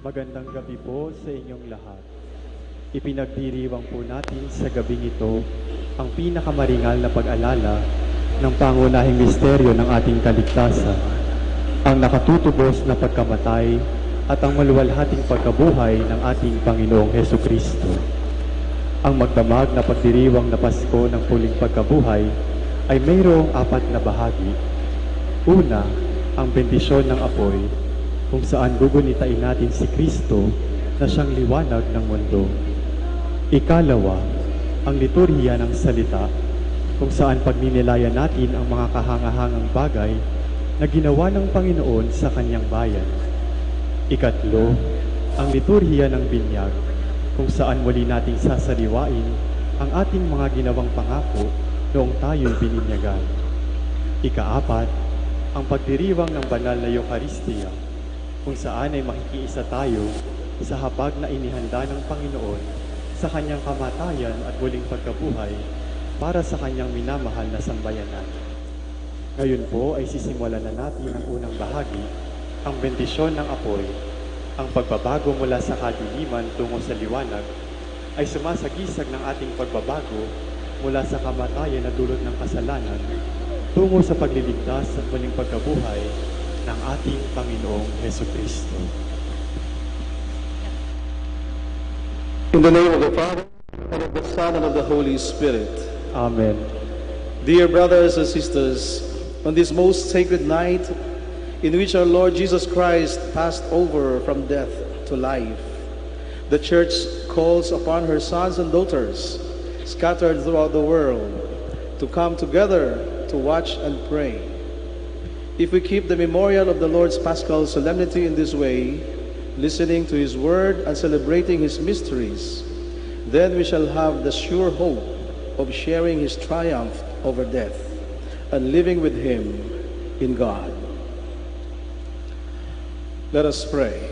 Magandang gabi po sa inyong lahat. Ipinagdiriwang po natin sa gabing ito ang pinakamaringal na pag-alala ng pangunahing misteryo ng ating kaligtasan, ang nakatutubos na pagkamatay at ang maluwalhating pagkabuhay ng ating Panginoong Hesukristo. Ang magdamag na pagdiriwang na Pasko ng Puling Pagkabuhay ay mayroong 4 na bahagi. Una, ang bendisyon ng apoy, kung saan gugunitain natin si Kristo na siyang liwanag ng mundo. Ikalawa, ang liturhiya ng salita, kung saan pagninilayan natin ang mga kahangahangang bagay na ginawa ng Panginoon sa kanyang bayan. Ikatlo, ang liturhiya ng binyag, kung saan muli nating sasaliwain ang ating mga ginawang pangako noong tayo'y bininyagan. Ikaapat, ang pagdiriwang ng banal na Eucharistia, kung saan ay makikiisa tayo sa hapag na inihanda ng Panginoon sa kanyang kamatayan at muling pagkabuhay para sa kanyang minamahal na sambayanan. Ngayon po ay sisimulan na natin ang unang bahagi, ang bendisyon ng apoy. Ang pagbabago mula sa kadiliman tungo sa liwanag ay sumasagisag ng ating pagbabago mula sa kamatayan na dulot ng kasalanan tungo sa pagliligtas at muling pagkabuhay ng ating Panginoong Hesukristo. In the name of the Father, and of the Son, and of the Holy Spirit. Amen. Dear brothers and sisters, on this most sacred night in which our Lord Jesus Christ passed over from death to life, the Church calls upon her sons and daughters scattered throughout the world to come together to watch and pray. If we keep the memorial of the Lord's Paschal solemnity in this way, listening to His word and celebrating His mysteries, then we shall have the sure hope of sharing His triumph over death and living with Him in God. Let us pray.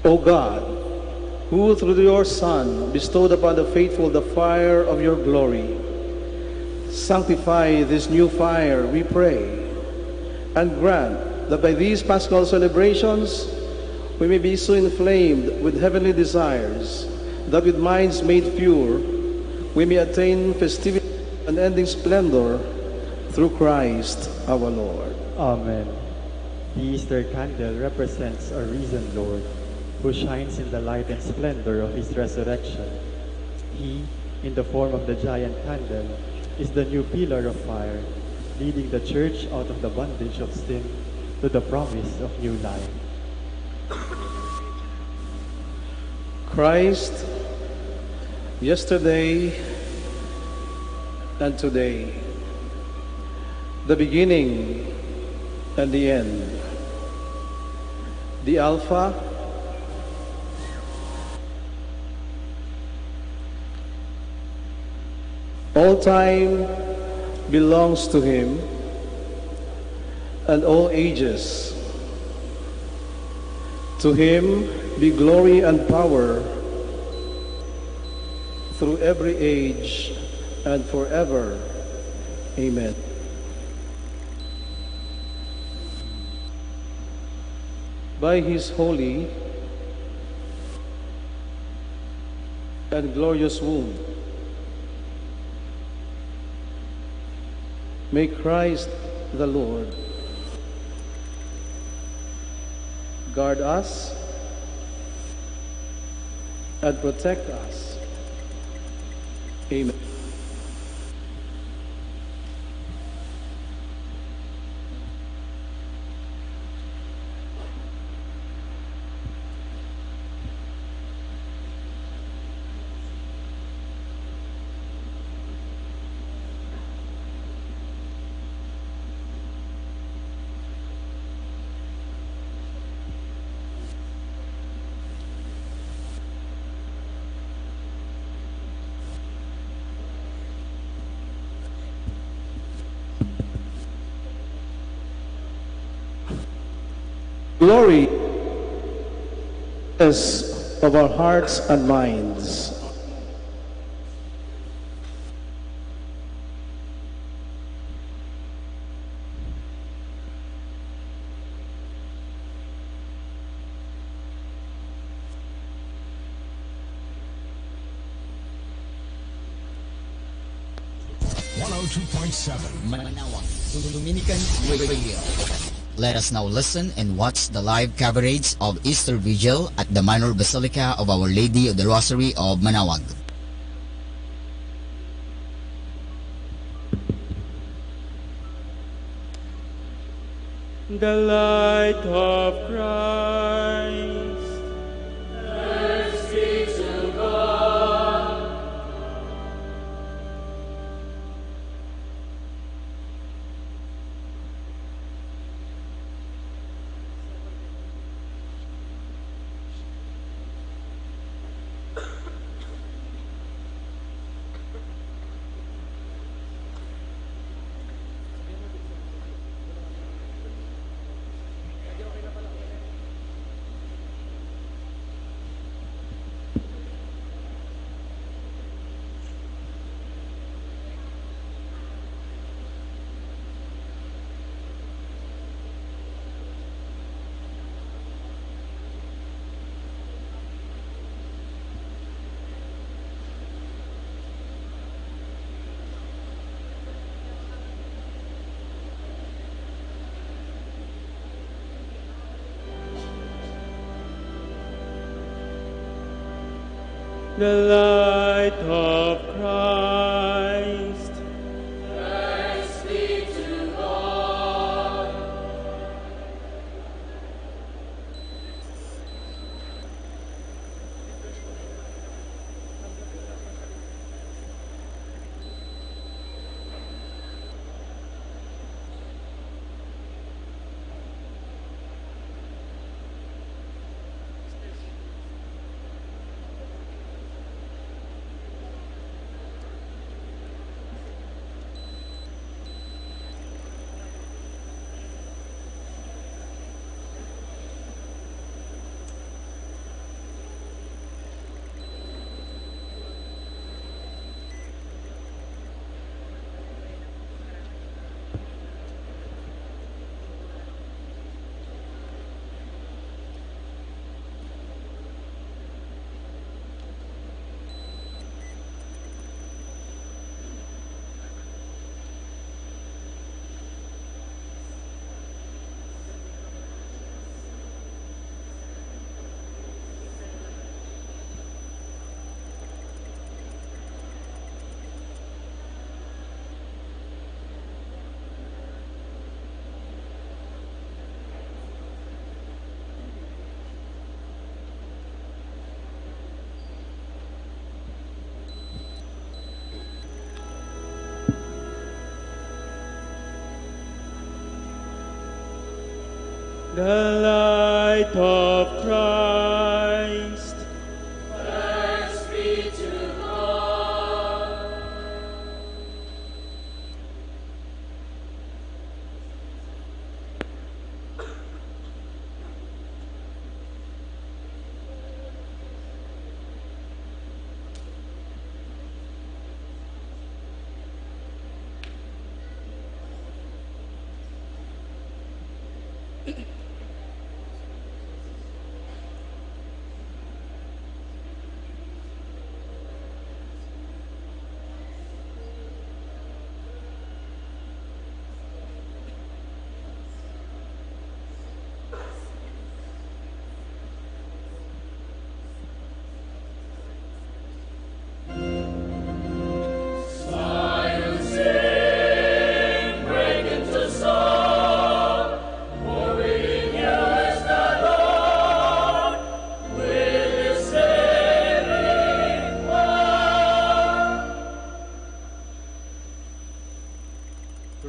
O God, who through your Son bestowed upon the faithful the fire of your glory, sanctify this new fire, we pray, and grant that by these Paschal celebrations we may be so inflamed with heavenly desires that with minds made pure we may attain festivity and unending splendor through Christ our Lord. Amen. The Easter candle represents our risen Lord, who shines in the light and splendor of His resurrection. He, in the form of the giant candle, is the new pillar of fire, leading the Church out of the bondage of sin to the promise of new life. Christ, yesterday and today, the beginning and the end, the Alpha all time belongs to Him, and all ages. To Him be glory and power through every age and forever. Amen. By His holy and glorious womb, may Christ the Lord guard us and protect us. Amen. Glory is of our hearts and minds. 102.7 Manaoag Dominican Radio. Let us now listen and watch the live coverage of Easter Vigil at the Minor Basilica of Our Lady of the Rosary of Manaoag. The light of Christ. Thanks be to God. The light of Christ. Thanks be to God. The light of Christ. Thanks be to God.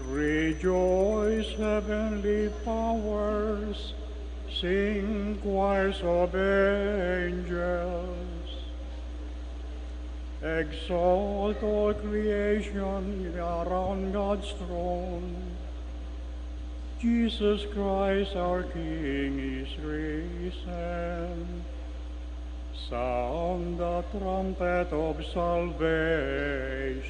Rejoice, heavenly powers, sing choirs of angels. Exalt all creation around God's throne. Jesus Christ our King is risen. Sound the trumpet of salvation.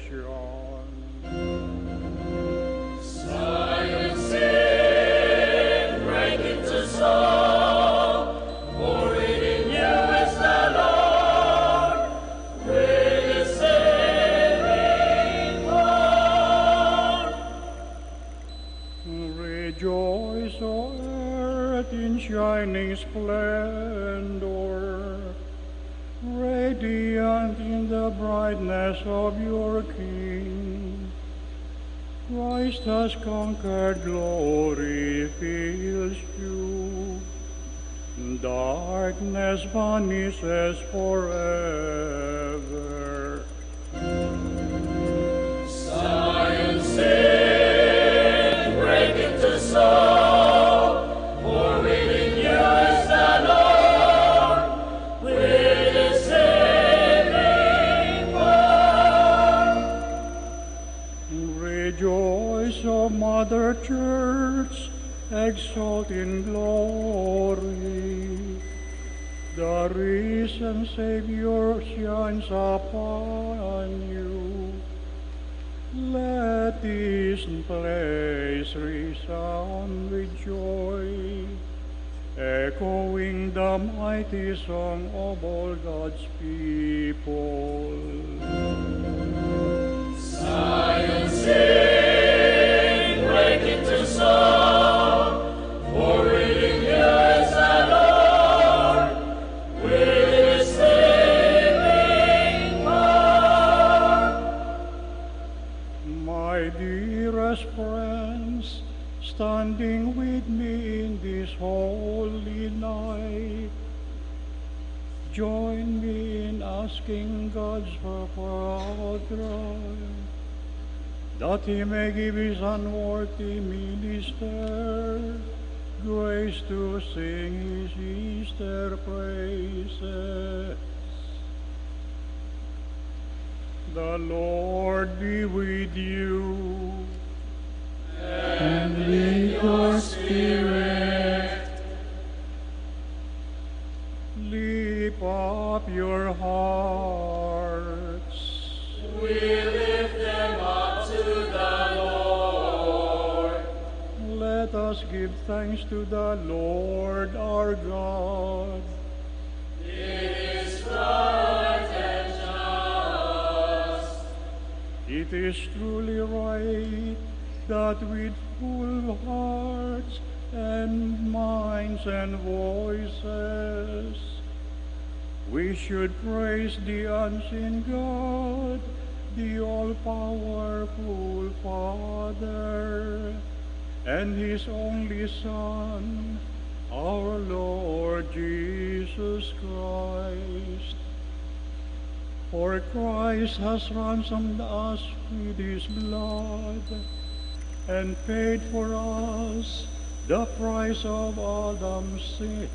Zion sing, break into song, for within you is the Lord, with his saving power. of your King. Christ has conquered, glory fills you. Darkness vanishes forever. Zion sing, break into song, for within you is the Lord, with his saving power. Rejoice, O Mother Church, exalt in glory. The risen Savior shines upon you. Let this place resound with joy, echoing the mighty song of all God's people. Zion sing, break into song, for within you is the Lord, with his saving power. My dearest friends, standing with me in this holy night, join me in asking God's Father that He may give His unworthy minister grace to sing His Easter praises. The Lord be with you. And with your spirit, Lift up your hearts. we lift them up to the Lord. Let us give thanks to the Lord our God. It is right and just. It is truly right that with full hearts and minds and voices we should praise the unseen God, the all-powerful Father, and His only Son, our Lord Jesus Christ. For Christ has ransomed us with His blood and paid for us the price of Adam's sin.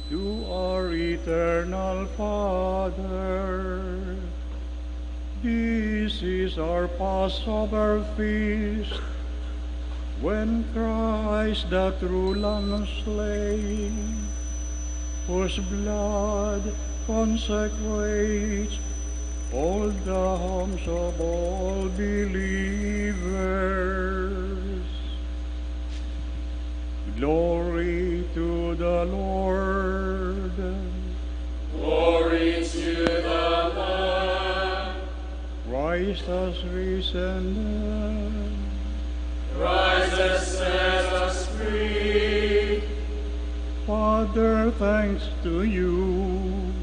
To our eternal Father, this is our Passover feast, when Christ, the true Lamb slain, whose blood consecrates all the homes of all believers. Glory to the Lord. Glory to the Lamb. Christ has risen. Christ has set us free. Father, thanks to you.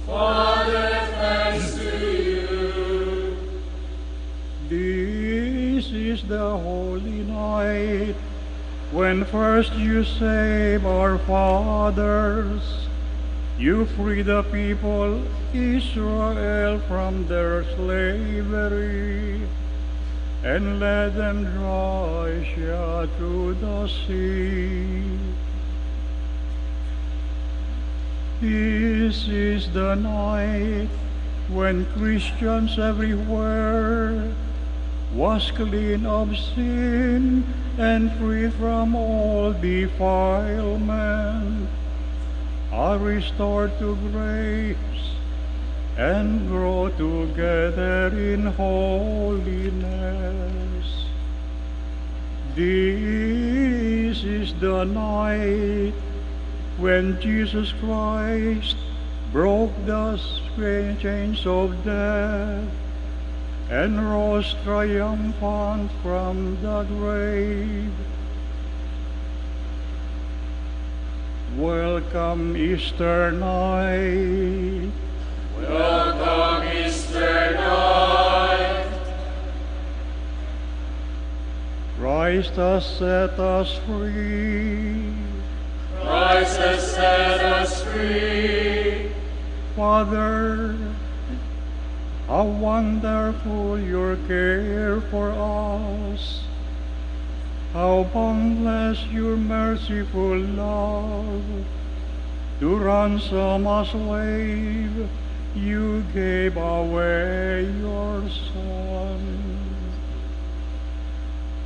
Father, thanks to you. This is the holy night when first you save our fathers. You free the people Israel from their slavery and let them drive through the sea. This is the night when Christians everywhere, was clean of sin and free from all defilement, are restored to grace and grow together in holiness. This is the night when Jesus Christ broke the chains of death and rose triumphant from the grave. Welcome Easter night. Welcome Easter Christ has set us free. Christ has set us free. Father, how wonderful your care for us. How boundless your merciful love. To ransom a slave, you gave away your Son.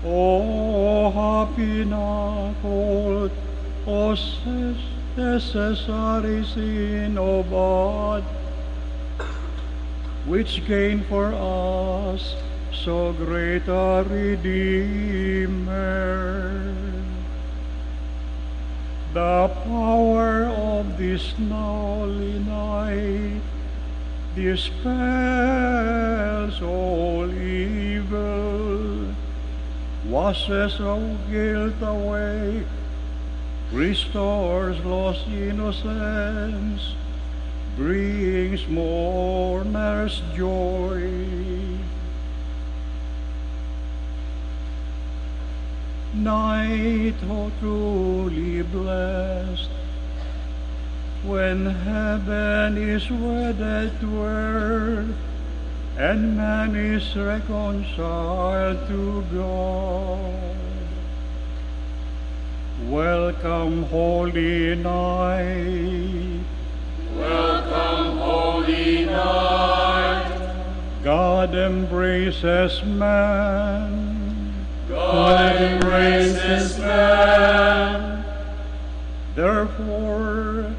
O happy Nakolt, O necessary sin of God, which gained for us so great a Redeemer. The power of this holy night dispels all evil, washes all guilt away, restores lost innocence, brings mourners joy. Night, oh truly blessed, when heaven is wedded to earth, and man is reconciled to God. Welcome, holy night. Welcome, holy night. God embraces man. God embraces man. Therefore,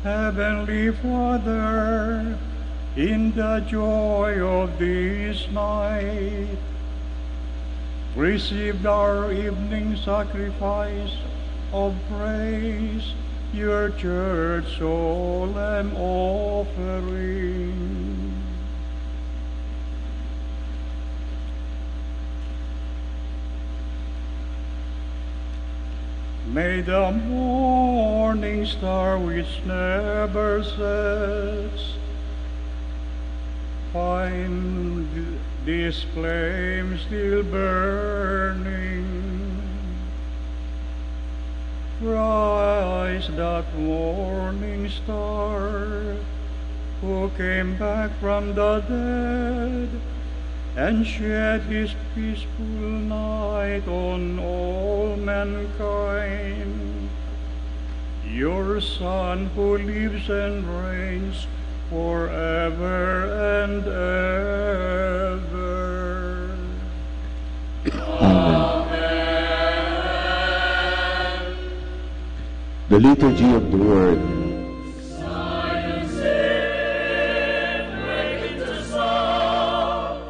Heavenly Father, in the joy of this night, receive our evening sacrifice of praise, your church solemn offering. May the morning star which never sets find this flame still burning. Rise, that morning star, who came back from the dead and shed his peaceful light on all mankind. Your Son, who lives and reigns forever and ever. Amen. The Liturgy of the Word. Zion sing, break into song,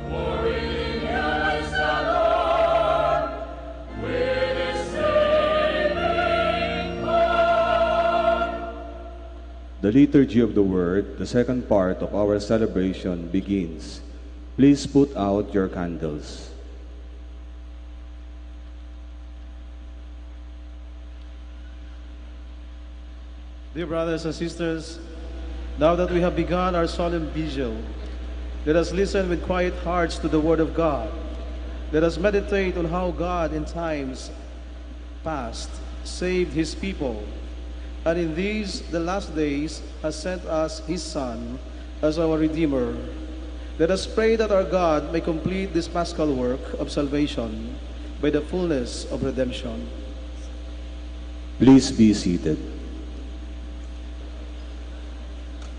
for in you is the Lord, with his saving power. The Liturgy of the Word, the second part of our celebration, begins. Please put out your candles. Dear brothers and sisters, now that we have begun our solemn vigil, let us listen with quiet hearts to the Word of God. Let us meditate on how God in times past saved His people, and in these, the last days, has sent us His Son as our Redeemer. Let us pray that our God may complete this paschal work of salvation by the fullness of redemption. Please be seated.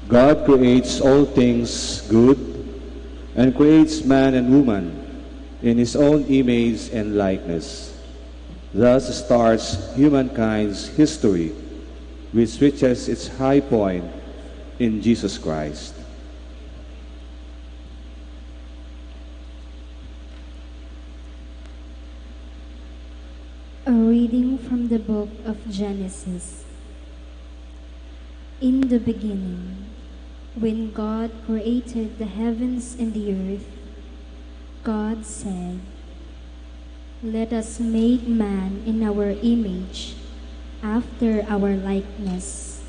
God creates all things good and creates man and woman in His own image and likeness. Thus starts humankind's history, which reaches its high point in Jesus Christ. A reading from the book of Genesis. In the beginning, when God created the heavens and the earth, God said, "Let us make man in our image, after our likeness.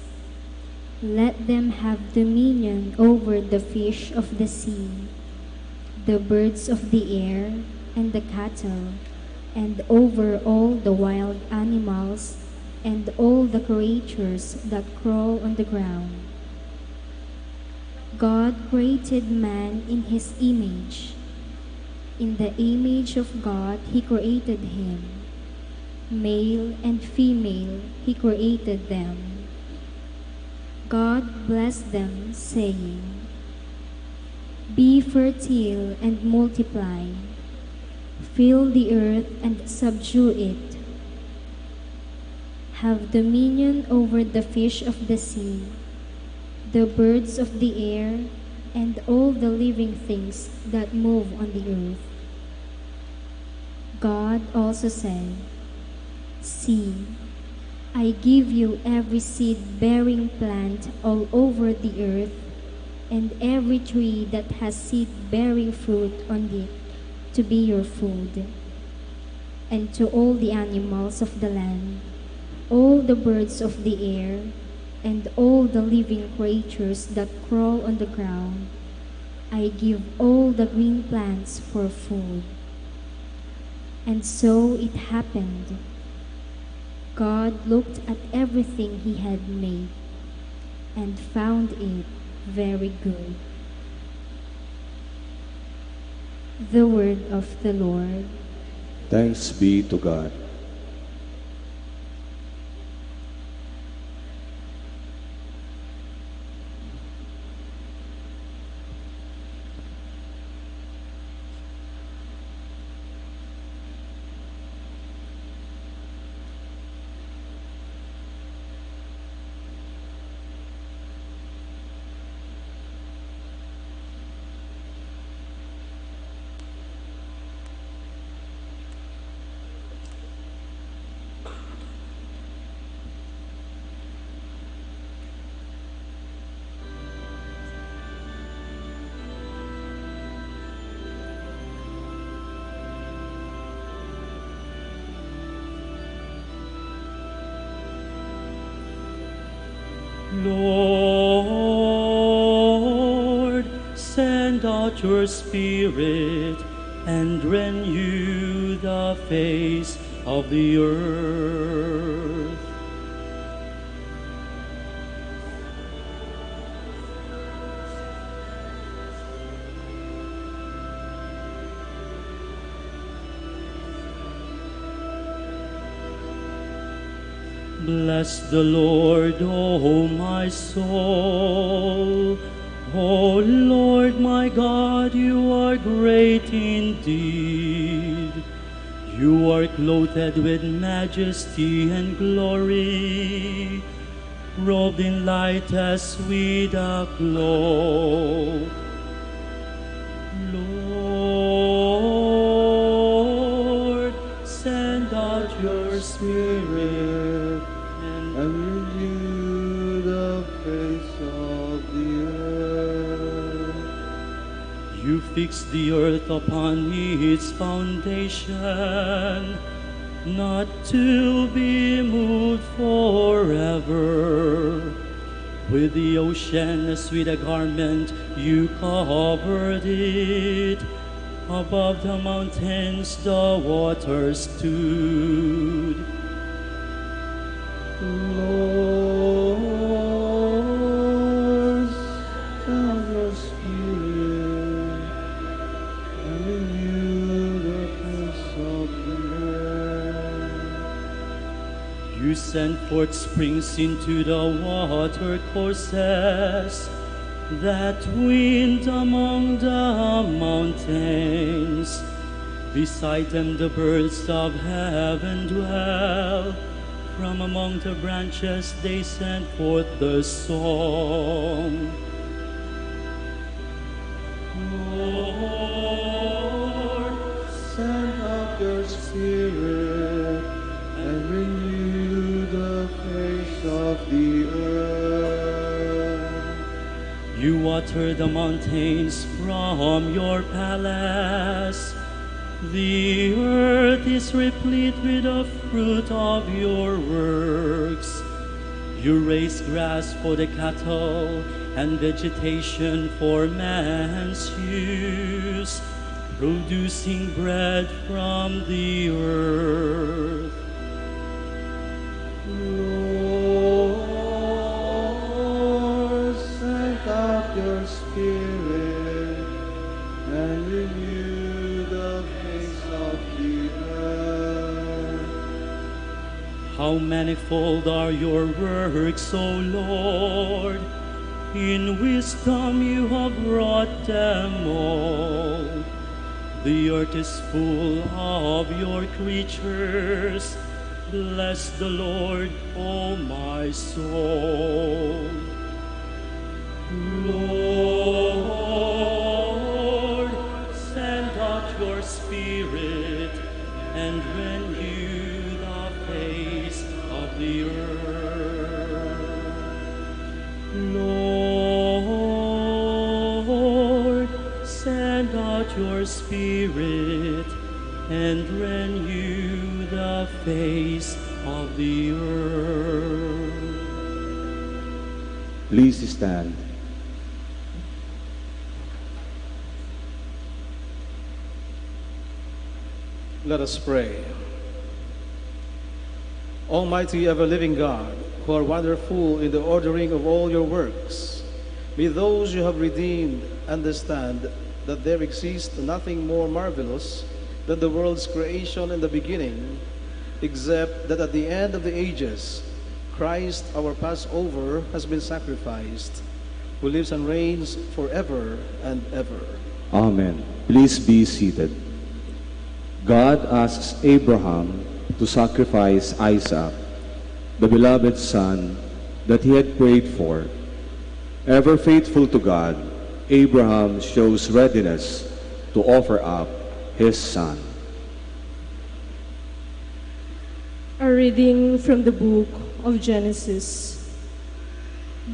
Let them have dominion over the fish of the sea, the birds of the air, and the cattle, and over all the wild animals and all the creatures that crawl on the ground. God created man in his image. In the image of God he created him. Male and female he created them. God blessed them, saying, "Be fertile and multiply. Fill the earth and subdue it. Have dominion over the fish of the sea, the birds of the air, and all the living things that move on the earth." God also said, "See, I give you every seed-bearing plant all over the earth, and every tree that has seed-bearing fruit on it, to be your food. And to all the animals of the land, all the birds of the air, and all the living creatures that crawl on the ground, I give all the green plants for food." And so it happened. God looked at everything he had made, and found it very good. The word of the Lord. Thanks be to God. Lord, send out your Spirit and renew the face of the earth. Bless the Lord, O my soul. O Lord my God, you are great indeed. You are clothed with majesty and glory, robed in light as with a cloak. Lord, send out your Spirit and renew the face of the earth. You fix the earth upon its foundation, not to be moved forever. With the ocean as with a garment, you covered it. Above the mountains the waters stood. Lord, send your Spirit and renew the face of the earth. You sent forth springs into the water courses, that wind among the mountains. Beside them the birds of heaven dwell. From among the branches they send forth the song. Lord, send out your Spirit and renew the face of the earth. You water the mountains from your palace. The earth is replete with the fruit of your works. You raise grass for the cattle and vegetation for man's use. producing bread from the earth. Lord, send out your Spirit and renew the face of the earth. How manifold are your works, O Lord! In wisdom you have wrought them all. The earth is full of your creatures. Bless the Lord, O my soul. Lord, send out your Spirit and renew the face of the earth. Lord, send out your Spirit and renew the face of the earth. Please stand. Let us pray. Almighty ever-living God, who are wonderful in the ordering of all your works, may those you have redeemed understand that there exists nothing more marvelous than the world's creation in the beginning, except that at the end of the ages, Christ, our Passover, has been sacrificed, who lives and reigns forever and ever. Amen. Please be seated. God asks Abraham to sacrifice Isaac, the beloved son that he had prayed for. Ever faithful to God, Abraham shows readiness to offer up his son. A reading from the book of Genesis.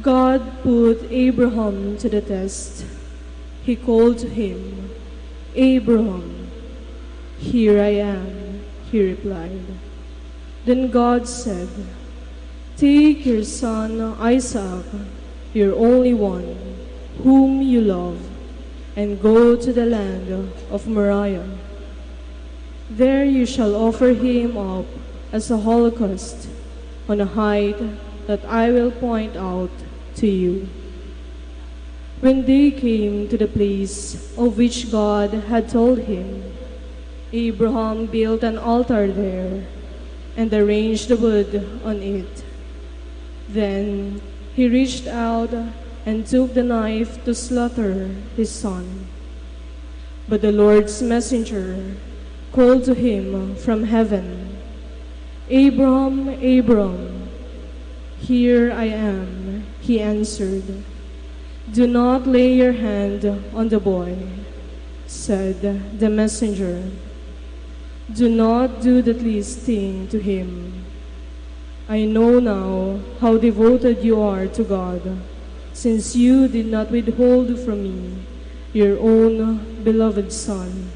God put Abraham to the test. He called to him, "Abraham." "Here I am," he replied. Then God said, "Take your son Isaac, your only one, whom you love, and go to the land of Moriah. There you shall offer him up as a holocaust on a height that I will point out to you." When they came to the place of which God had told him, Abraham built an altar there and arranged the wood on it. Then he reached out and took the knife to slaughter his son. But the Lord's messenger called to him from heaven, "Abraham, Abraham." "Here I am," he answered. "Do not lay your hand on the boy," said the messenger. "Do not do the least thing to him. I know now how devoted you are to God, since you did not withhold from me your own beloved son."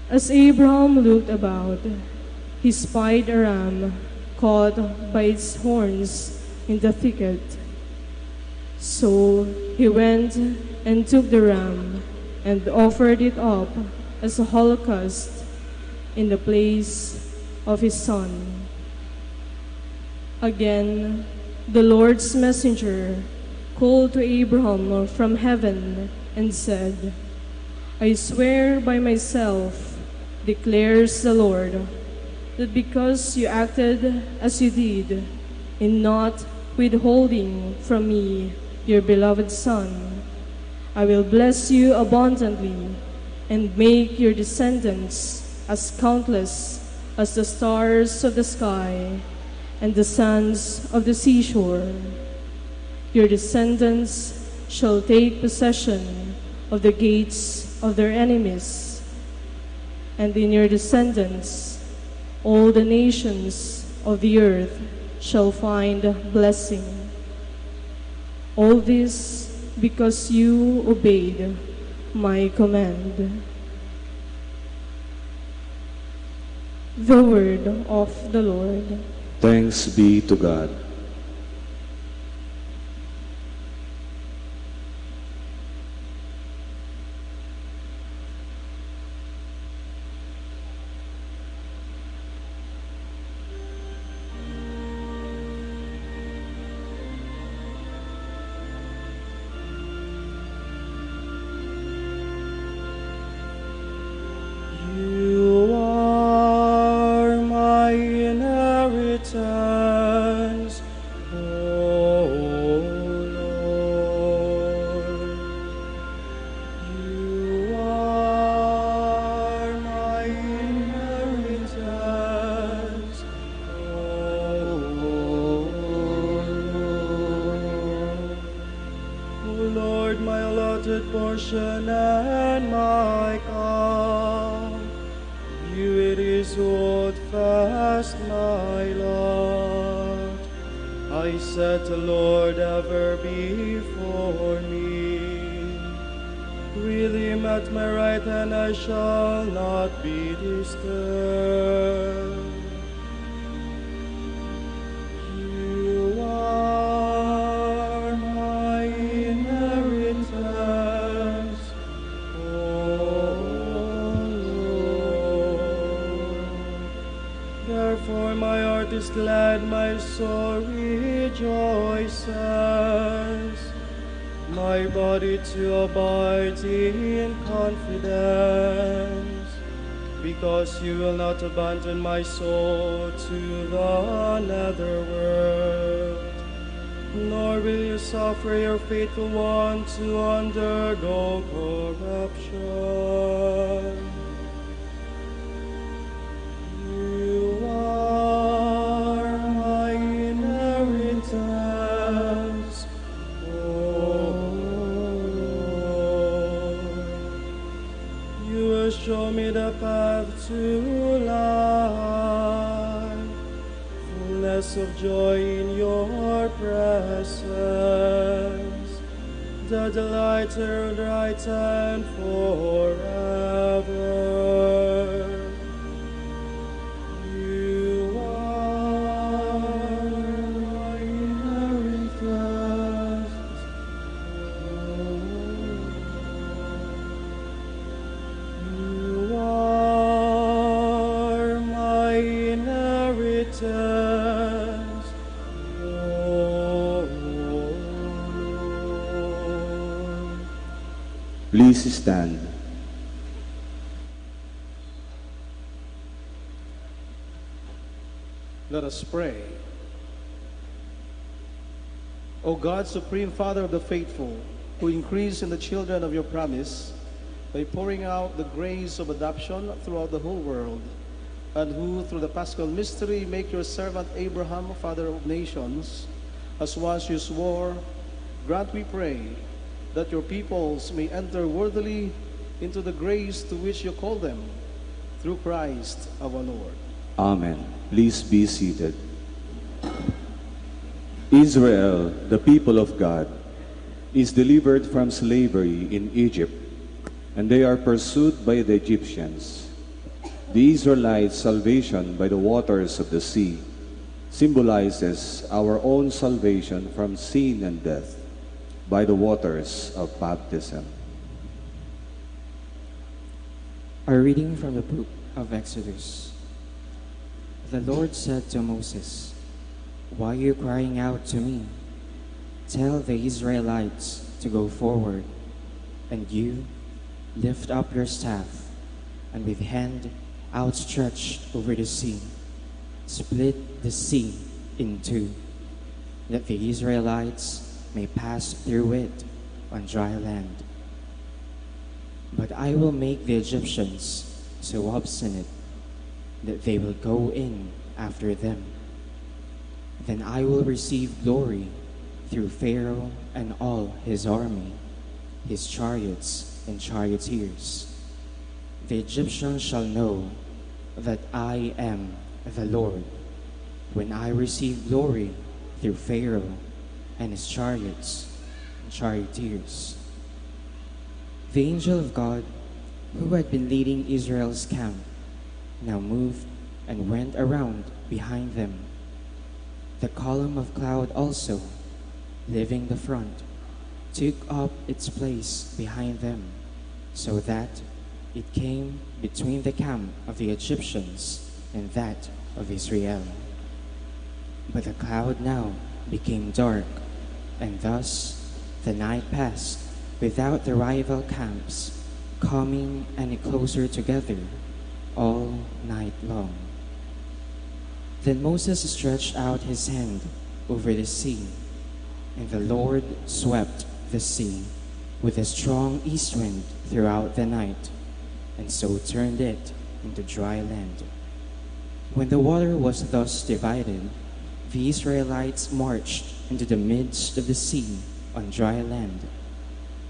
As Abraham looked about, he spied a ram caught by its horns in the thicket. So he went and took the ram and offered it up as a holocaust in the place of his son. Again, the Lord's messenger called to Abraham from heaven and said, "I swear by myself, declares the Lord, that because you acted as you did in not withholding from me your beloved son, I will bless you abundantly and make your descendants as countless as the stars of the sky and the sands of the seashore. Your descendants shall take possession of the gates of their enemies, and in your descendants all the nations of the earth shall find blessing. All this because you obeyed my command." The word of the Lord. Thanks be to God. allotted portion and my cup. You it is who hold fast my lot. I set the Lord ever before me. With him at my right hand I shall not be disturbed. You are my inheritance, O Lord. Therefore my heart is glad, my soul rejoices. My body to abide in confidence, because you will not abandon my soul to the netherworld, nor will you suffer your faithful one to undergo corruption. You are my inheritance, O Lord. You will show me the path to life, fullness of joy in your presence, the delight of right and forever. You are my inheritance, you are my inheritance, O Lord. Please stand. Let us pray. O God, Supreme Father of the faithful, who increase in the children of your promise by pouring out the grace of adoption throughout the whole world, and who through the Paschal mystery make your servant Abraham father of nations, as once you swore, grant, we pray, that your peoples may enter worthily into the grace to which you call them, through Christ our Lord. Amen. Please be seated. Israel, the people of God, is delivered from slavery in Egypt, and they are pursued by the Egyptians. The Israelites' salvation by the waters of the sea symbolizes our own salvation from sin and death by the waters of baptism. A reading from the book of Exodus. The Lord said to Moses, "Why are you crying out to me? Tell the Israelites to go forward, and you lift up your staff, and with hand outstretched over the sea, split the sea in two, that the Israelites may pass through it on dry land. But I will make the Egyptians so obstinate that they will go in after them. Then I will receive glory through Pharaoh and all his army, his chariots and charioteers. The Egyptians shall know that I am the Lord, when I receive glory through Pharaoh and his chariots and charioteers." The angel of God, who had been leading Israel's camp, now moved and went around behind them. The column of cloud also, leaving the front, took up its place behind them, so that it came between the camp of the Egyptians and that of Israel. But the cloud now became dark, and thus the night passed without the rival camps coming any closer together all night long. Then Moses stretched out his hand over the sea, and the Lord swept the sea with a strong east wind throughout the night, and so turned it into dry land. When the water was thus divided, the Israelites marched into the midst of the sea on dry land.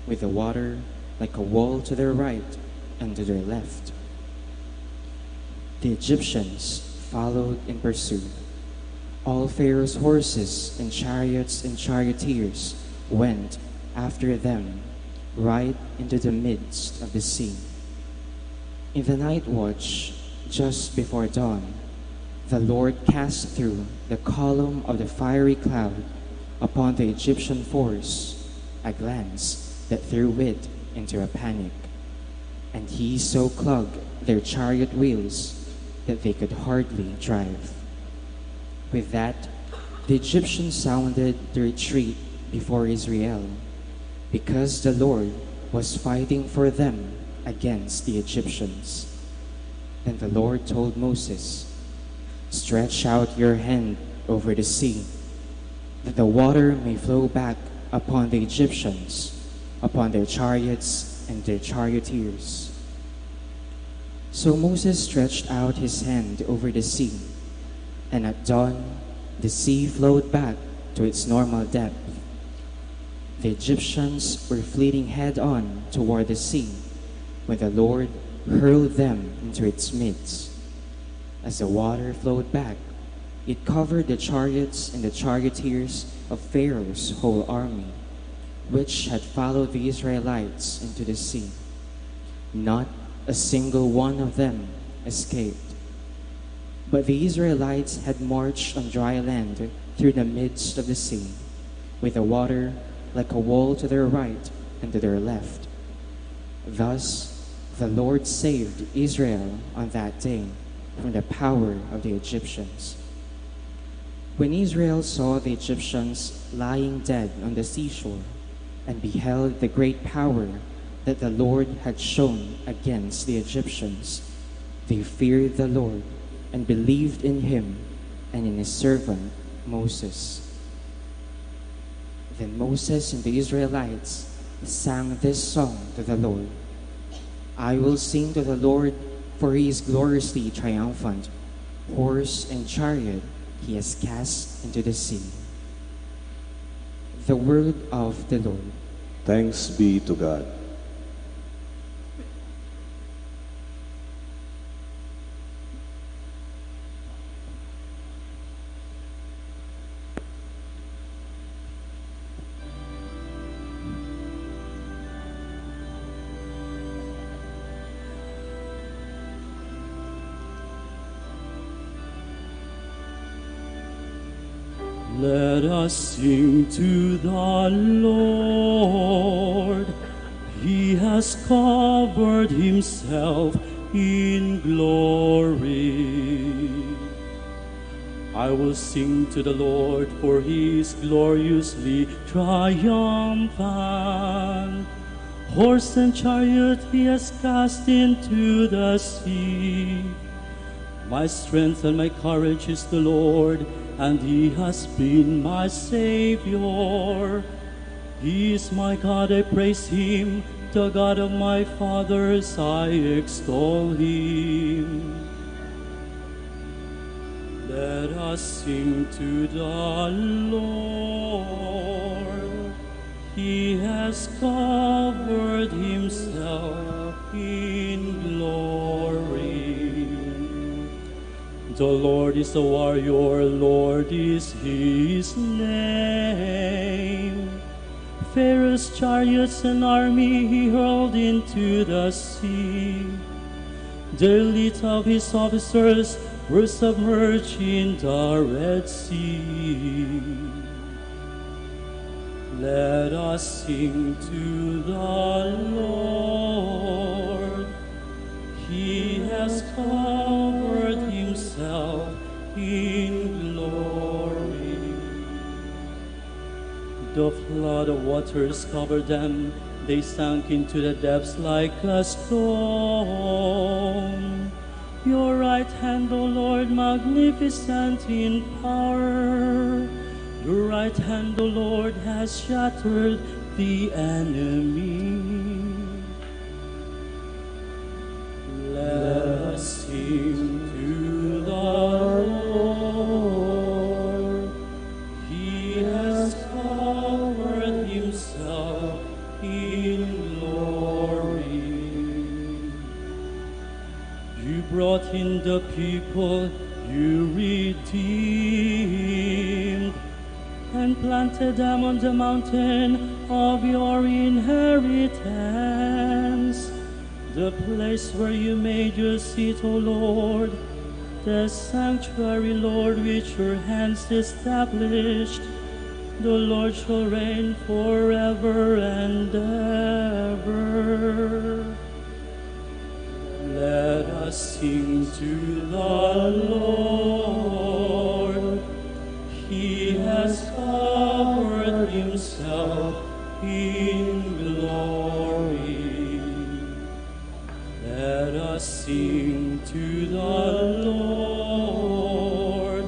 with the water like a wall to their right and to their left. The Egyptians followed in pursuit. All Pharaoh's horses and chariots and charioteers went after them right into the midst of the sea. In the night watch, just before dawn, the Lord cast through the column of the fiery cloud upon the Egyptian force a glance that threw it into a panic, and he so clogged their chariot wheels that they could hardly drive. With that, the Egyptians sounded the retreat before Israel, because the Lord was fighting for them against the Egyptians. Then the Lord told Moses, "Stretch out your hand over the sea, that the water may flow back upon the Egyptians, upon their chariots and their charioteers." So Moses stretched out his hand over the sea, and at dawn the sea flowed back to its normal depth. The Egyptians were fleeting head-on toward the sea when the Lord hurled them into its midst. As the water flowed back, it covered the chariots and the charioteers of Pharaoh's whole army, which had followed the Israelites into the sea. Not a single one of them escaped. But the Israelites had marched on dry land through the midst of the sea, with the water like a wall to their right and to their left. Thus the Lord saved Israel on that day from the power of the Egyptians. When Israel saw the Egyptians lying dead on the seashore, and beheld the great power that the Lord had shown against the Egyptians, they feared the Lord and believed in him and in his servant Moses. Then Moses and the Israelites sang this song to the Lord. "I will sing to the Lord, for he is gloriously triumphant. Horse and chariot he has cast into the sea." The word of the Lord. Thanks be to God. Let us sing to the Lord. He has covered himself in glory. I will sing to the Lord, for he is gloriously triumphant. Horse and chariot he has cast into the sea. My strength and my courage is the Lord, and he has been my Savior. He is my God, I praise him. The God of my fathers, I extol him. Let us sing to the Lord. He has covered himself in glory. The Lord is a warrior, Lord is his name. Pharaoh's chariots and army he hurled into the sea. The elite of his officers were submerged in the Red Sea. Let us sing to the Lord. He has covered himself in glory. The flood of waters covered them. They sank into the depths like a stone. Your right hand, O Lord, magnificent in power. Your right hand, O Lord, has shattered the enemy. Let us sing to the Lord. He has covered himself in brought in the people you redeemed, and planted them on the mountain of your inheritance, the place where you made your seat, O Lord, the sanctuary, Lord, which your hands established. The Lord shall reign forever and ever. Let us sing to the Lord. He has covered himself in glory. Let us sing to the Lord.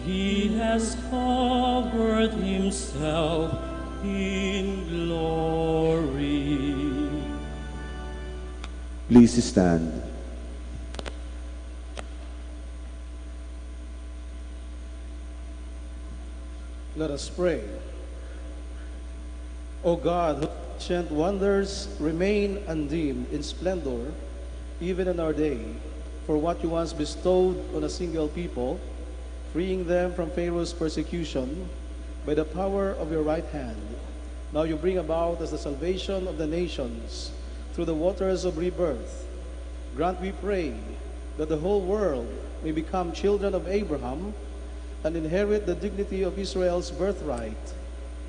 He has covered himself in glory. Please stand. Let us pray. O God, whose ancient wonders remain undimmed in splendor, even in our day, for what you once bestowed on a single people, freeing them from Pharaoh's persecution by the power of your right hand, now you bring about as the salvation of the nations through the waters of rebirth. Grant, we pray, that the whole world may become children of Abraham and inherit the dignity of Israel's birthright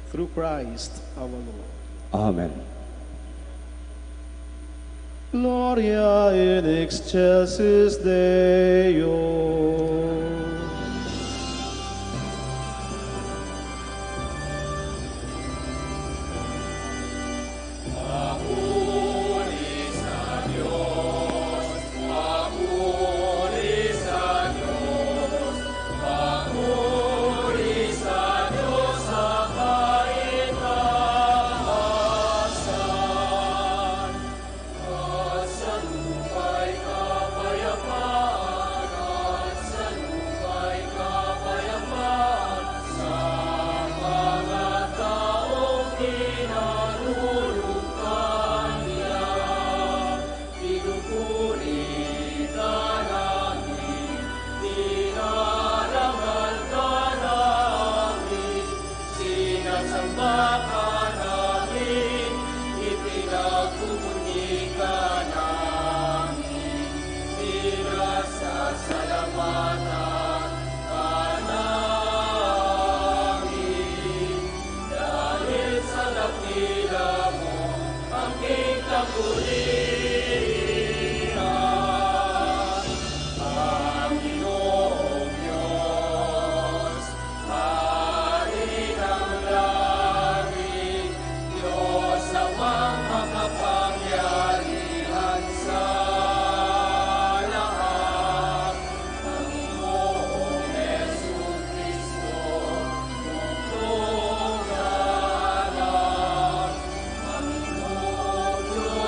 through Christ our Lord. Amen. Gloria in excelsis Deo.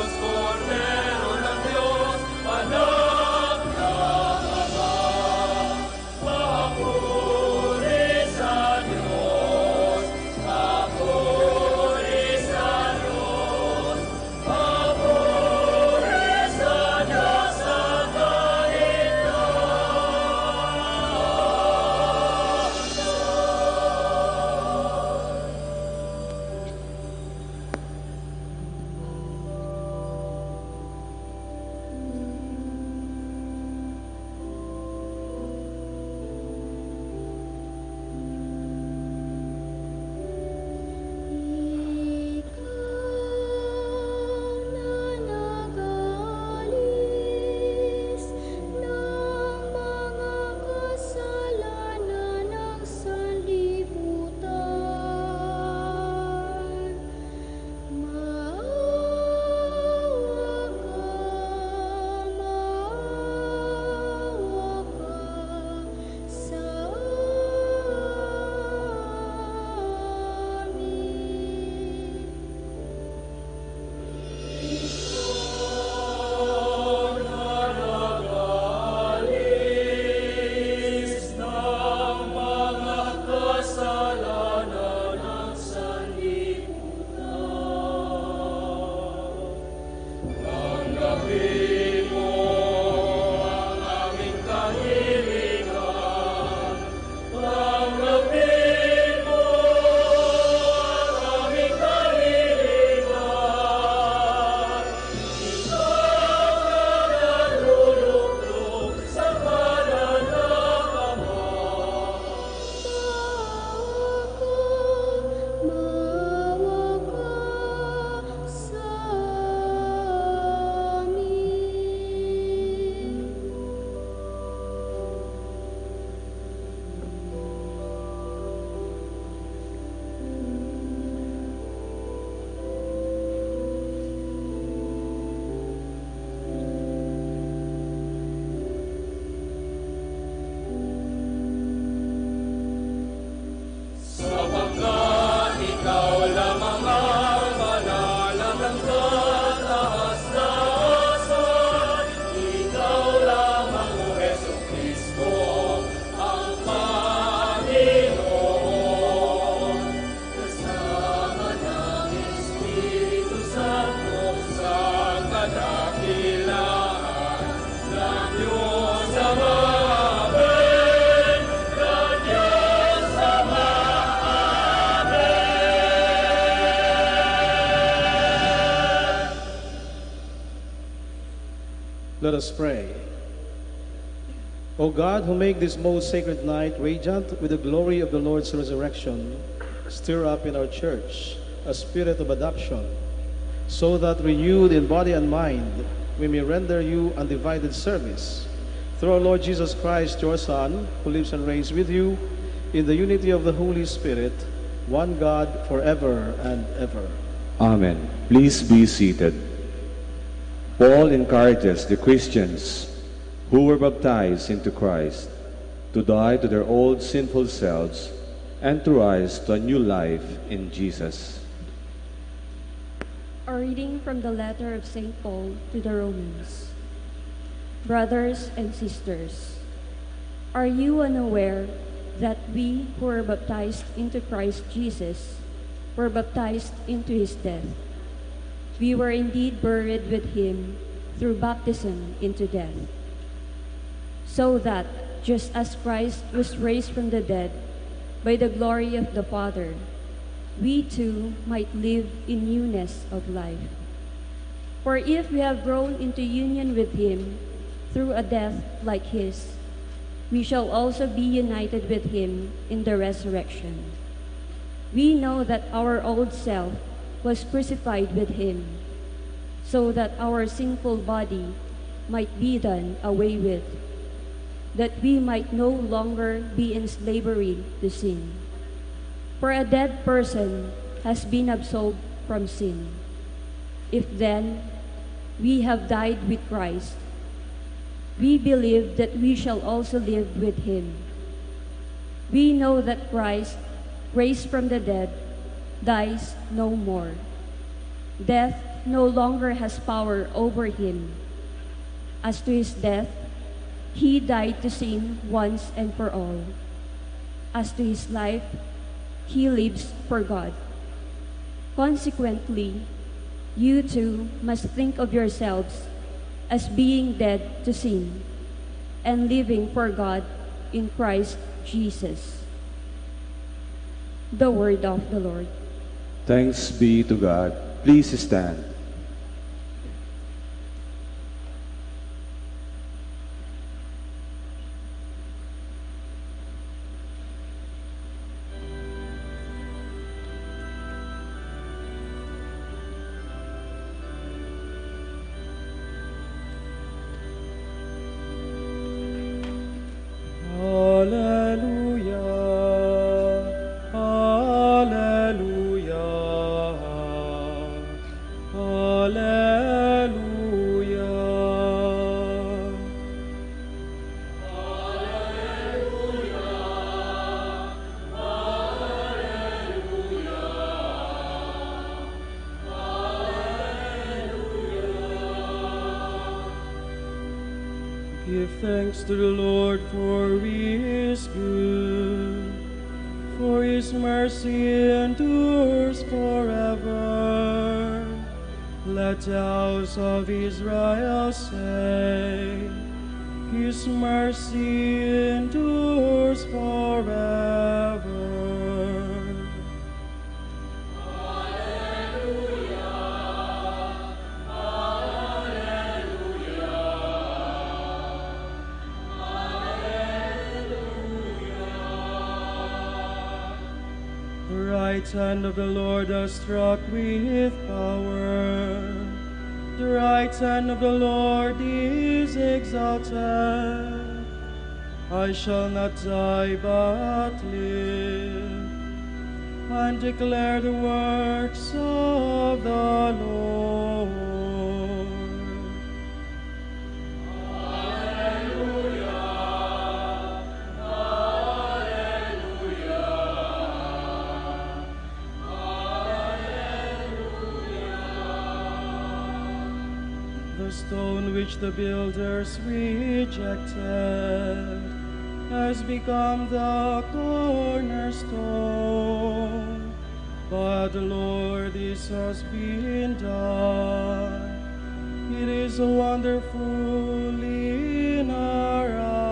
Diyos ko Let us pray. O God, who make this most sacred night radiant with the glory of the Lord's resurrection, stir up in our church a spirit of adoption, so that renewed in body and mind, we may render you undivided service. Through our Lord Jesus Christ, your Son, who lives and reigns with you in the unity of the Holy Spirit, one God, forever and ever. Amen. Please be seated. Paul encourages the Christians who were baptized into Christ to die to their old sinful selves and to rise to a new life in Jesus. A reading from the letter of St. Paul to the Romans. Brothers and sisters, are you unaware that we who were baptized into Christ Jesus were baptized into his death? We were indeed buried with him through baptism into death, so that just as Christ was raised from the dead by the glory of the Father, we too might live in newness of life. For if we have grown into union with him through a death like his, we shall also be united with him in the resurrection. We know that our old self was crucified with him, so that our sinful body might be done away with, that we might no longer be in slavery to sin. For a dead person has been absolved from sin. If then we have died with Christ, we believe that we shall also live with him. We know that Christ, raised from the dead, dies no more. Death no longer has power over him. As to his death, he died to sin once and for all. As to his life, he lives for God. Consequently, you too must think of yourselves as being dead to sin and living for God in Christ Jesus. The word of the Lord. Thanks be to God. Please stand. Give thanks to the Lord, for he is good, for his mercy endures forever. Let the house of Israel say, his mercy endures forever. The right hand of the Lord has struck with power. The right hand of the Lord is exalted. I shall not die but live and declare the works of the Lord. The stone which the builders rejected has become the cornerstone. By the Lord this has been done. It is wonderful in our eyes.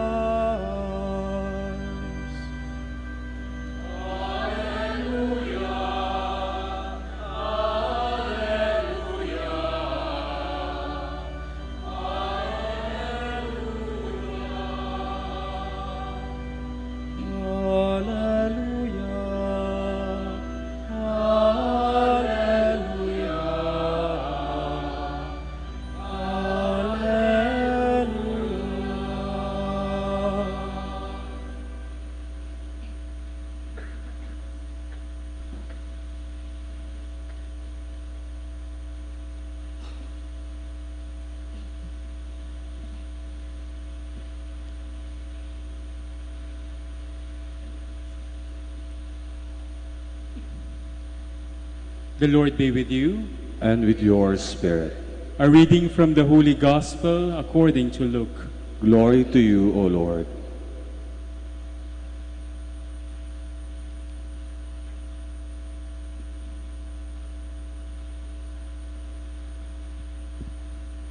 The Lord be with you. And with your spirit. A reading from the Holy Gospel according to Luke. Glory to you, O Lord.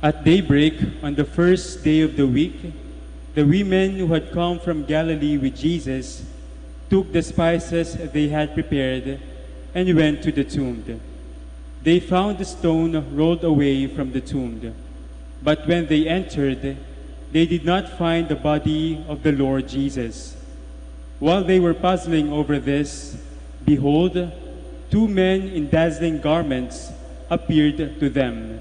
At daybreak, on the first day of the week, the women who had come from Galilee with Jesus took the spices they had prepared and went to the tomb. They found the stone rolled away from the tomb. But when they entered, they did not find the body of the Lord Jesus. While they were puzzling over this, behold, two men in dazzling garments appeared to them.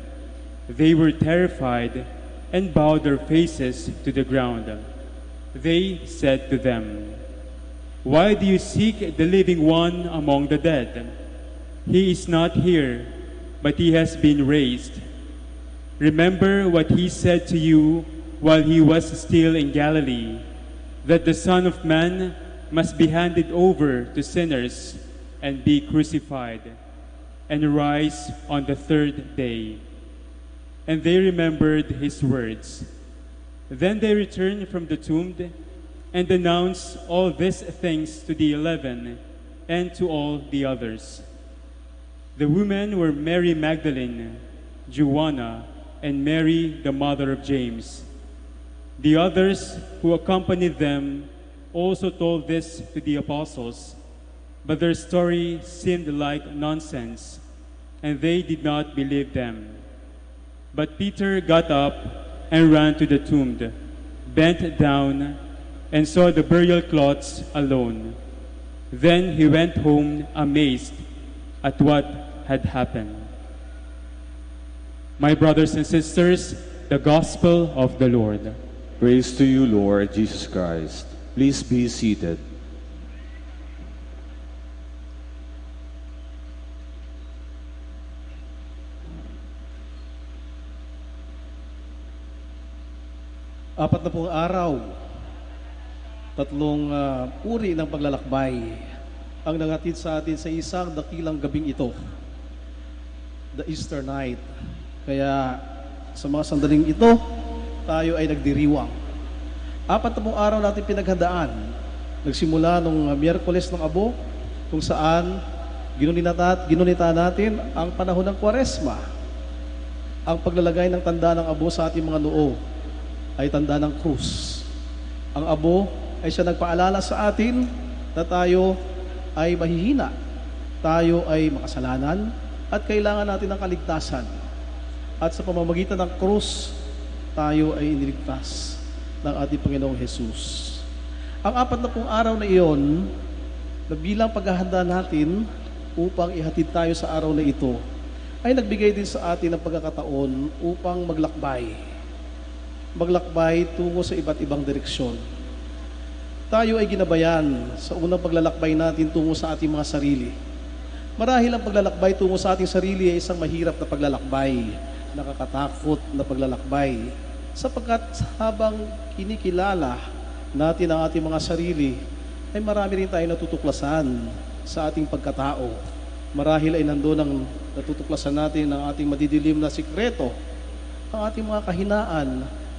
They were terrified and bowed their faces to the ground. They said to them, "Why do you seek the living one among the dead? He is not here, but he has been raised. Remember what he said to you while he was still in Galilee, that the Son of Man must be handed over to sinners and be crucified, and rise on the third day." And they remembered his words. Then they returned from the tomb and announced all these things to the 11 and to all the others. The women were Mary Magdalene, Joanna, and Mary, the mother of James. The others who accompanied them also told this to the apostles, but their story seemed like nonsense, and they did not believe them. But Peter got up and ran to the tomb, bent down, and saw the burial cloths alone. Then he went home amazed at what had happened. My brothers and sisters, the Gospel of the Lord. Praise to you, Lord Jesus Christ. Please be seated. Apat na pong araw, tatlong uri ng paglalakbay ang nangatid sa atin sa isang dakilang gabing ito, the Easter night. Kaya sa mga sandaling ito, tayo ay nagdiriwang. Apat na pong araw natin pinaghandaan. Nagsimula nung Miyerkules ng Abo, kung saan ginunita natin ang panahon ng Kwaresma. Ang paglalagay ng tanda ng abo sa ating mga noo ay tanda ng krus. Ang abo ay siya nagpaalala sa atin na tayo ay mahihina, tayo ay makasalanan, at kailangan natin ng kaligtasan. At sa pamamagitan ng krus, tayo ay iniligtas ng ating Panginoong Jesus. Ang apat na pong araw na iyon, na bilang paghahanda natin upang ihatid tayo sa araw na ito, ay nagbigay din sa atin ng pagkakataon upang maglakbay tungo sa iba't ibang direksyon. Tayo ay ginabayan sa unang paglalakbay natin tungo sa ating mga sarili. Marahil ang paglalakbay tungo sa ating sarili ay isang mahirap na paglalakbay, nakakatakot na paglalakbay, sapagkat habang kinikilala natin ang ating mga sarili, ay marami rin tayo natutuklasan sa ating pagkatao. Marahil ay nandoon ang natutuklasan natin ang ating madidilim na sikreto, ang ating mga kahinaan,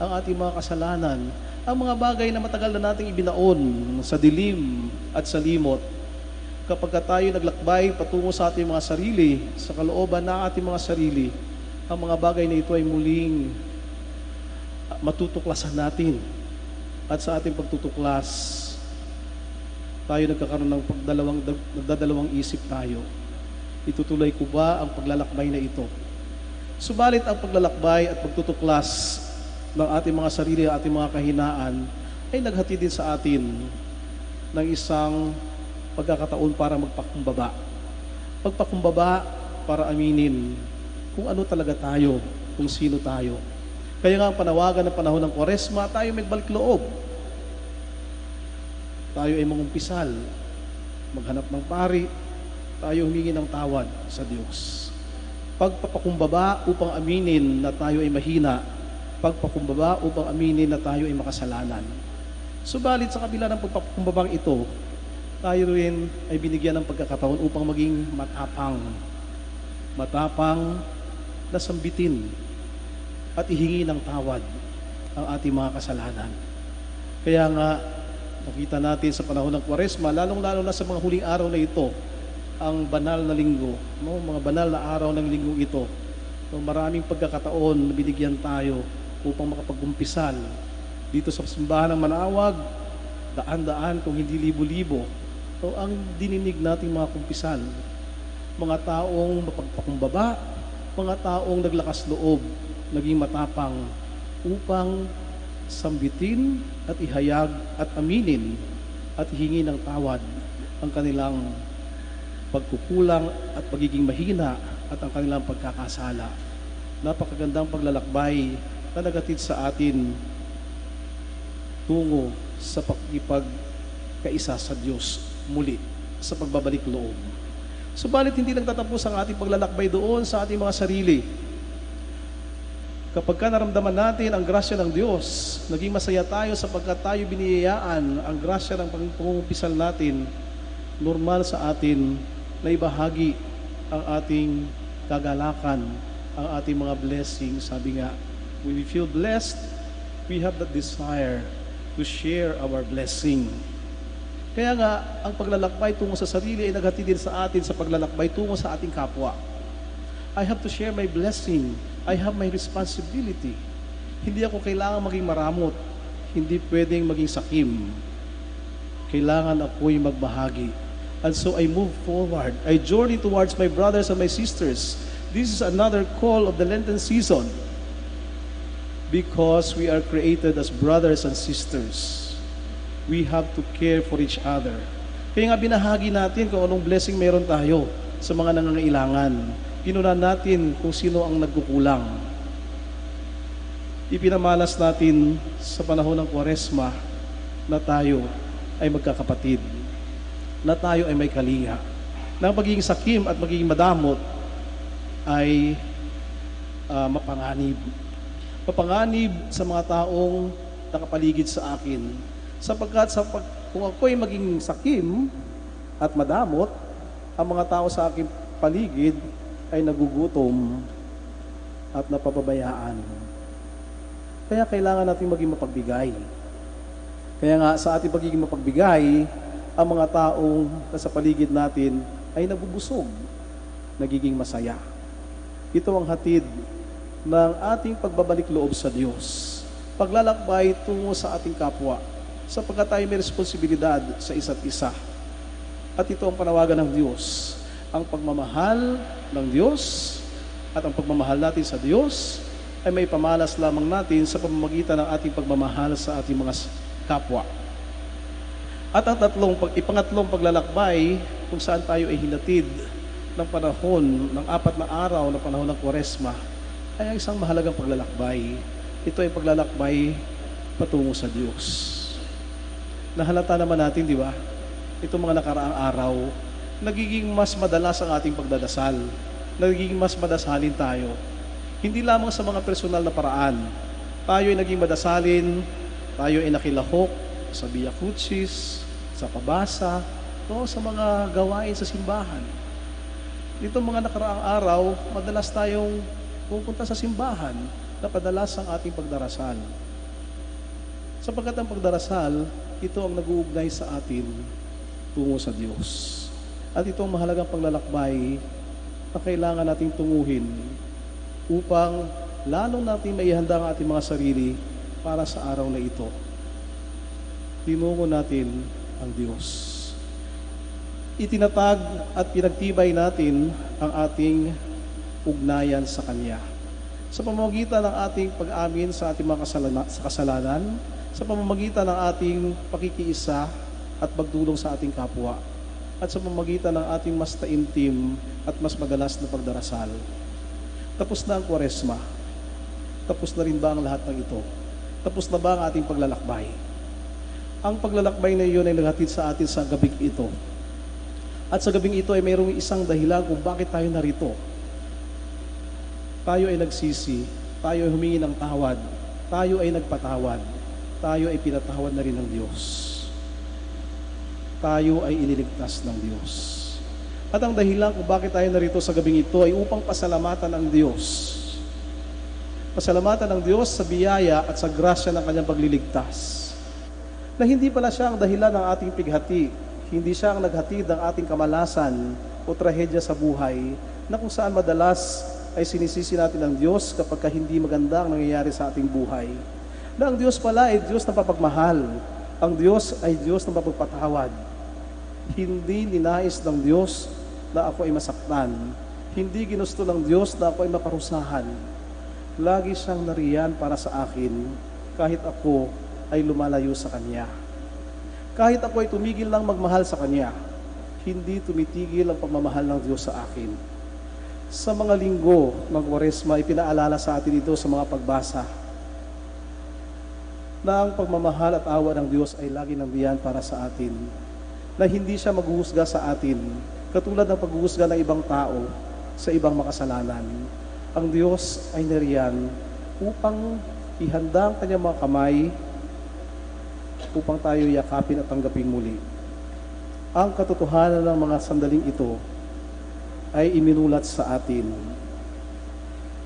ang ating mga kasalanan, ang mga bagay na matagal na nating ibinaon sa dilim at sa limot. Kapag tayo naglakbay patungo sa ating mga sarili, sa kalooban ng ating mga sarili, ang mga bagay na ito ay muling matutuklasan natin. At sa ating pagtutuklas, tayo nagkakaroon ng nagdadalawang isip tayo. Itutuloy ko ba ang paglalakbay na ito? Subalit ang paglalakbay at pagtutuklas ng ating mga sarili at ating mga kahinaan ay naghatid din sa atin ng isang pagkakataon para magpakumbaba. Magpakumbaba para aminin kung ano talaga tayo, kung sino tayo. Kaya nga ang panawagan ng panahon ng Kwaresma, tayo magbalik loob. Tayo ay mangumpisal, maghanap ng pari, tayo humingi ng tawad sa Diyos. Pagpapakumbaba upang aminin na tayo ay mahina, pagpakumbaba upang aminin na tayo ay makasalanan. Subalit sa kabila ng pagpapakumbabang ito, tayo rin ay binigyan ng pagkakataon upang maging matapang. matapang na sambitin at ihingi ng tawad ang ating mga kasalanan. Kaya nga, nakita natin sa panahon ng Kwaresma, lalong-lalo na sa mga huling araw na ito, ang banal na linggo, no? Mga banal na araw ng linggo ito. No? Maraming pagkakataon na binigyan tayo upang makapagkumpisal dito sa simbahan ng Manaoag, daan-daan kung hindi libo-libo. So, ang dininig nating mga kumpisal, mga taong mapagpakumbaba, mga taong naglakas loob, naging matapang upang sambitin at ihayag at aminin at hihingi ng tawad ang kanilang pagkukulang at pagiging mahina at ang kanilang pagkakasala. Napakagandang paglalakbay na nagatid sa atin tungo sa pagkipagkaisa sa Diyos muli sa pagbabalik loob. Subalit hindi nagtatapos ang ating paglalakbay doon sa ating mga sarili. Kapag naramdaman natin ang grasya ng Diyos, naging masaya tayo sapagkat tayo biniyayaan ang grasya ng pangungumpisal natin, normal sa atin na ibahagi ang ating kagalakan, ang ating mga blessings. Sabi nga, when we feel blessed, we have that desire to share our blessing. Kaya nga, ang paglalakbay tungo sa sarili ay naghatid din sa atin sa paglalakbay tungo sa ating kapwa. I have to share my blessing. I have my responsibility. Hindi ako kailangan maging maramot. Hindi pwedeng maging sakim. Kailangan ako'y magbahagi. And so I move forward. I journey towards my brothers and my sisters. This is another call of the Lenten season. Because we are created as brothers and sisters. We have to care for each other. Kaya nga binahagi natin kung anong blessing meron tayo sa mga nangangailangan. Pinunan natin kung sino ang nagkukulang. Ipinamalas natin sa panahon ng Kwaresma na tayo ay magkakapatid, na tayo ay may kalinga, na ang magiging sakim at magiging madamot ay mapanganib. Mapanganib sa mga taong nakapaligid sa akin. Sapagkat kung ako ay maging sakim at madamot, ang mga tao sa aking paligid ay nagugutom at napapabayaan. Kaya kailangan natin maging mapagbigay. Kaya nga sa ating pagiging mapagbigay, ang mga taong nasa paligid natin ay nabubusog, nagiging masaya. Ito ang hatid ng ating pagbabalik loob sa Diyos. Paglalakbay tungo sa ating kapwa, sapagkat tayo may responsibilidad sa isa't isa. At ito ang panawagan ng Diyos. Ang pagmamahal ng Diyos at ang pagmamahal natin sa Diyos ay may pamalas lamang natin sa pamamagitan ng ating pagmamahal sa ating mga kapwa. At ang ipangatlong paglalakbay kung saan tayo ay hinatid ng panahon, ng 4 na araw na panahon ng Kwaresma, ay ang isang mahalagang paglalakbay. Ito ay paglalakbay patungo sa Diyos. Nahalata naman natin, di ba? Itong mga nakaraang araw, nagiging mas madalas ang ating pagdadasal. Nagiging mas madasalin tayo. Hindi lamang sa mga personal na paraan. Tayo ay naging madasalin, tayo ay nakilahok sa Via Crucis, sa pabasa, o sa mga gawain sa simbahan. Itong mga nakaraang araw, madalas tayong pupunta sa simbahan na padalas ang ating pagdarasal. Sapagkat ang pagdarasal, ito ang nag-uugnay sa atin tungo sa Diyos. At ito ang mahalagang paglalakbay na kailangan nating tunguhin upang lalong natin maihanda ang ating mga sarili para sa araw na ito. Tinungo natin ang Diyos. Itinatag at pinagtibay natin ang ating ugnayan sa Kanya. Sa pamamagitan ng ating pag-amin sa ating mga kasalanan, sa pamamagitan ng ating pakikiisa at pagtulong sa ating kapwa, at sa pamamagitan ng ating mas taimtim at mas madalas na pagdarasal. Tapos na ang Kwaresma. Tapos na rin ba ang lahat ng ito? Tapos na ba ang ating paglalakbay? Ang paglalakbay na iyon ay naghatid sa atin sa gabing ito. At sa gabing ito ay mayroong isang dahilan kung bakit tayo narito. Tayo ay nagsisi, tayo ay humingi ng tawad, tayo ay nagpatawad, tayo ay pinatawad na rin ng Diyos. Tayo ay iniligtas ng Diyos. At ang dahilan kung bakit tayo narito sa gabing ito ay upang pasalamatan ang Diyos. Pasalamatan ang Diyos sa biyaya at sa grasya ng kanyang pagliligtas. Na hindi pala siya ang dahilan ng ating pighati, hindi siya ang naghatid ng ating kamalasan o trahedya sa buhay, na kung saan madalas ay sinisisi natin ang Diyos kapag hindi maganda ang nangyayari sa ating buhay. Na ang Diyos pala ay Diyos ng papagmahal. Ang Diyos ay Diyos ng papagpatawad. Hindi ninais ng Diyos na ako ay masaktan. Hindi ginusto ng Diyos na ako ay maparusahan. Lagi siyang nariyan para sa akin kahit ako ay lumalayo sa Kanya. Kahit ako ay tumigil lang magmahal sa Kanya, hindi tumitigil ang pagmamahal ng Diyos sa akin. Sa mga linggo ng Kwaresma, ipinaalala sa atin ito sa mga pagbasa na ang pagmamahal at awa ng Diyos ay lagi nandiyan para sa atin, na hindi siya maghuhusga sa atin katulad ng paghuhusga ng ibang tao sa ibang makasalanan. Ang Diyos ay nariyan upang ihanda ang kanyang mga kamay upang tayo yakapin at tanggapin muli. Ang katotohanan ng mga sandaling ito ay iminulat sa atin.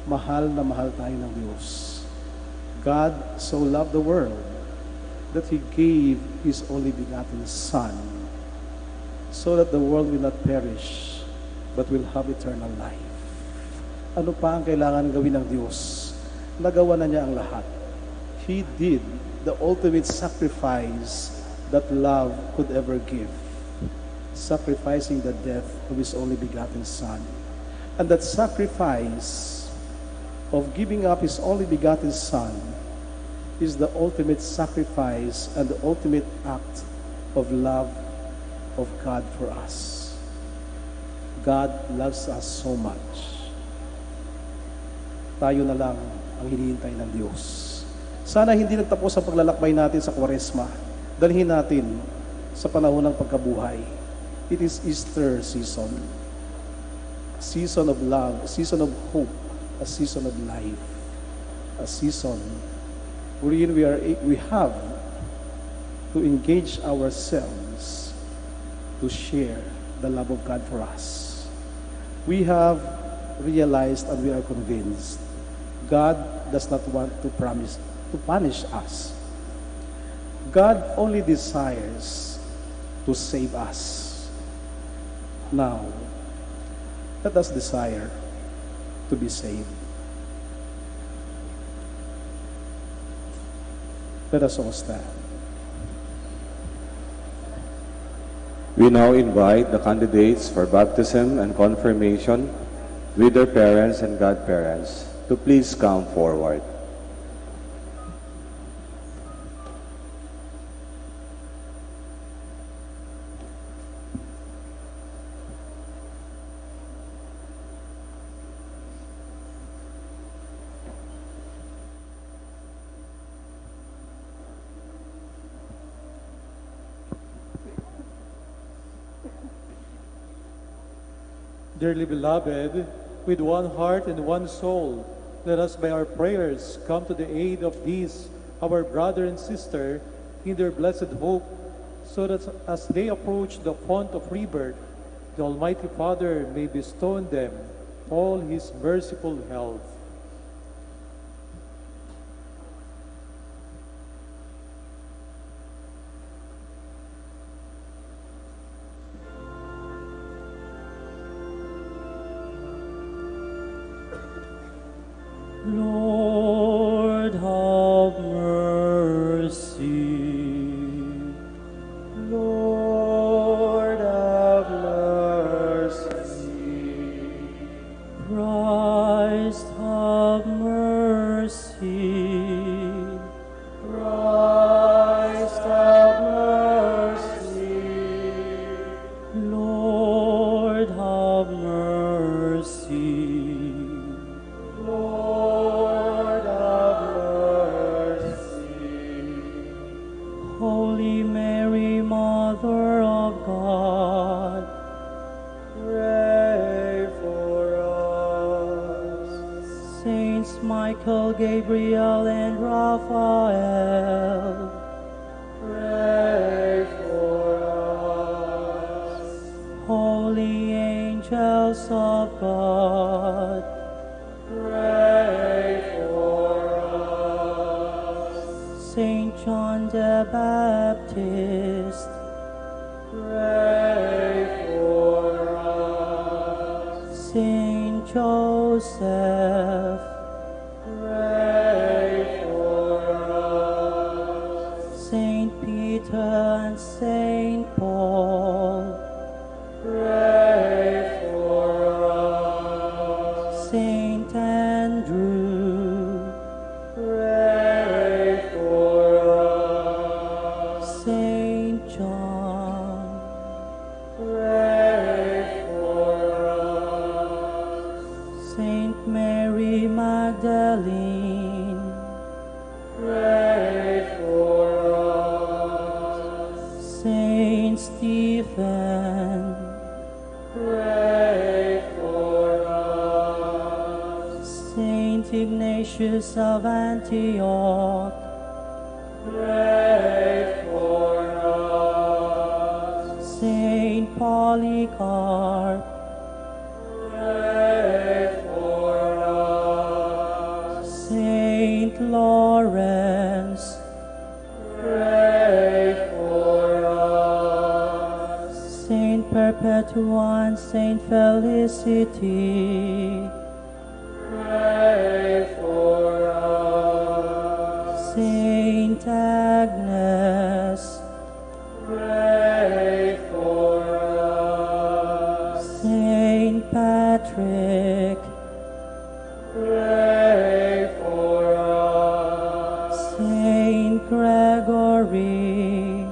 Mahal na mahal tayo ng Diyos. God so loved the world that He gave His only begotten Son, so that the world will not perish, but will have eternal life. Ano pa ang kailangan gawin ng Diyos? Nagawa na niya ang lahat. He did the ultimate sacrifice that love could ever give, sacrificing the death of His only begotten Son. And that sacrifice of giving up His only begotten Son is the ultimate sacrifice and the ultimate act of love of God for us. God loves us so much. Tayo na lang ang hinihintay ng Diyos. Sana hindi nagtapos ang paglalakbay natin sa Kwaresma. Dalhin natin sa panahon ng pagkabuhay. It is Easter season. A season of love, a season of hope, a season of life. A season wherein we have to engage ourselves to share the love of God for us. We have realized and we are convinced God does not want to punish us. God only desires to save us. Now, let us desire to be saved. Let us all stand. We now invite the candidates for baptism and confirmation with their parents and godparents to please come forward. Dearly beloved, with one heart and one soul, let us by our prayers come to the aid of these, our brother and sister, in their blessed hope, so that as they approach the font of rebirth, the Almighty Father may bestow on them all His merciful health. Lord, have mercy. Lord, have mercy. Christ, have mercy. Christ, have mercy. Lord, have mercy. Lord, have mercy. Holy Mary, Mother of God, Pray for us. Saints Michael, Gabriel, and Raphael, Pray for us. holy angels, God. Pray for us. Saint John the Baptist, Pray for us. Saint Joseph, Pray for us. Saint Peter and Saint Paul, Pray for us. Saint Andrew, Pray for us. Saint John, Pray for us. Saint Mary Magdalene, Pray for us. Saint Stephen, Pray for us. Saint Ignatius of Antioch, Pray for us. Saint Polycarp, Pray for us. Saint Lawrence, Pray for us. Saint Perpetua and Saint Felicity, Pray for us. Saint Agnes, Pray for us. Saint Patrick, Pray for us. Saint Gregory,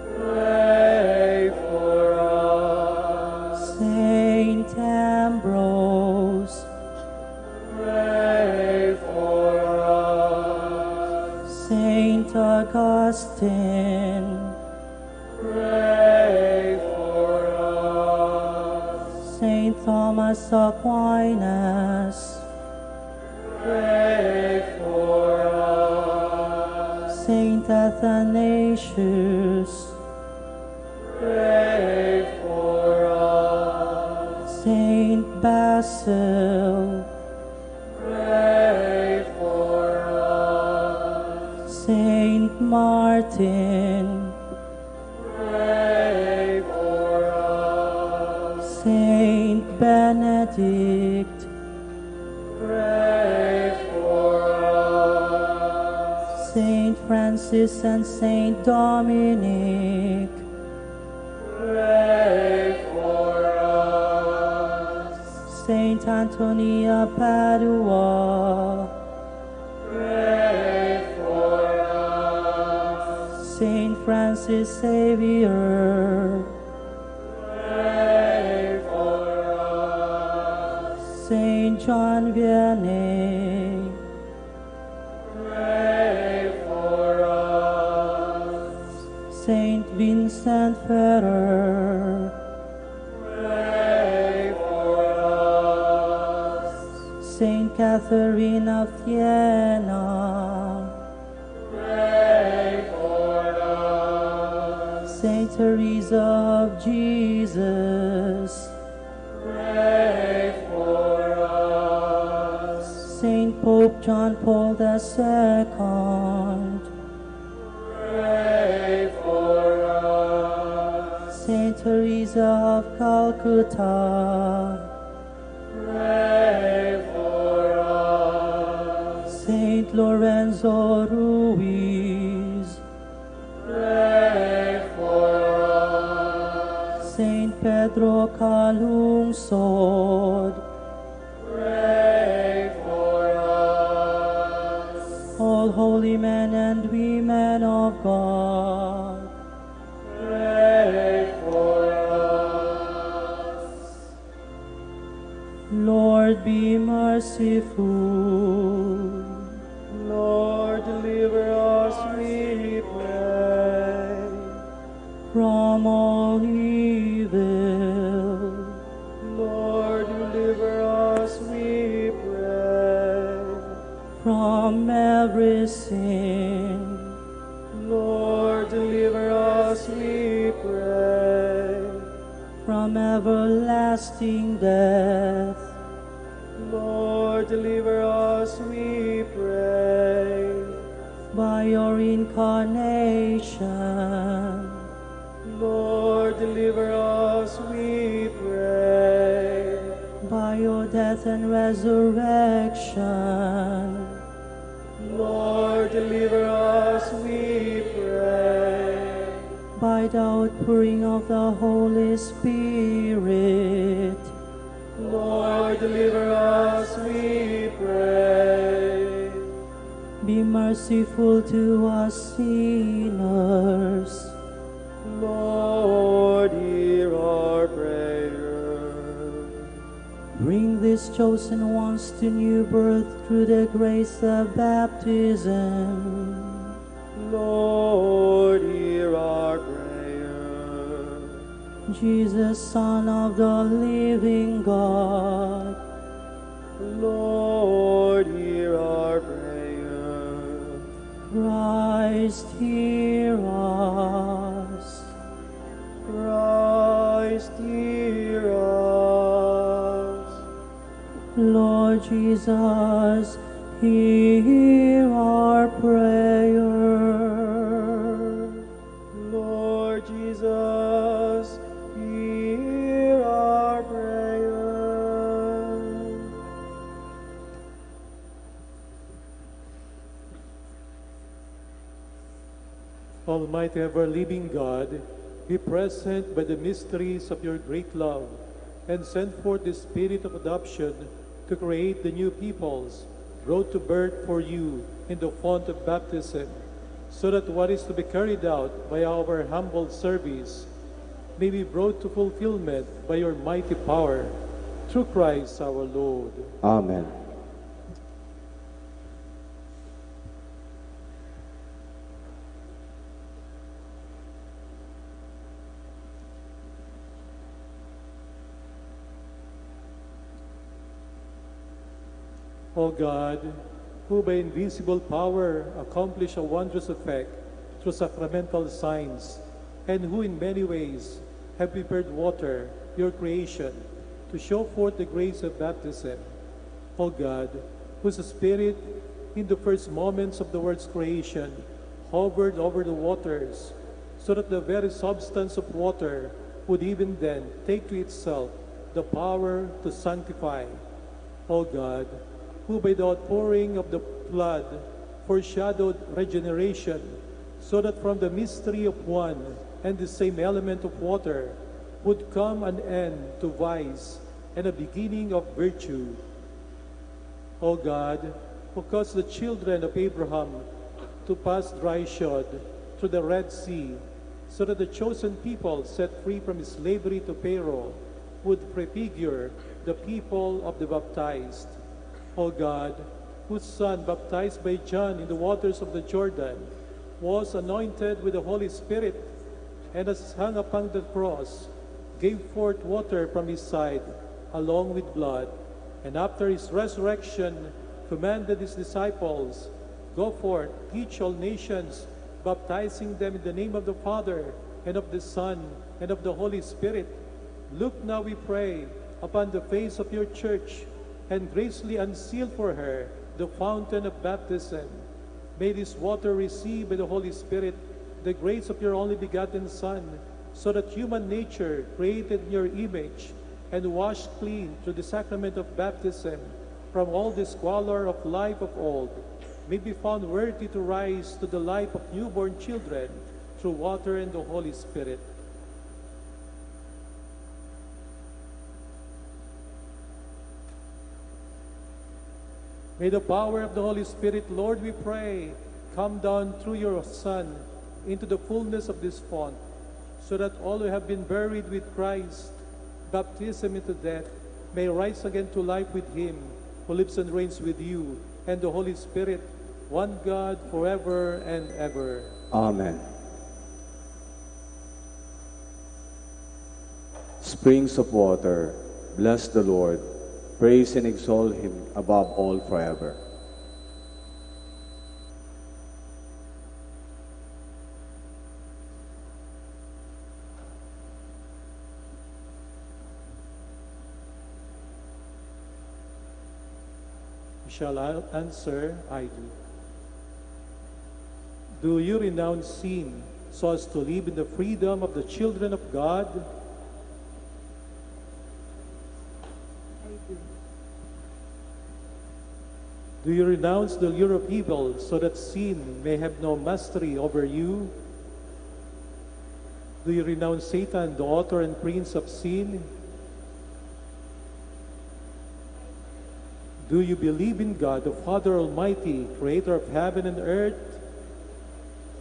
Pray for us. Saint Ambrose, Pray for us. Saint Augustine, Pray for us. Saint Thomas Aquinas, Pray for us. Saint Athanasius, Pray for us. Saint Basil, Pray for us. Saint Martin, Pray for us. Saint Benedict, Pray for us. Saint Francis and Saint Dominic, Pray for us. Saint Anthony of Padua, Pray for us. Saint Francis Xavier, Pray for us. Saint John Vianney, Pray for us. Saint Vincent Ferrer, Pray for us. Saint Catherine of Siena, Pray for us. Saint Teresa of Jesus, Pray for us. Saint Pope John Paul II, Pray for us. Saint Teresa of Calcutta, Pray for us. Saint Lorenzo Ruiz, Pray for us. Saint Pedro Calungsod, Pray for us. all holy men and women of God, Pray for us. Lord, be merciful. Lord, deliver us, we pray. From all evil, Lord, deliver us, we pray. from every sin, Lord, deliver us, we pray. from everlasting death. Lord, deliver us, we pray. By your incarnation, Lord, deliver us, we pray. by your death and resurrection, Lord, deliver us, we pray. by the outpouring of the Holy Spirit, Lord, deliver us, we pray. be merciful to us sinners. Lord, hear our prayer. Bring these chosen ones to new birth through the grace of baptism. Lord, hear our prayer. Jesus, Son of the living God, Lord, hear our prayer. Christ, hear us. Christ, hear us. Lord Jesus, hear our prayer. Lord Jesus, hear our prayer. Almighty ever-living God, be present by the mysteries of your great love, and send forth the spirit of adoption to create the new peoples brought to birth for you in the font of baptism, so that what is to be carried out by our humble service may be brought to fulfillment by your mighty power, through Christ our Lord. Amen. O God, who by invisible power accomplish a wondrous effect through sacramental signs, and who in many ways have prepared water, your creation, to show forth the grace of baptism. O God, whose Spirit in the first moments of the world's creation hovered over the waters, so that the very substance of water would even then take to itself the power to sanctify. O God, who by the outpouring of the blood foreshadowed regeneration, so that from the mystery of one and the same element of water would come an end to vice and a beginning of virtue. O God, who caused the children of Abraham to pass dry shod through the Red Sea, so that the chosen people set free from slavery to Pharaoh would prefigure the people of the baptized. O God, whose Son, baptized by John in the waters of the Jordan, was anointed with the Holy Spirit, and as hung upon the cross, gave forth water from his side, along with blood, and after his resurrection commanded his disciples, Go forth, teach all nations, baptizing them in the name of the Father, and of the Son, and of the Holy Spirit. Look now, we pray, upon the face of your church, and graciously unseal for her the fountain of baptism. May this water receive by the Holy Spirit the grace of your only begotten Son, so that human nature, created in your image, and washed clean through the sacrament of baptism from all the squalor of life of old, may be found worthy to rise to the life of newborn children through water and the Holy Spirit. May the power of the Holy Spirit, Lord, we pray, come down through your Son into the fullness of this font, so that all who have been buried with Christ, baptism into death, may rise again to life with him, who lives and reigns with you, and the Holy Spirit, one God, forever and ever. Amen. Springs of water, bless the Lord. Praise and exalt him above all forever. shall answer, I do. Do you renounce sin so as to live in the freedom of the children of God? I do. Do you renounce the lure of evil so that sin may have no mastery over you? Do you renounce Satan, the author and prince of sin? Do you believe in God, the Father Almighty, creator of heaven and earth?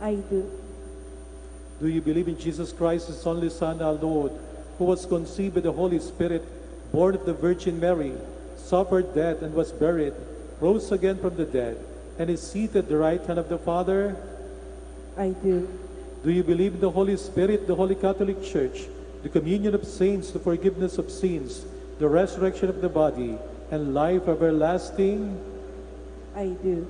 I do. Do you believe in Jesus Christ, His only Son, our Lord, who was conceived by the Holy Spirit, born of the Virgin Mary, suffered death and was buried, rose again from the dead, and is seated at the right hand of the Father? I do. Do you believe in the Holy Spirit, the Holy Catholic Church, the communion of saints, the forgiveness of sins, the resurrection of the body, and life everlasting? I do.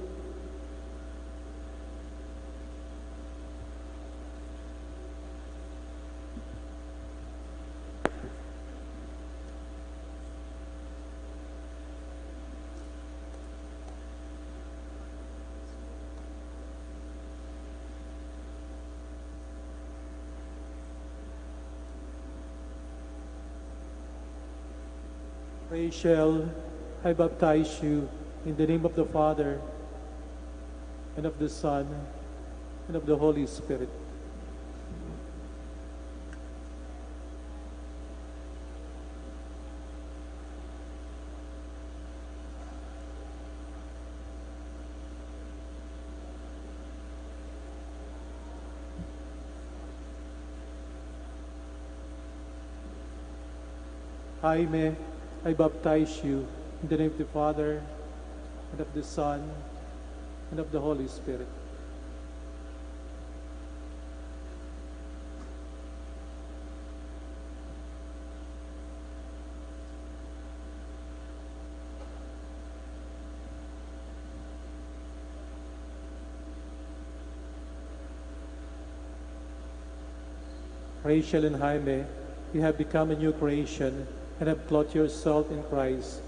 Rachel, I baptize you in the name of the Father, and of the Son, and of the Holy Spirit. Jaime, I baptize you in the name of the Father, and of the Son, and of the Holy Spirit. Rachel and Jaime, you have become a new creation and have clothed yourself in Christ.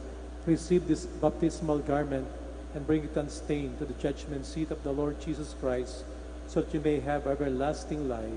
Receive this baptismal garment and bring it unstained to the judgment seat of the Lord Jesus Christ, so that you may have everlasting life.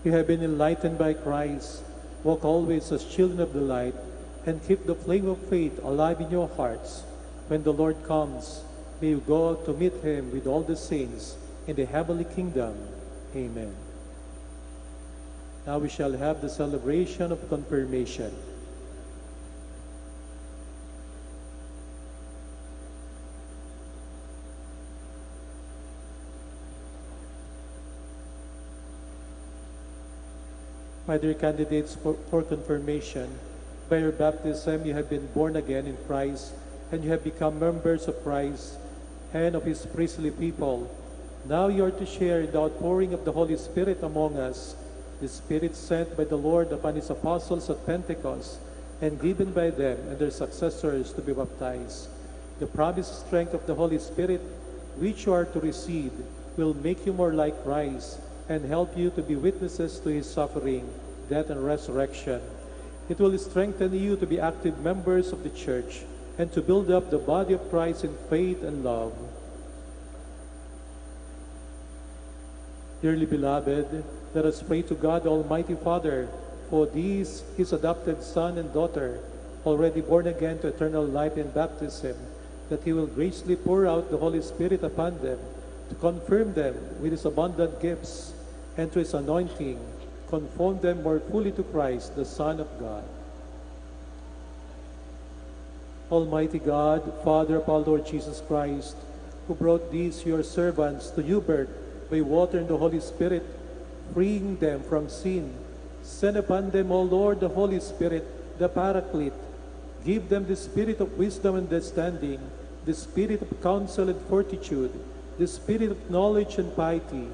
You have been enlightened by Christ. Walk always as children of the light, and keep the flame of faith alive in your hearts. When the Lord comes, may you go to meet Him with all the saints in the heavenly kingdom. Amen. Now we shall have the celebration of confirmation. My dear candidates for confirmation, by your baptism you have been born again in Christ, and you have become members of Christ and of His priestly people. Now you are to share in the outpouring of the Holy Spirit among us, the Spirit sent by the Lord upon His apostles at Pentecost, and given by them and their successors to be baptized. The promised strength of the Holy Spirit, which you are to receive, will make you more like Christ, and help you to be witnesses to His suffering, death, and resurrection. It will strengthen you to be active members of the Church and to build up the body of Christ in faith and love. Dearly beloved, let us pray to God Almighty Father for these, His adopted son and daughter, already born again to eternal life in baptism, that He will graciously pour out the Holy Spirit upon them, to confirm them with His abundant gifts, and to His anointing, conform them more fully to Christ, the Son of God. Almighty God, Father of our Lord Jesus Christ, who brought these your servants to new birth by water and the Holy Spirit, freeing them from sin, send upon them, O Lord, the Holy Spirit, the Paraclete. Give them the spirit of wisdom and understanding, the spirit of counsel and fortitude, the spirit of knowledge and piety.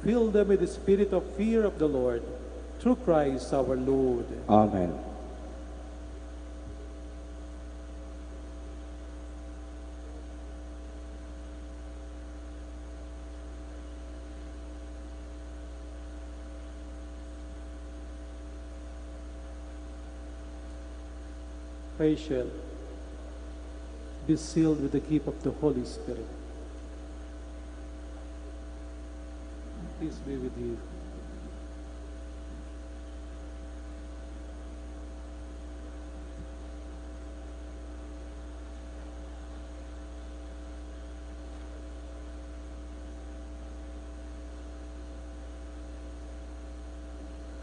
Fill them with the spirit of fear of the Lord, through Christ our Lord. Amen. Rachel, be sealed with the gift of the Holy Spirit. Peace be with you.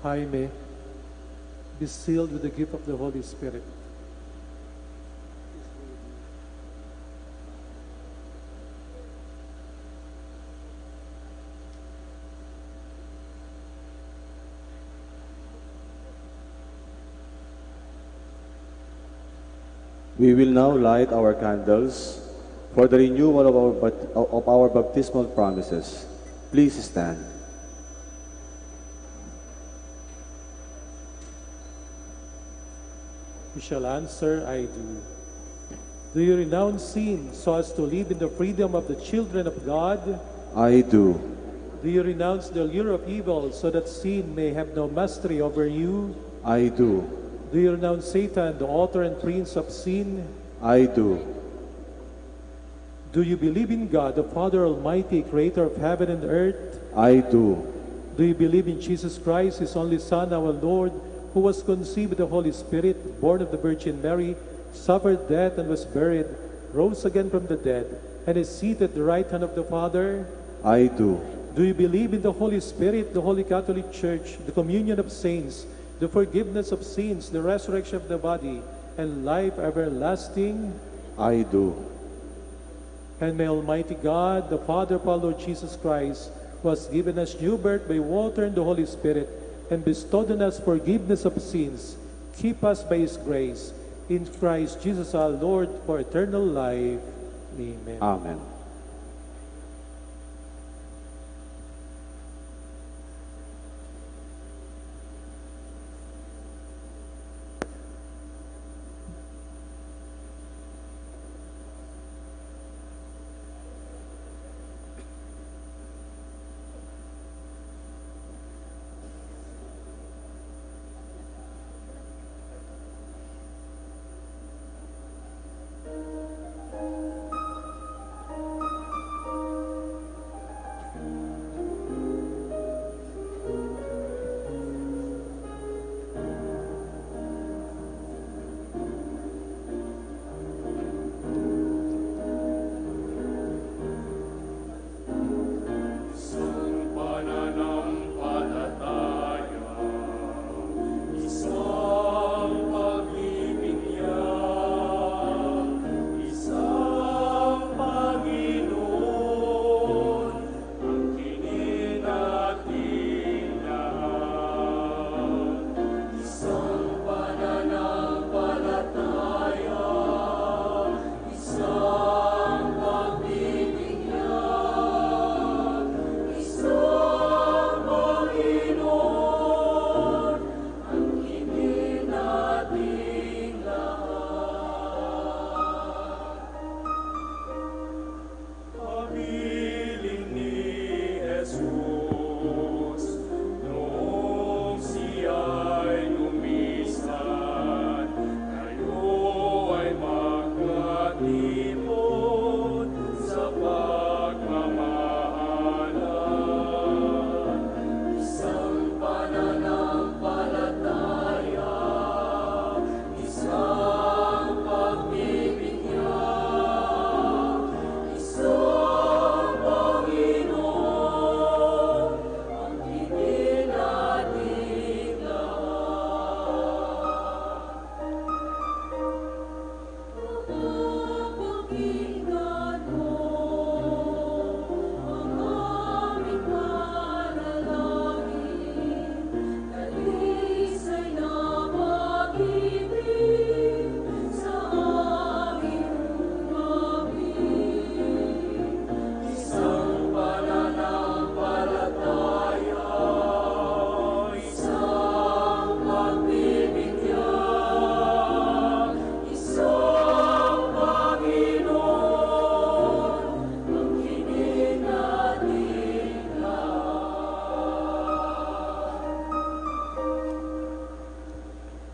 Jaime, be sealed with the gift of the Holy Spirit. We will now light our candles for the renewal of our baptismal promises. Please stand. You shall answer, I do. Do you renounce sin so as to live in the freedom of the children of God? I do. Do you renounce the allure of evil so that sin may have no mastery over you? I do. Do you renounce Satan, the author and prince of sin? I do. Do you believe in God, the Father Almighty, creator of heaven and earth? I do. Do you believe in Jesus Christ, his only Son, our Lord, who was conceived with the Holy Spirit, born of the Virgin Mary, suffered death and was buried, rose again from the dead, and is seated at the right hand of the Father? I do. Do you believe in the Holy Spirit, the Holy Catholic Church, the communion of saints, the forgiveness of sins, the resurrection of the body, and life everlasting? I do. And may Almighty God, the Father of our Lord Jesus Christ, who has given us new birth by water and the Holy Spirit, and bestowed on us forgiveness of sins, keep us by his grace, in Christ Jesus our Lord, for eternal life. Amen. Amen.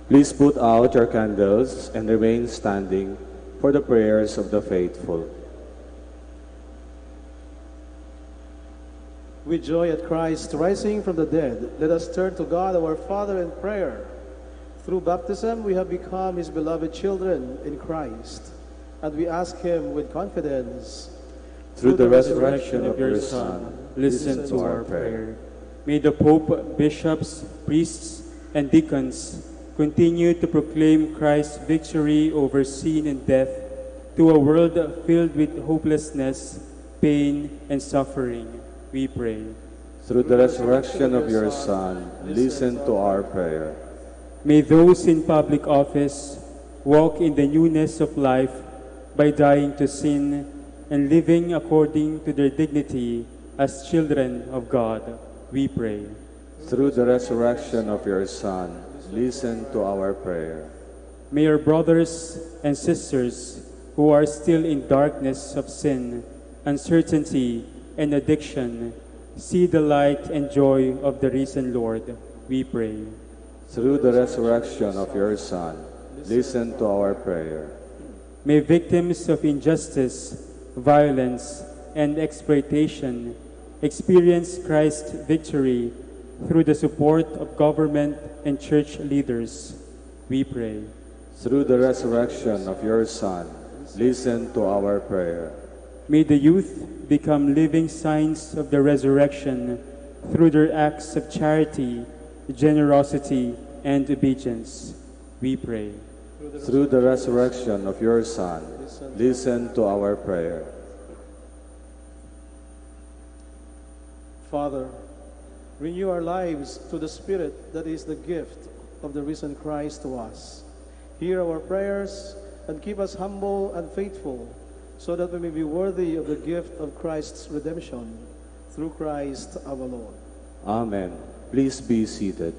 Please put out your candles and remain standing for the prayers of the faithful. With joy at Christ rising from the dead, let us turn to God our Father in prayer. Through baptism, we have become His beloved children in Christ, and we ask Him with confidence. Through the resurrection of your Son, listen to our prayer. May the Pope, bishops, priests, and deacons continue to proclaim Christ's victory over sin and death to a world filled with hopelessness, pain, and suffering. We pray. Through the resurrection of your Son, listen to our prayer. May those in public office walk in the newness of life by dying to sin and living according to their dignity as children of God. We pray. Through the resurrection of your Son, listen to our prayer. May our brothers and sisters who are still in darkness of sin, uncertainty, and addiction see the light and joy of the risen Lord. We pray. Through the resurrection of your Son, listen to our prayer. May victims of injustice, violence, and exploitation experience Christ's victory through the support of government and church leaders. We pray. Through the resurrection of your Son, listen to our prayer. May the youth become living signs of the resurrection through their acts of charity, generosity, and obedience. We pray. Through the resurrection of your Son, listen to our prayer. Father, renew our lives through the Spirit that is the gift of the risen Christ to us. Hear our prayers and keep us humble and faithful, so that we may be worthy of the gift of Christ's redemption, through Christ our Lord. Amen. Please be seated.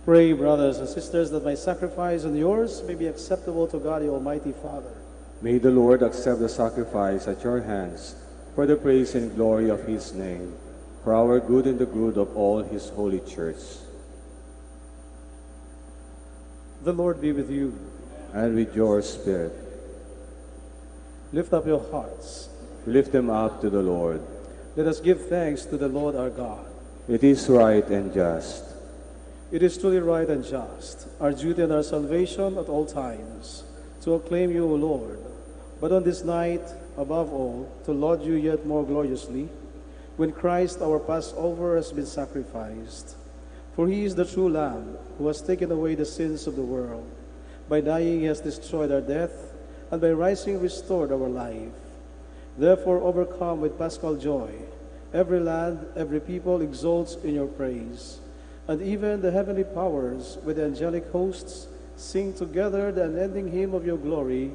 Pray, brothers and sisters, that my sacrifice and yours may be acceptable to God, the Almighty Father. May the Lord accept the sacrifice at your hands for the praise and glory of his name, for our good and the good of all his holy church. The Lord be with you. And with your spirit. Lift up your hearts. Lift them up to the Lord. Let us give thanks to the Lord our God. It is right and just. It is truly right and just, our duty and our salvation at all times, to acclaim you, O Lord, but on this night, above all, to laud you yet more gloriously, when Christ our Passover has been sacrificed. For he is the true Lamb, who has taken away the sins of the world. By dying he has destroyed our death, and by rising restored our life. Therefore, overcome with paschal joy, every land, every people exults in your praise. And even the heavenly powers with the angelic hosts sing together the unending hymn of your glory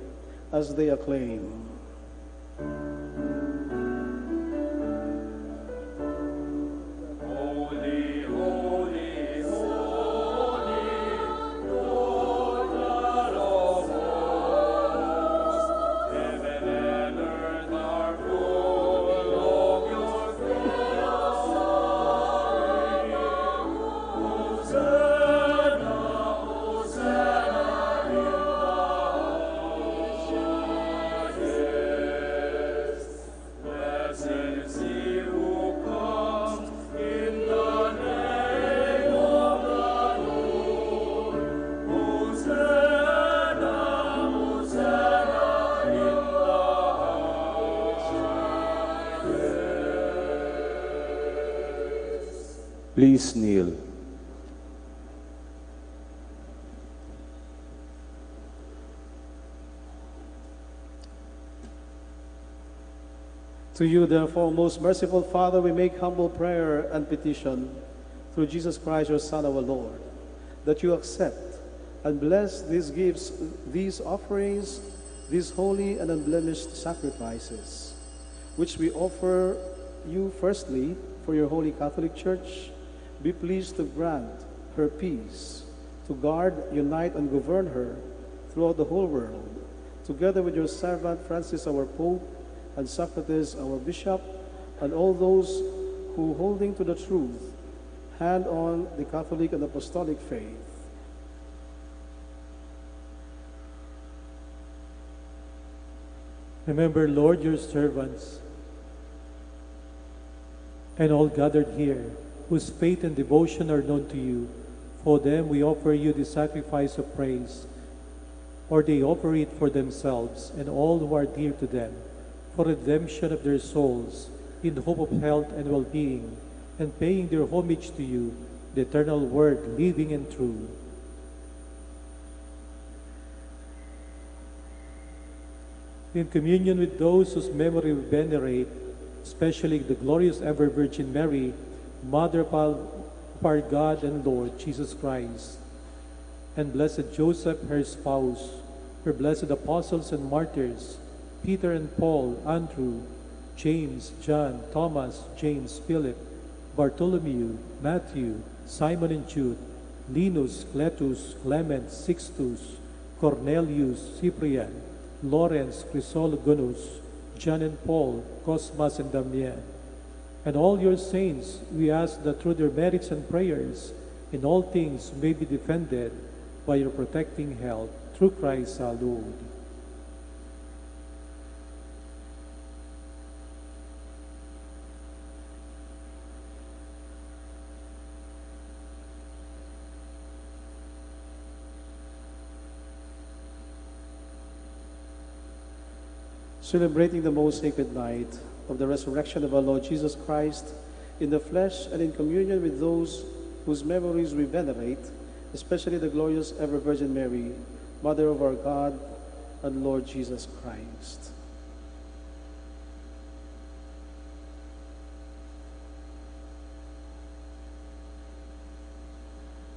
as they acclaim. Please kneel. To you, therefore, most merciful Father, we make humble prayer and petition through Jesus Christ, your Son, our Lord, that you accept and bless these gifts, these offerings, these holy and unblemished sacrifices, which we offer you firstly for your holy Catholic Church. Be pleased to grant her peace, to guard, unite, and govern her throughout the whole world, together with your servant Francis, our Pope, and Socrates, our Bishop, and all those who, holding to the truth, hand on the Catholic and Apostolic faith. Remember, Lord, your servants and all gathered here, whose faith and devotion are known to you. For them we offer you the sacrifice of praise, or they offer it for themselves and all who are dear to them, for redemption of their souls, in the hope of health and well-being, and paying their homage to you, the eternal Word, living and true. In communion with those whose memory we venerate, especially the glorious ever Virgin Mary, Mother of our God and Lord Jesus Christ, and blessed Joseph, her spouse, her blessed apostles and martyrs, Peter and Paul, Andrew, James, John, Thomas, James, Philip, Bartholomew, Matthew, Simon and Jude, Linus, Cletus, Clement, Sixtus, Cornelius, Cyprian, Lawrence, Chrysologonus, John and Paul, Cosmas and Damian, and all your saints, we ask that through their merits and prayers, in all things may be defended by your protecting help, through Christ our Lord. Celebrating the most sacred night of the resurrection of our Lord Jesus Christ in the flesh and in communion with those whose memories we venerate, especially the glorious ever Virgin Mary, Mother of our God and Lord Jesus Christ.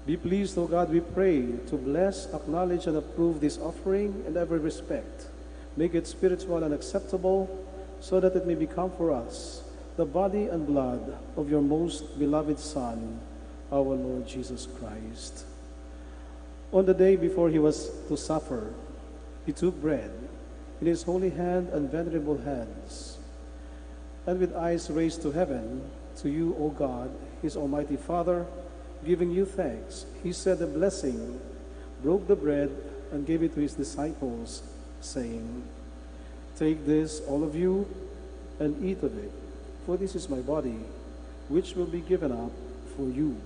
Be pleased, O God, we pray, to bless, acknowledge, and approve this offering in every respect. Make it spiritual and acceptable, so that it may become for us the body and blood of your most beloved Son, our Lord Jesus Christ. On the day before he was to suffer, he took bread in his holy hand and venerable hands, and with eyes raised to heaven, to you, O God, his almighty Father, giving you thanks, he said a blessing, broke the bread, and gave it to his disciples, saying, "Take this, all of you, and eat of it, for this is my body, which will be given up for you."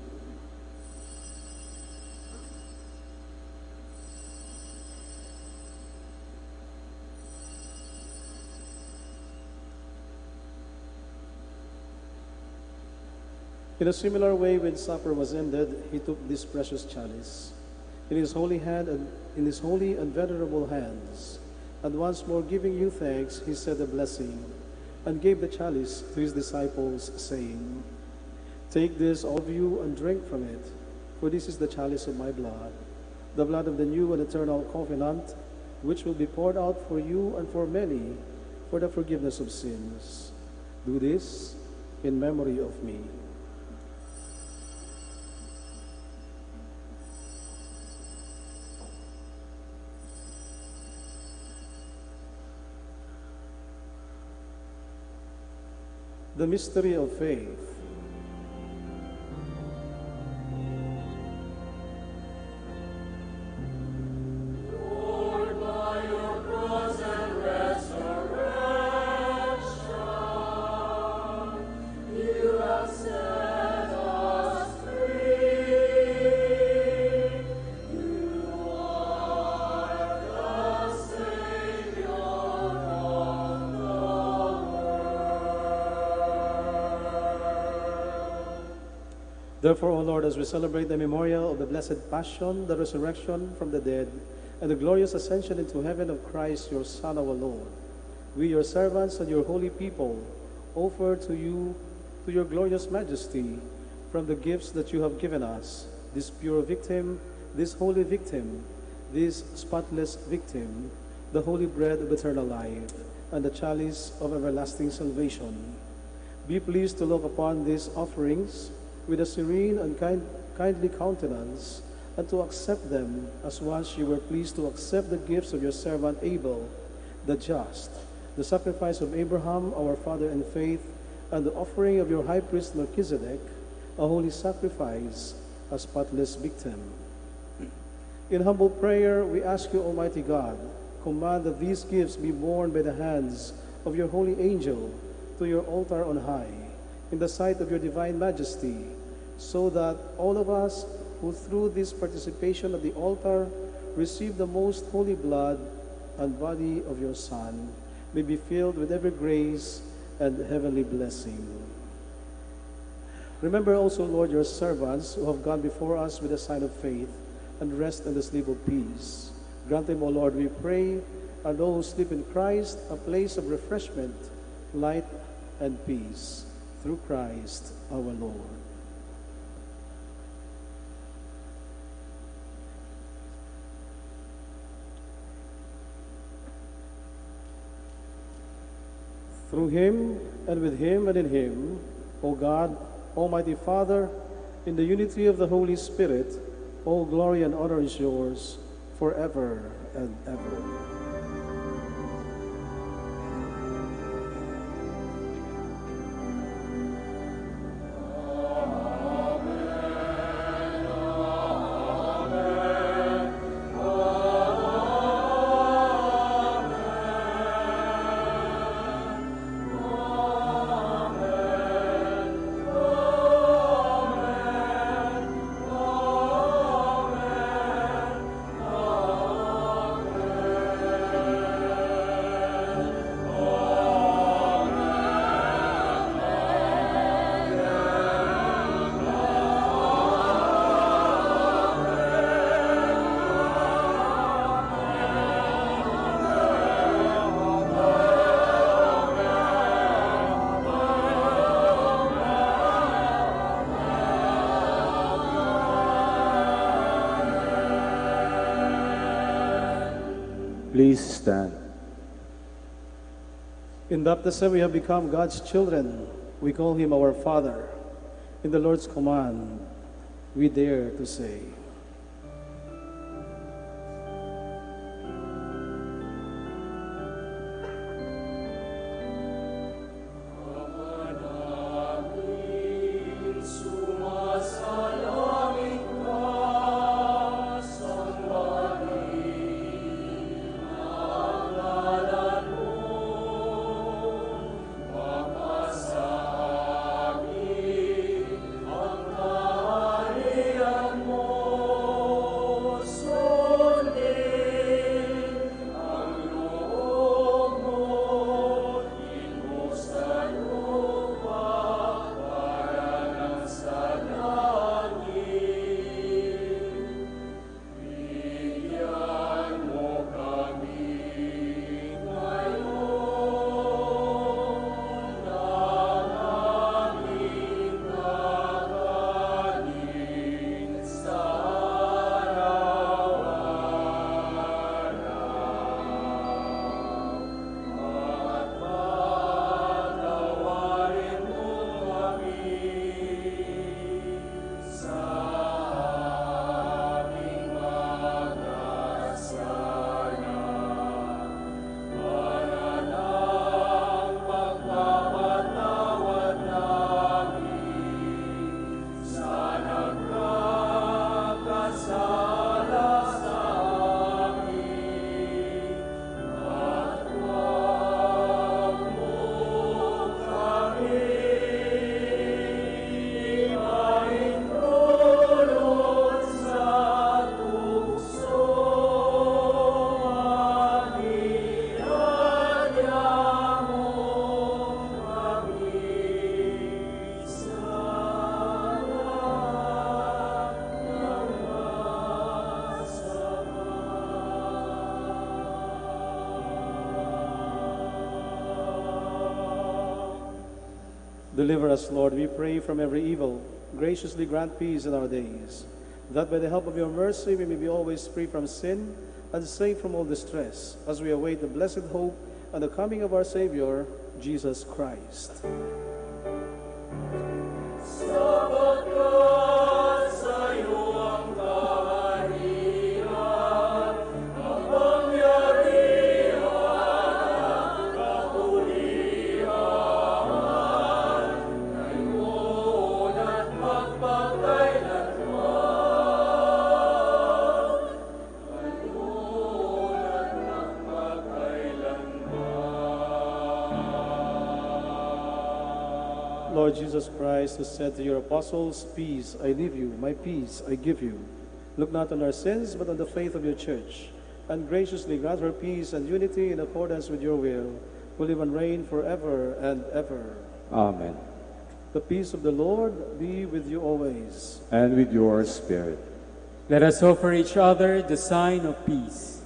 In a similar way, when supper was ended, he took this precious chalice in his holy hand and in his holy and venerable hands, and once more giving you thanks, he said a blessing, and gave the chalice to his disciples, saying, "Take this, all of you, and drink from it, for this is the chalice of my blood, the blood of the new and eternal covenant, which will be poured out for you and for many for the forgiveness of sins. Do this in memory of me." The mystery of faith. Lord, by your cross and resurrection, you have set us free. You are the Savior of the Therefore, O Lord, as we celebrate the memorial of the blessed passion, the resurrection from the dead, and the glorious ascension into heaven of Christ, your Son, our Lord, we, your servants and your holy people, offer to you, to your glorious majesty, from the gifts that you have given us, this pure victim, this holy victim, this spotless victim, the holy bread of eternal life, and the chalice of everlasting salvation. Be pleased to look upon these offerings with a serene and kindly countenance, and to accept them as once you were pleased to accept the gifts of your servant Abel, the just, the sacrifice of Abraham, our father in faith, and the offering of your high priest Melchizedek, a holy sacrifice, a spotless victim. In humble prayer, we ask you, Almighty God, command that these gifts be borne by the hands of your holy angel to your altar on high, in the sight of your divine majesty, so that all of us who through this participation at the altar receive the most holy blood and body of your Son may be filled with every grace and heavenly blessing. Remember also, Lord, your servants who have gone before us with a sign of faith and rest in the sleep of peace. Grant them, O Lord, we pray, and those who sleep in Christ, a place of refreshment, light, and peace. Through Christ our Lord. Through him, and with him, and in him, O God, Almighty Father, in the unity of the Holy Spirit, all glory and honor is yours forever and ever. Please stand. In baptism we have become God's children. We call him our Father. In the Lord's command, we dare to say, Deliver us, Lord, we pray, from every evil. Graciously grant peace in our days, that by the help of your mercy we may be always free from sin and safe from all distress, as we await the blessed hope and the coming of our Savior, Jesus Christ. Sabat ka sa iyo ang kaharian, kapangyarihan at kapulian, ngayon at magpakailanman. Ngayon at magpakailanman. Lord Jesus Christ, who said to your apostles, "Peace I leave you, my peace I give you," look not on our sins, but on the faith of your church, and graciously grant her peace and unity in accordance with your will, who live and reign forever and ever. Amen. The peace of the Lord be with you always. And with your spirit. Let us offer each other the sign of peace.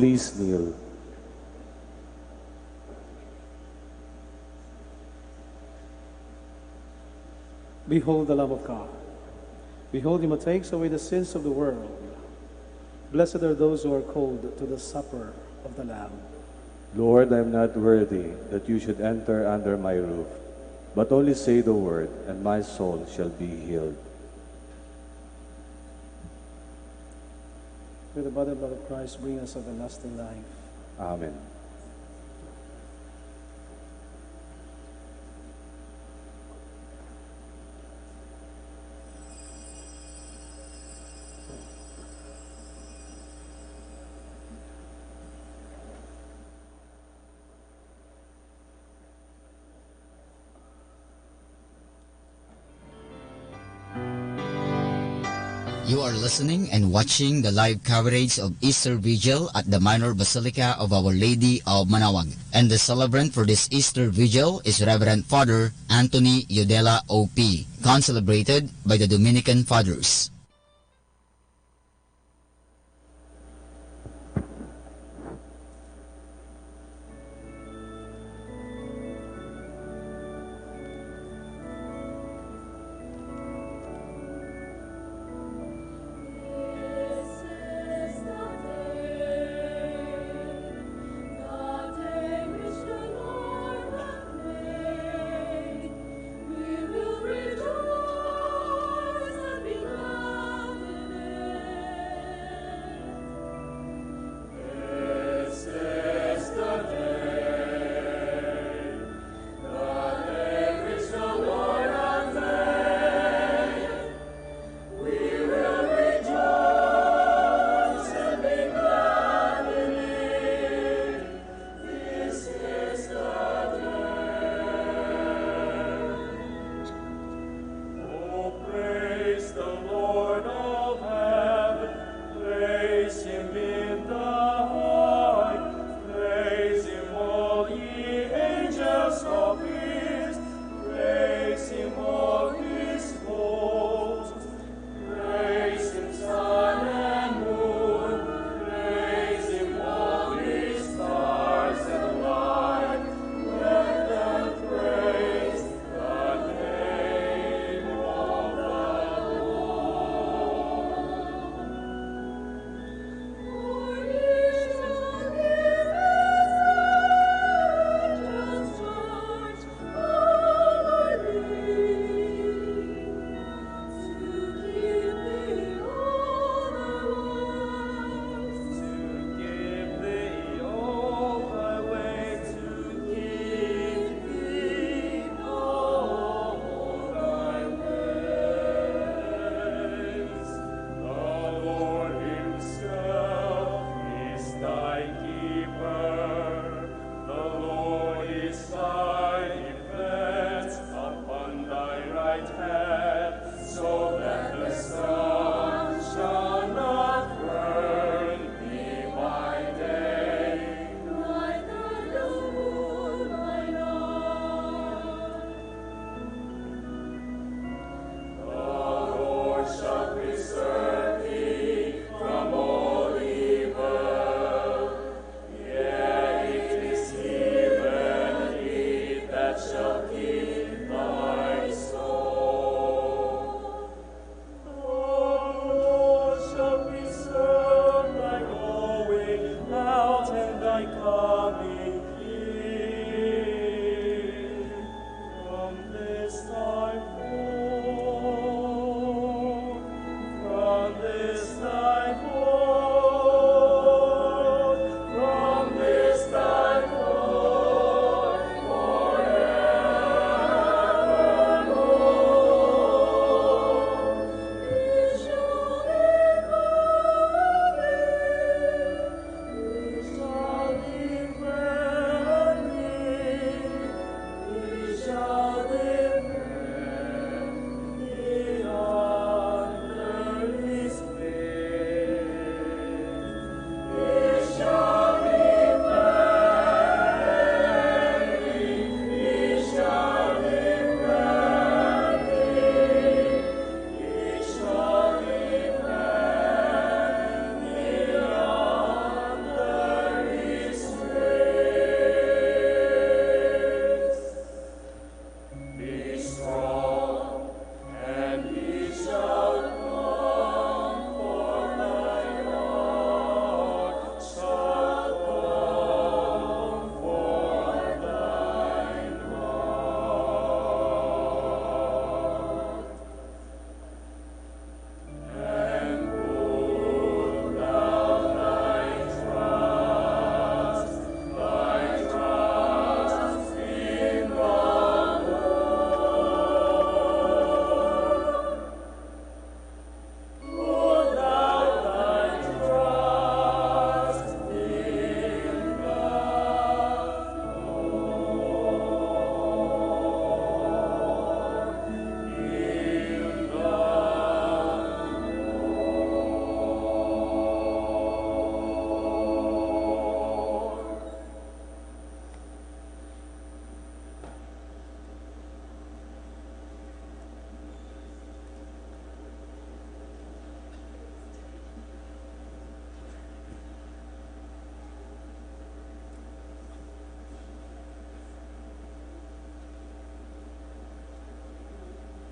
Please kneel. Behold the Lamb of God. Behold him who takes away the sins of the world. Blessed are those who are called to the supper of the Lamb. Lord, I am not worthy that you should enter under my roof, but only say the word, and my soul shall be healed. May the body and blood of Christ bring us everlasting life. Amen. You are listening and watching the live coverage of Easter Vigil at the Minor Basilica of Our Lady of Manaoag. And the celebrant for this Easter Vigil is Reverend Father Anthony Yodela O.P., concelebrated by the Dominican Fathers. We will rejoice and be glad.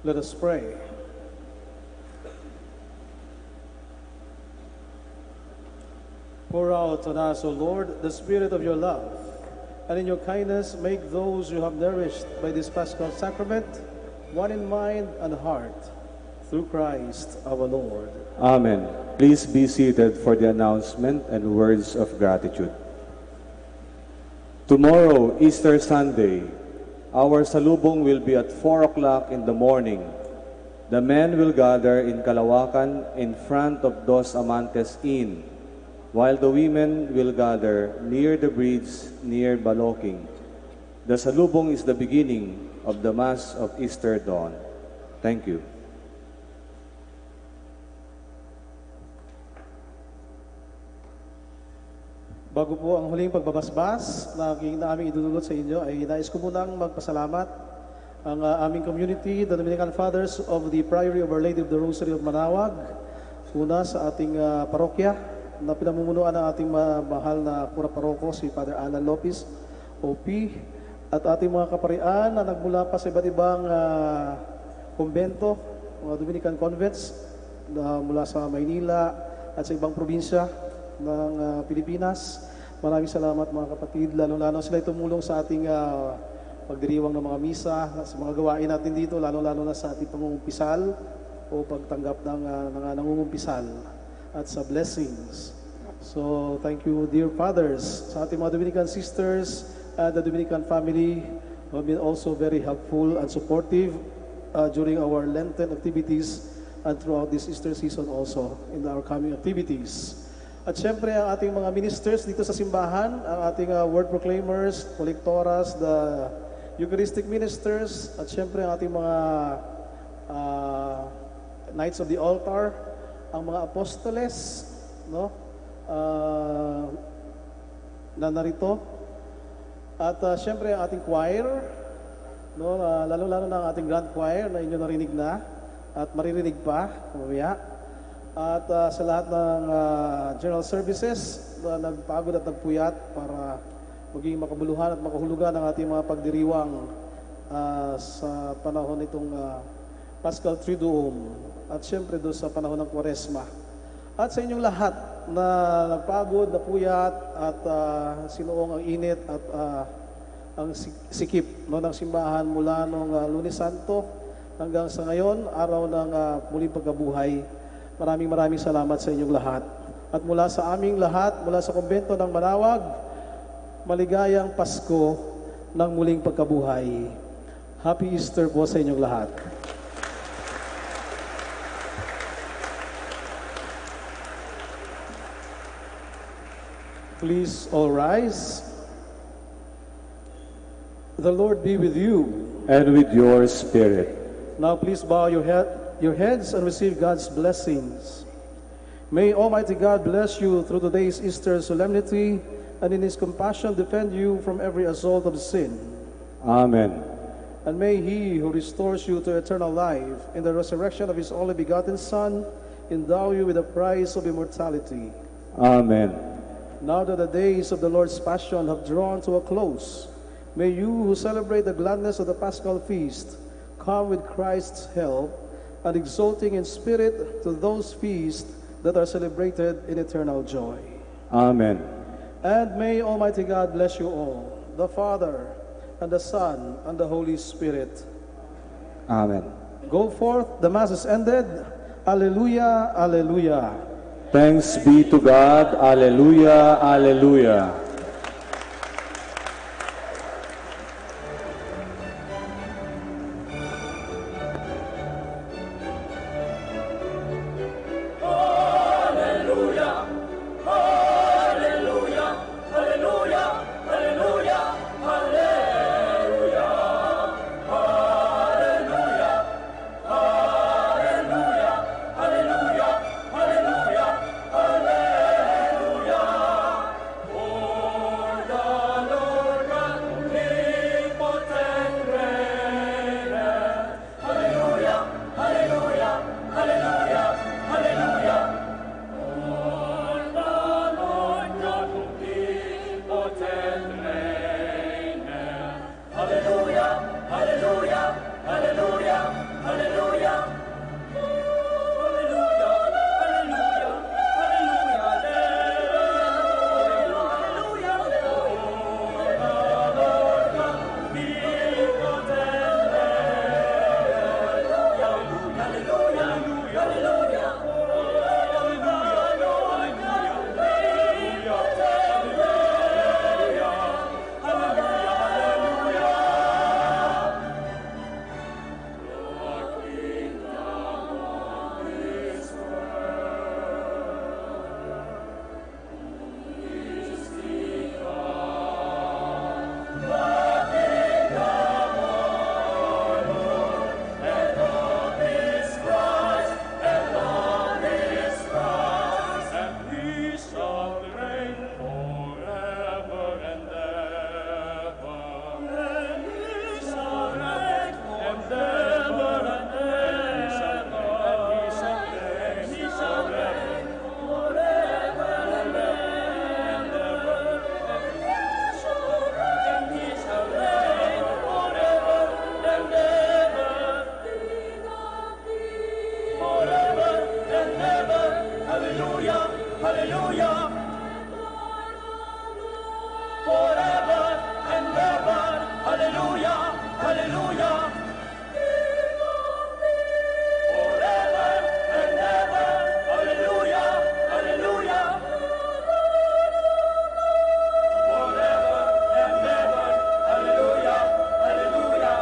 Let us pray. Pour out on us, O Lord, the spirit of your love, and in your kindness make those you have nourished by this Paschal sacrament one in mind and heart, through Christ our Lord. Amen. Please be seated for the announcement and words of gratitude. Tomorrow, Easter Sunday, our salubong will be at 4 o'clock in the morning. The men will gather in Kalawakan in front of Dos Amantes Inn, while the women will gather near the bridge near Baloking. The salubong is the beginning of the Mass of Easter dawn. Thank you. Bago po ang huling pagbabasbas na aming idudulot sa inyo, ay nais ko munang magpasalamat ang aming community, the Dominican Fathers of the Priory of Our Lady of the Rosary of Manaoag, una sa ating parokya na pinamumunuan ng ating mahal na Kura Paroko, si Father Alan Lopez, OP, at ating mga kaparian na nagmula pa sa iba't ibang kumbento, mga Dominican convents, na mula sa Maynila at sa ibang probinsya ng Pilipinas. Maraming salamat mga kapatid, lalo-lalo sila tumulong sa ating pagdiriwang ng mga misa, sa mga gawain natin dito, lalo-lalo na sa ating pangungumpisal o pagtanggap ng nangungumpisal at sa blessings. So, thank you, dear fathers, sa ating mga Dominican sisters and the Dominican family who have been also very helpful and supportive during our Lenten activities and throughout this Easter season also in our coming activities. At syempre, ang ating mga ministers dito sa simbahan, ang ating word proclaimers, collectoras, the Eucharistic ministers, at syempre ang ating mga Knights of the Altar, ang mga apostoles, no? Na narito. At syempre ang ating choir, no? Lalo-lalo na ang ating grand choir na inyo narinig na at maririnig pa mamaya. At sa lahat ng general services na nagpagod at nagpuyat para maging makabuluhan at makahulugan ang ating mga pagdiriwang sa panahon nitong Paschal Triduum at siyempre doon sa panahon ng Quaresma. At sa inyong lahat na nagpagod, napuyat at sinuong ang init at ang sikip ng simbahan mula noong Lunes Santo hanggang sa ngayon, araw ng muling pagkabuhay. Maraming salamat sa inyong lahat. At mula sa aming lahat, mula sa kumbento ng Manaoag, maligayang Pasko ng muling pagkabuhay. Happy Easter po sa inyong lahat. Please all rise. The Lord be with you. And with your spirit. Now please bow your heads and receive God's blessings. May Almighty God bless you through today's Easter solemnity and in His compassion defend you from every assault of sin. Amen. And may He who restores you to eternal life in the resurrection of His only begotten Son endow you with the prize of immortality. Amen. Now that the days of the Lord's Passion have drawn to a close, may you who celebrate the gladness of the Paschal Feast come with Christ's help and exulting in spirit to those feasts that are celebrated in eternal joy. Amen. And may Almighty God bless you all, the Father, and the Son, and the Holy Spirit. Amen. Go forth, the Mass is ended. Alleluia, alleluia. Thanks be to God. Alleluia, alleluia. Oh hallelujah, hallelujah. Forever and ever, hallelujah, hallelujah. Forever and ever, hallelujah, hallelujah. Forever and ever, hallelujah, hallelujah.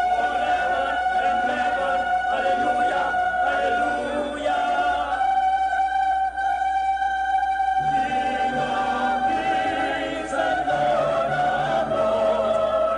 Forever and ever, hallelujah, hallelujah. King of kings and Lord of lords.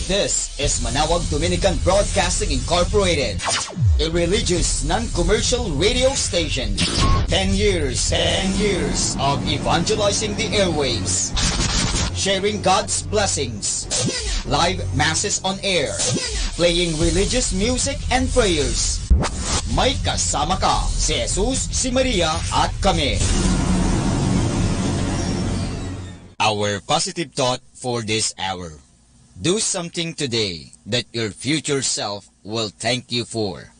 This is Manaoag Dominican Broadcasting Incorporated, a religious, non-commercial radio station. 10 years of evangelizing the airwaves, sharing God's blessings, live masses on air, playing religious music and prayers. May kasama ka, si Jesus, si Maria, at kami. Our positive thought for this hour. Do something today that your future self will thank you for.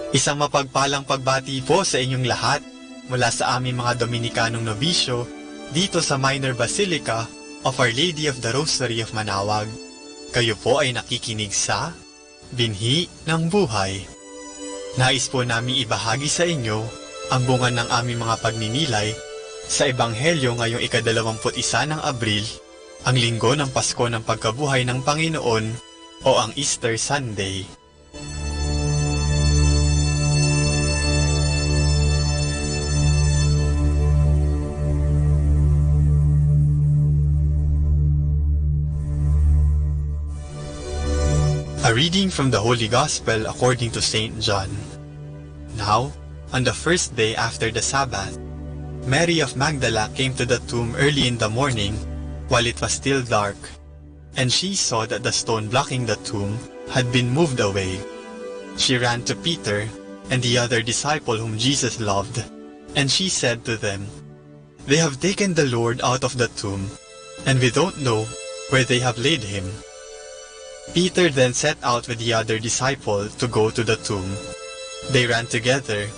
Isang mapagpalang pagbati po sa inyong lahat mula sa aming mga Dominikanong nobisyo dito sa Minor Basilica of Our Lady of the Rosary of Manaoag. Kayo po ay nakikinig sa Binhi ng Buhay. Nais po namin ibahagi sa inyo ang bunga ng aming mga pagninilay sa Ebanghelyo ngayong ika-21 ng Abril, ang linggo ng Pasko ng Pagkabuhay ng Panginoon o ang Easter Sunday. A reading from the Holy Gospel according to St. John. Now, on the first day after the Sabbath, Mary of Magdala came to the tomb early in the morning while it was still dark, and she saw that the stone blocking the tomb had been moved away. She ran to Peter and the other disciple whom Jesus loved, and she said to them, "They have taken the Lord out of the tomb, and we don't know where they have laid him." Peter then set out with the other disciple to go to the tomb. They ran together,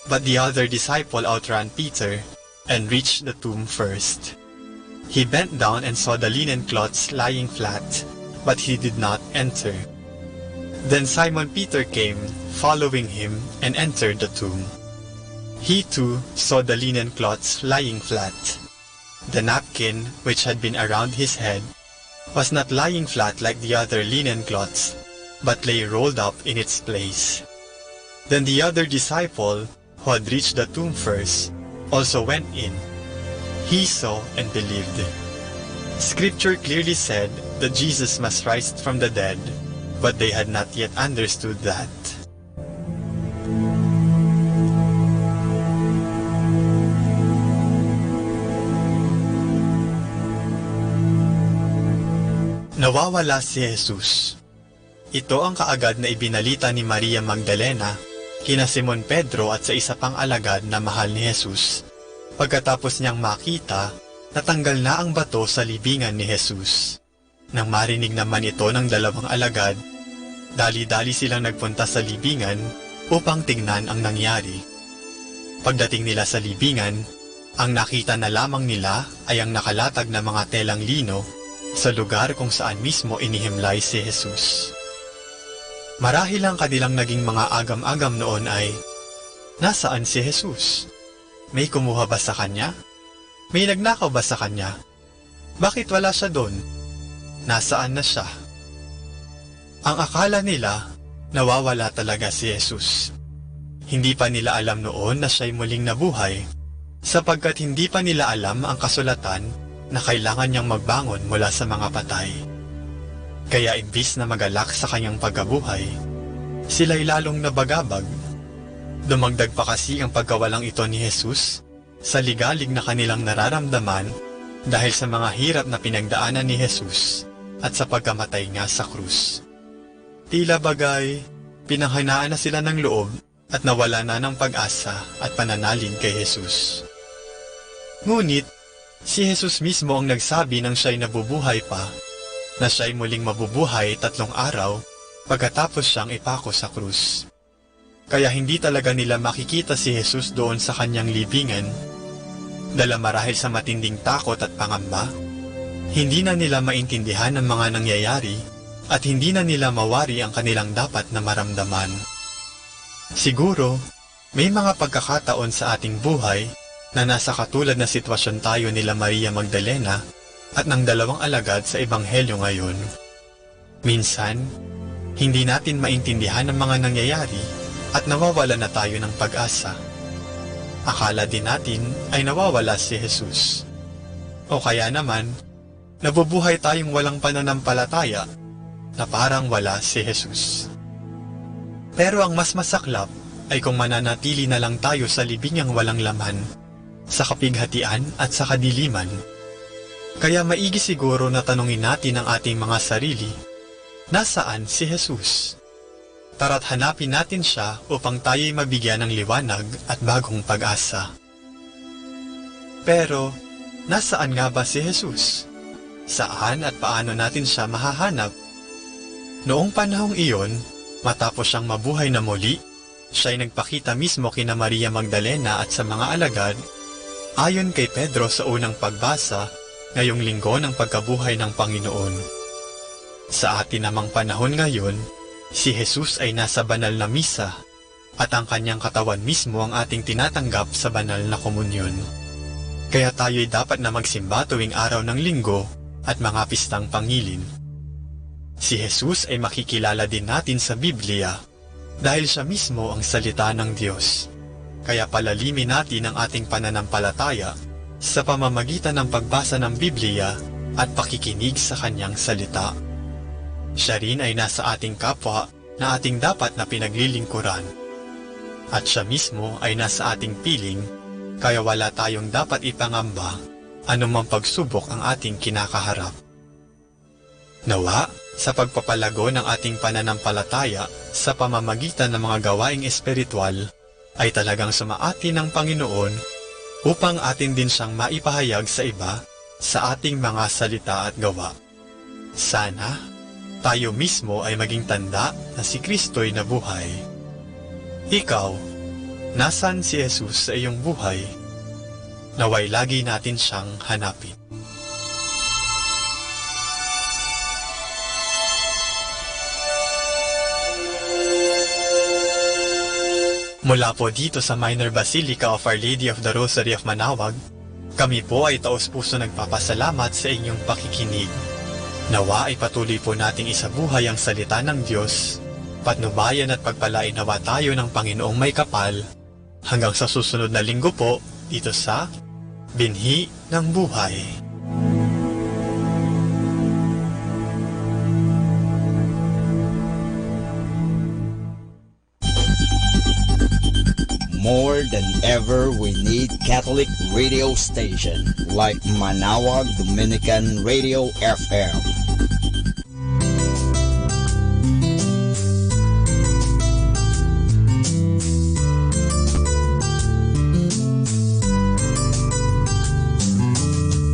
but the other disciple outran Peter and reached the tomb first. He bent down and saw the linen cloths lying flat, but he did not enter. Then Simon Peter came, following him, and entered the tomb. He too saw the linen cloths lying flat. The napkin, which had been around his head, was not lying flat like the other linen cloths, but lay rolled up in its place. Then the other disciple, who had reached the tomb first, also went in. He saw and believed. Scripture clearly said that Jesus must rise from the dead, but they had not yet understood that. Nawawala si Jesus. Ito ang kaagad na ibinalita ni Maria Magdalena kina Simon Pedro at sa isa pang alagad na mahal ni Jesus. Pagkatapos niyang makita, natanggal na ang bato sa libingan ni Jesus. Nang marinig naman ito ng dalawang alagad, dali-dali silang nagpunta sa libingan upang tingnan ang nangyari. Pagdating nila sa libingan, ang nakita na lamang nila ay ang nakalatag na mga telang lino sa lugar kung saan mismo inihimlay si Jesus. Marahil ang kanilang naging mga agam-agam noon ay, nasaan si Jesus? May kumuha ba sa kanya? May nagnakaw ba sa kanya? Bakit wala siya doon? Nasaan na siya? Ang akala nila, nawawala talaga si Jesus. Hindi pa nila alam noon na siya'y muling nabuhay, sapagkat hindi pa nila alam ang kasulatan na kailangan niyang magbangon mula sa mga patay. Kaya imbis na magalak sa kanyang pagkabuhay, sila'y lalong nabagabag. Dumagdag pa kasi ang pagkawalang ito ni Jesus sa ligalig na kanilang nararamdaman dahil sa mga hirap na pinagdaanan ni Jesus at sa pagkamatay niya sa krus. Tila bagay, pinanghinaan na sila ng loob at nawala na ng pag-asa at pananalig kay Jesus. Ngunit, si Jesus mismo ang nagsabi nang siya'y nabubuhay pa, na siya'y muling mabubuhay 3 araw pagkatapos siyang ipako sa krus. Kaya hindi talaga nila makikita si Jesus doon sa kanyang libingan. Dala marahil sa matinding takot at pangamba, hindi na nila maintindihan ang mga nangyayari at hindi na nila mawari ang kanilang dapat na maramdaman. Siguro, may mga pagkakataon sa ating buhay na nasa katulad na sitwasyon tayo nila Maria Magdalena at ng dalawang alagad sa Ebanghelyo ngayon. Minsan, Hindi natin maintindihan ang mga nangyayari at nawawala na tayo ng pag-asa. Akala din natin ay nawawala si Jesus. O kaya naman, nabubuhay tayong walang pananampalataya na parang wala si Jesus. Pero ang mas masaklap ay kung mananatili na lang tayo sa libingang walang laman, sa kapighatian at sa kadiliman. Kaya maigi siguro na tanungin natin ang ating mga sarili, nasaan si Jesus? Tara't hanapin natin siya upang tayo'y mabigyan ng liwanag at bagong pag-asa. Pero, nasaan nga ba si Jesus? Saan at paano natin siya mahahanap? Noong panahong iyon, matapos siyang mabuhay na muli, siya'y nagpakita mismo kina Maria Magdalena at sa mga alagad, ayon kay Pedro sa unang pagbasa, ngayong linggo ng pagkabuhay ng Panginoon. Sa atin namang panahon ngayon, si Jesus ay nasa banal na misa at ang kanyang katawan mismo ang ating tinatanggap sa banal na komunyon. Kaya tayo'y dapat na magsimba tuwing araw ng linggo at mga pistang pangilin. Si Jesus ay makikilala din natin sa Biblia dahil siya mismo ang salita ng Diyos. Kaya palalimin natin ang ating pananampalataya sa pamamagitan ng pagbasa ng Biblia at pakikinig sa kanyang salita. Siya rin ay nasa ating kapwa na ating dapat na pinaglilingkuran. At siya mismo ay nasa ating piling, kaya wala tayong dapat ipangamba anumang pagsubok ang ating kinakaharap. Nawa, sa pagpapalago ng ating pananampalataya sa pamamagitan ng mga gawaing espiritual, ay talagang sumaati ng Panginoon upang atin din siyang maipahayag sa iba sa ating mga salita at gawa. Sana, tayo mismo ay maging tanda na si Kristo'y nabuhay. Ikaw, nasan si Jesus sa iyong buhay? Naway lagi natin siyang hanapin. Mula po dito sa Minor Basilica of Our Lady of the Rosary of Manaoag, kami po ay taos-puso nagpapasalamat sa inyong pakikinig. Nawa ay patuloy po nating isabuhay ang salita ng Diyos, patnubayan at pagpalain nawa tayo ng Panginoong may kapal, hanggang sa susunod na linggo po dito sa Binhi ng Buhay. More than ever, we need Catholic radio station like Manaoag Dominican Radio FM.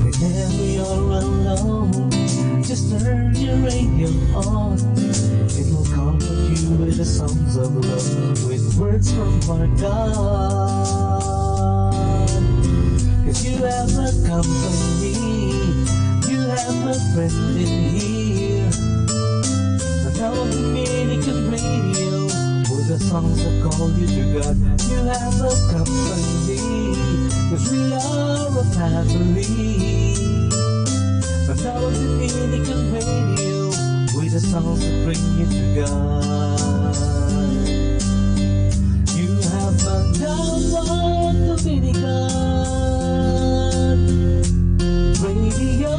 Whenever you're alone, just turn your radio on. It will comfort you with the songs of love, with words from our God. 'Cause you have a company, you have a friend in here. Manaoag Dominican Radio, with the songs that call you to God. You have a company, 'cause we are a family. Manaoag Dominican Radio, with the songs that bring you to God. You have Manaoag Dominican Radio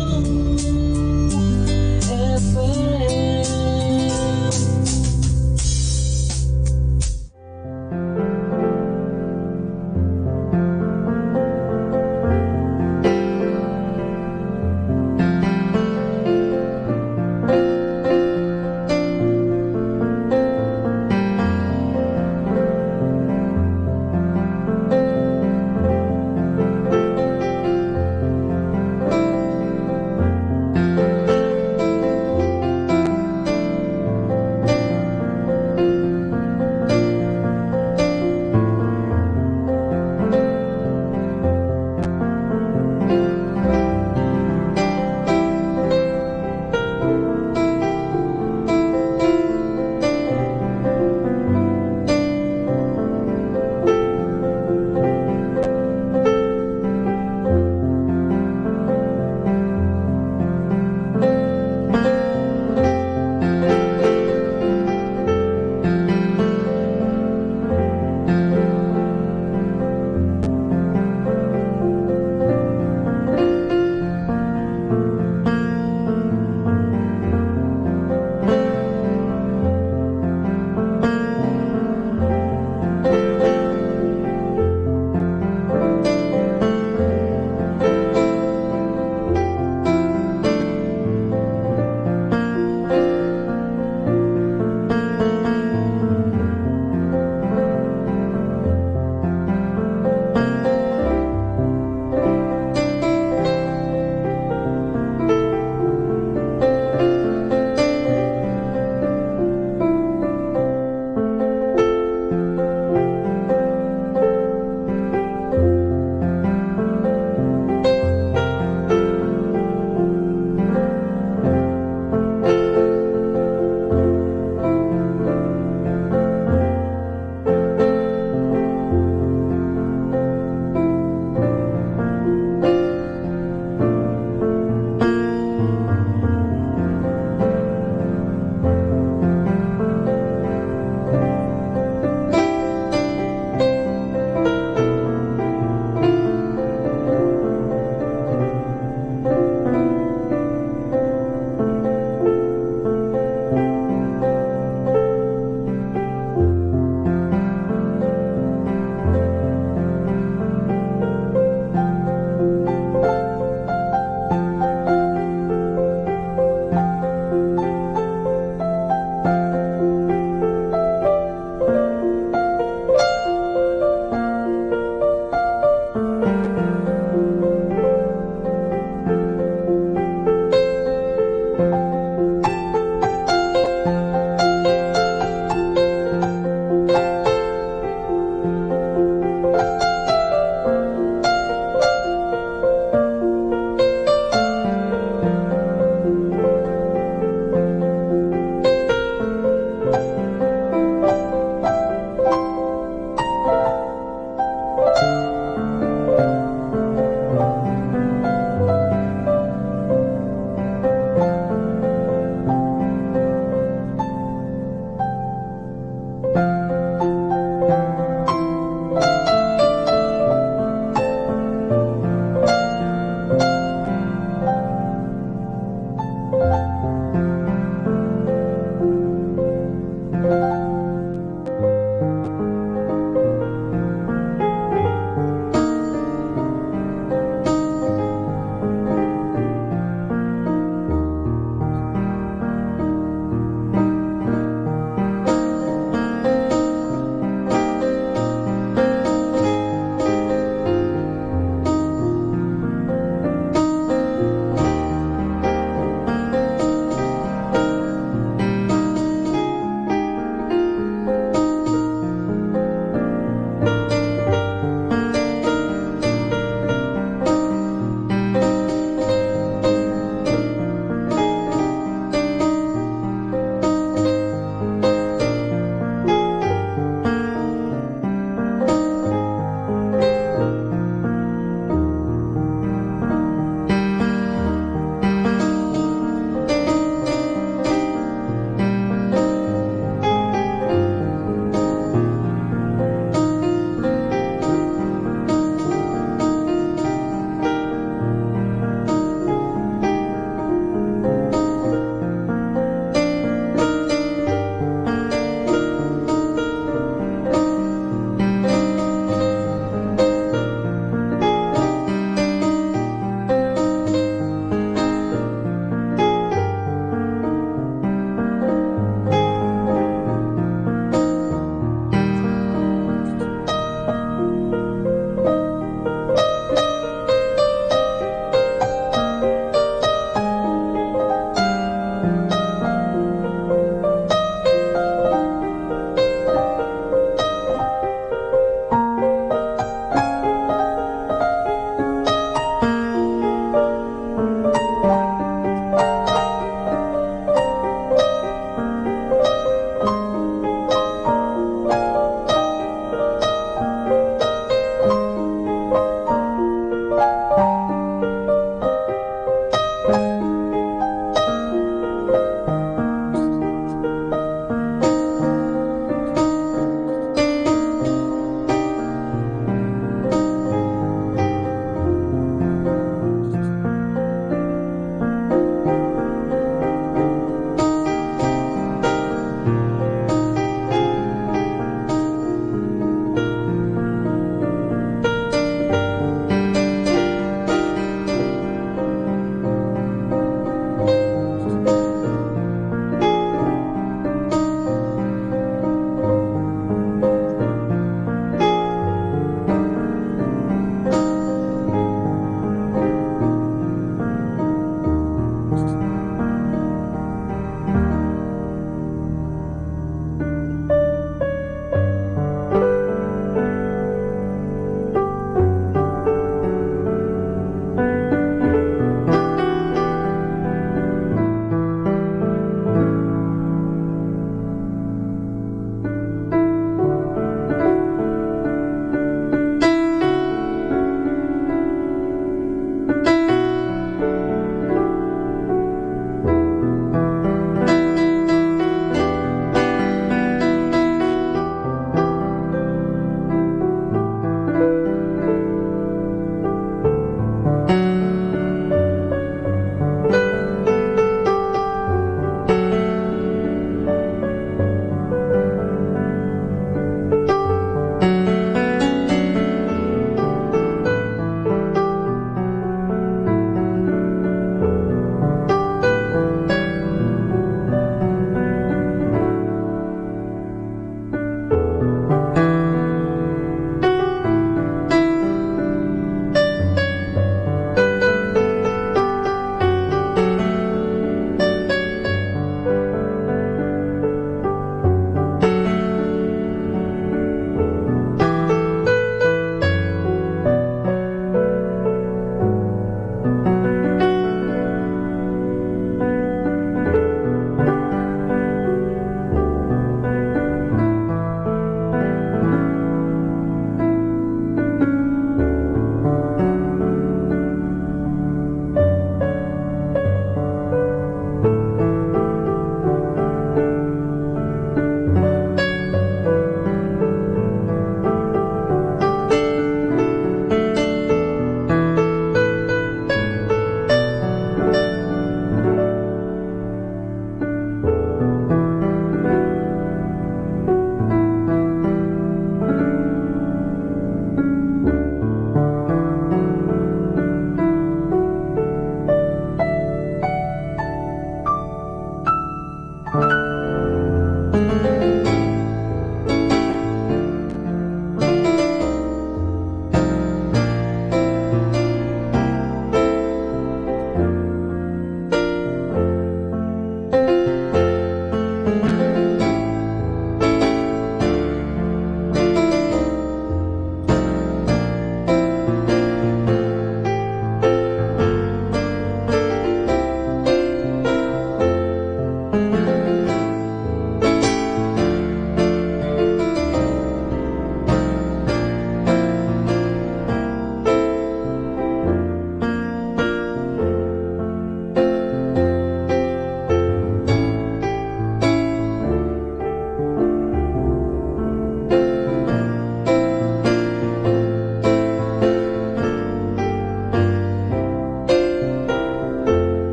FM.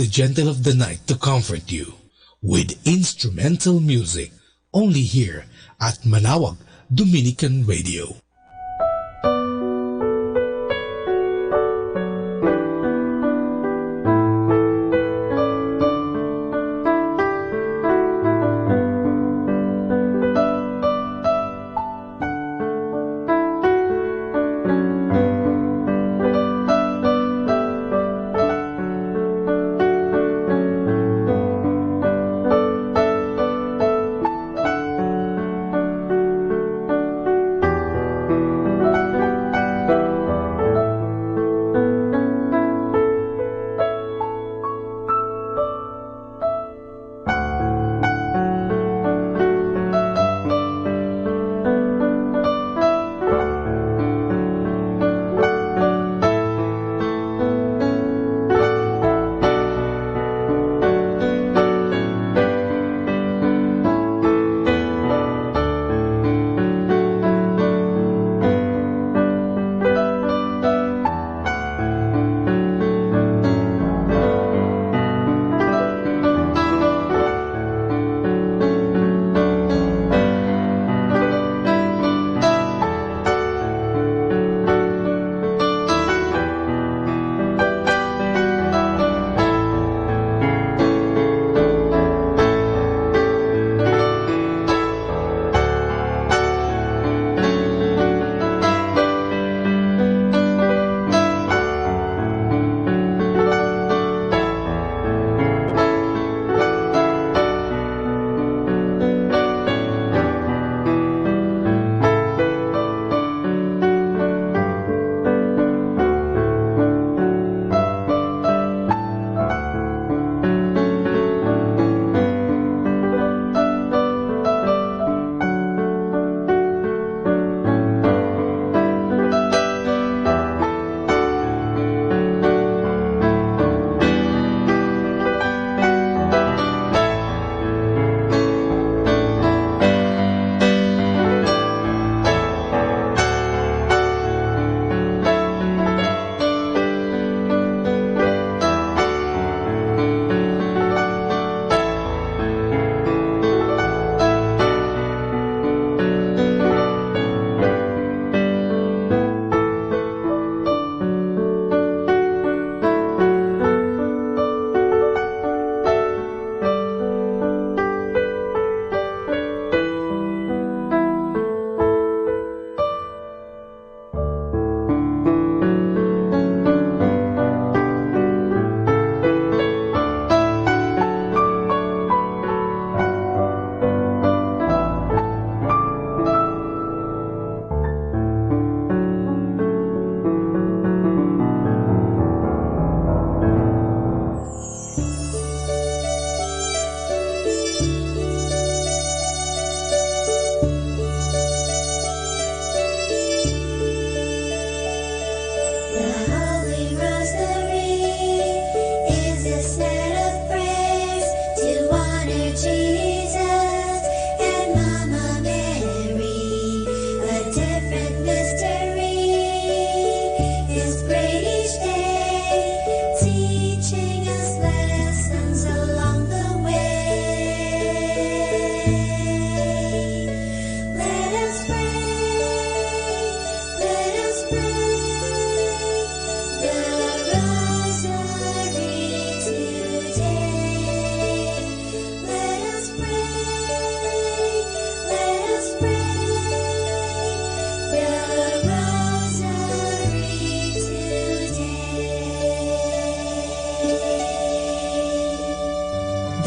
the gentle of the night to comfort you with instrumental music only here at Manaoag Dominican Radio.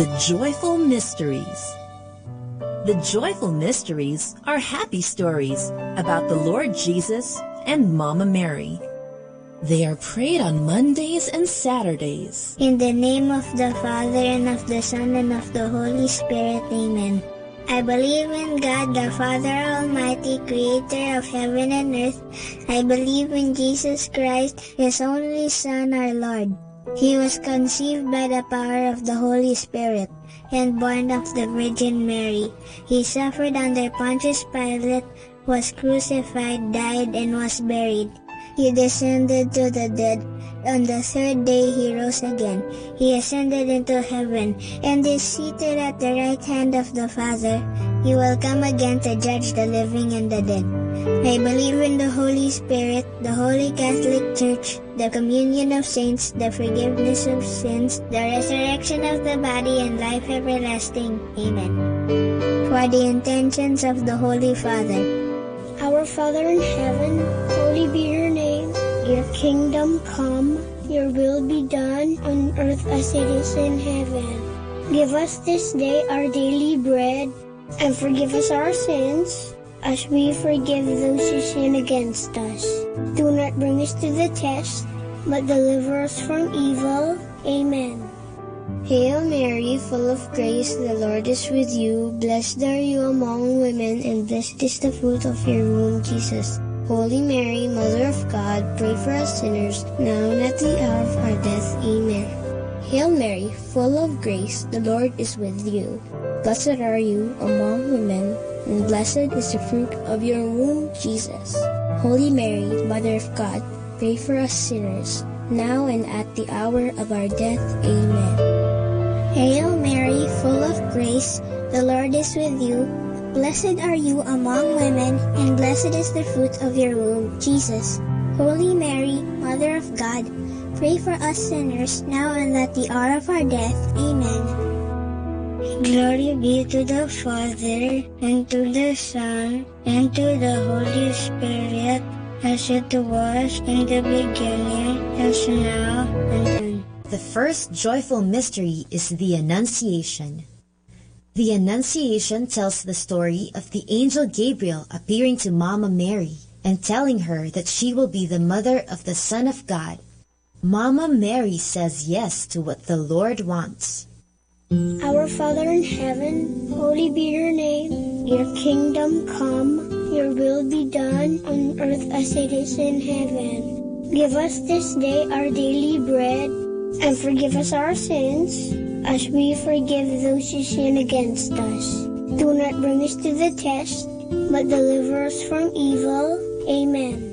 The Joyful Mysteries. The joyful mysteries are happy stories about the Lord Jesus and Mama Mary. They are prayed on Mondays and Saturdays. In the name of the Father, and of the Son, and of the Holy Spirit. Amen. I believe in God, the Father Almighty, creator of heaven and earth. I believe in Jesus Christ, His only Son, our Lord. He was conceived by the power of the Holy Spirit and born of the Virgin Mary. He suffered under Pontius Pilate, was crucified, died, and was buried. He descended to the dead. On the third day he rose again. He ascended into heaven, and is seated at the right hand of the Father. He will come again to judge the living and the dead. I believe in the Holy Spirit, the Holy Catholic Church, the communion of saints, the forgiveness of sins, the resurrection of the body, and life everlasting. Amen. For the intentions of the Holy Father. Our Father in heaven, holy be your name. Your kingdom come, your will be done on earth as it is in heaven. Give us this day our daily bread, and forgive us our sins, as we forgive those who sin against us. Do not bring us to the test, but deliver us from evil. Amen. Hail Mary, full of grace, the Lord is with you. Blessed are you among women, and blessed is the fruit of your womb, Jesus. Holy Mary, Mother of God, pray for us sinners, now and at the hour of our death. Amen. Hail Mary, full of grace, the Lord is with you. Blessed are you among women, and blessed is the fruit of your womb, Jesus. Holy Mary, Mother of God, pray for us sinners, now and at the hour of our death. Amen. Hail Mary, full of grace, the Lord is with you. Blessed are you among women, and blessed is the fruit of your womb, Jesus. Holy Mary, Mother of God, pray for us sinners, now and at the hour of our death. Amen. Glory be to the Father, and to the Son, and to the Holy Spirit, as it was in the beginning, as now, and then. The first joyful mystery is the Annunciation. The Annunciation tells the story of the angel Gabriel appearing to Mama Mary and telling her that she will be the mother of the Son of God. Mama Mary says yes to what the Lord wants. Our Father in heaven, holy be your name. Your kingdom come, your will be done on earth as it is in heaven. Give us this day our daily bread, and forgive us our sins, as we forgive those who sin against us. Do not bring us to the test, but deliver us from evil. Amen.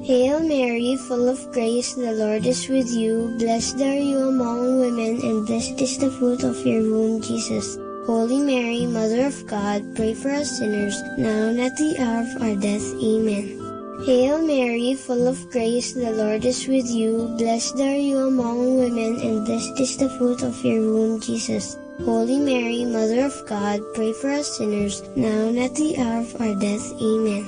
Hail Mary, full of grace, the Lord is with you. Blessed are you among women, and blessed is the fruit of your womb, Jesus. Holy Mary, Mother of God, pray for us sinners, now and at the hour of our death. Amen. Hail Mary, full of grace, the Lord is with you. Blessed are you among women, and blessed is the fruit of your womb, Jesus. Holy Mary, Mother of God, pray for us sinners, now and at the hour of our death. Amen.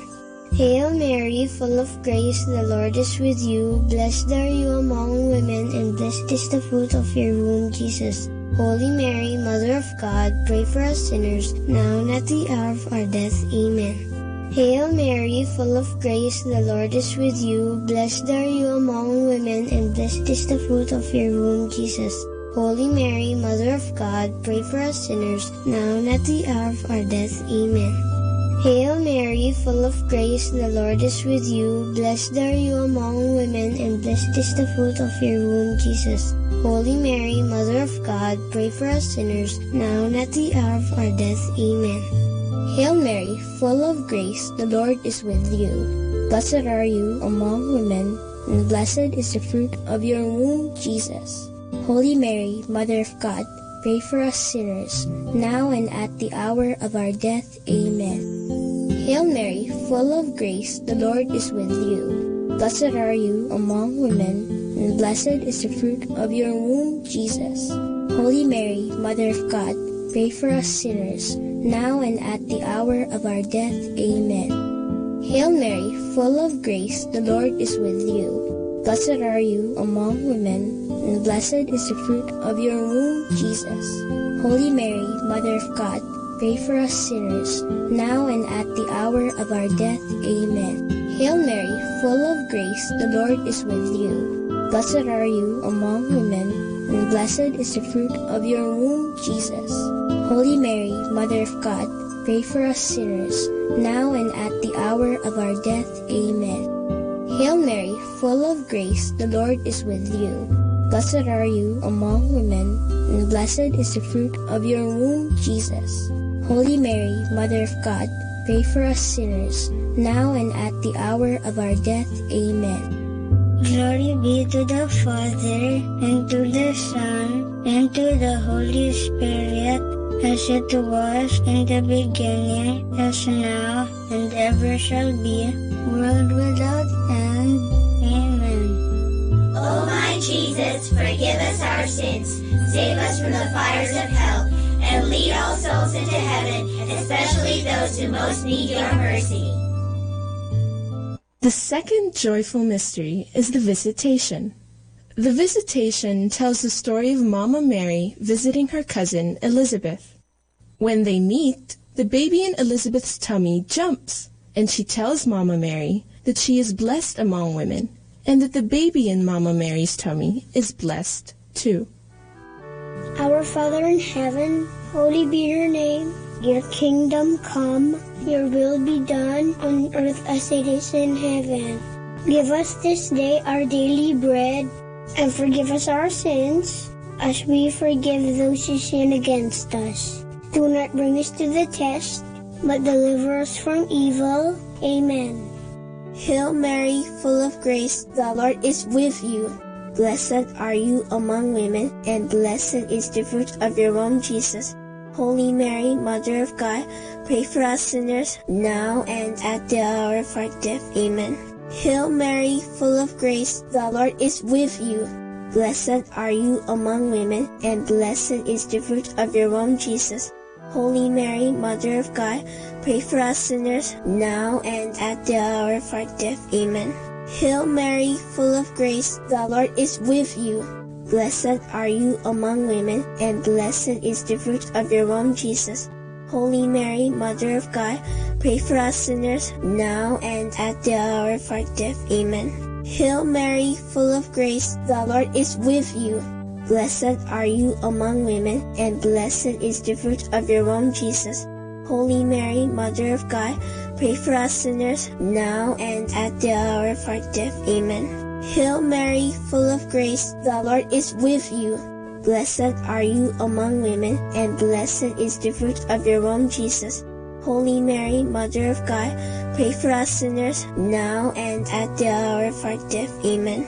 Hail Mary, full of grace, the Lord is with you. Blessed are you among women, and blessed is the fruit of your womb, Jesus. Holy Mary, Mother of God, pray for us sinners, now and at the hour of our death. Amen. Hail Mary, full of grace, the Lord is with you. Blessed are you among women, and blessed is the fruit of your womb, Jesus. Holy Mary, Mother of God, pray for us sinners, now and at the hour of our death. Amen. Hail Mary, full of grace, the Lord is with you. Blessed are you among women, and blessed is the fruit of your womb, Jesus. Holy Mary, Mother of God, pray for us sinners, now and at the hour of our death. Amen. Hail Mary, full of grace, the Lord is with you. Blessed are you among women, and blessed is the fruit of your womb, Jesus. Holy Mary, Mother of God, pray for us sinners, now and at the hour of our death. Amen. Hail Mary, full of grace, the Lord is with you. Blessed are you among women, and blessed is the fruit of your womb, Jesus. Holy Mary, Mother of God, pray for us sinners, now and at the hour of our death. Amen. Hail Mary, full of grace, the Lord is with you. Blessed are you among women, and blessed is the fruit of your womb, Jesus. Holy Mary, Mother of God, pray for us sinners, now and at the hour of our death. Amen. Hail Mary, full of grace, the Lord is with you. Blessed are you among women, and blessed is the fruit of your womb, Jesus. Holy Mary, Mother of God, pray for us sinners, now and at the hour of our death. Amen. Hail Mary, full of grace, the Lord is with you. Blessed are you among women, and blessed is the fruit of your womb, Jesus. Holy Mary, Mother of God, pray for us sinners, now and at the hour of our death. Amen. Glory be to the Father, and to the Son, and to the Holy Spirit, as it was in the beginning, as now, and ever shall be, world without end. Amen. O my Jesus, forgive us our sins, save us from the fires of hell, and lead all souls into heaven, especially those who most need your mercy. The second joyful mystery is the Visitation. The Visitation tells the story of Mama Mary visiting her cousin Elizabeth. When they meet, the baby in Elizabeth's tummy jumps, and she tells Mama Mary that she is blessed among women, and that the baby in Mama Mary's tummy is blessed too. Our Father in heaven, holy be your name. Your kingdom come, your will be done on earth as it is in heaven. Give us this day our daily bread, and forgive us our sins, as we forgive those who sin against us. Do not bring us to the test, but deliver us from evil. Amen. Hail Mary, full of grace, the Lord is with you. Blessed are you among women, and blessed is the fruit of your womb, Jesus. Holy Mary, Mother of God, pray for us sinners, now and at the hour of our death. Amen. Hail Mary, full of grace, the Lord is with you. Blessed are you among women, and blessed is the fruit of your womb, Jesus. Holy Mary, Mother of God, pray for us sinners, now and at the hour of our death. Amen. Hail Mary, full of grace, the Lord is with you. Blessed are you among women, and blessed is the fruit of your womb, Jesus. Holy Mary, Mother of God, pray for us sinners, now and at the hour of our death. Amen. Hail Mary, full of grace, the Lord is with you. Blessed are you among women, and blessed is the fruit of your womb, Jesus. Holy Mary, Mother of God, pray for us sinners, now and at the hour of our death. Amen. Hail Mary, full of grace, the Lord is with you. Blessed are you among women, and blessed is the fruit of your womb, Jesus. Holy Mary, Mother of God, pray for us sinners, now and at the hour of our death. Amen.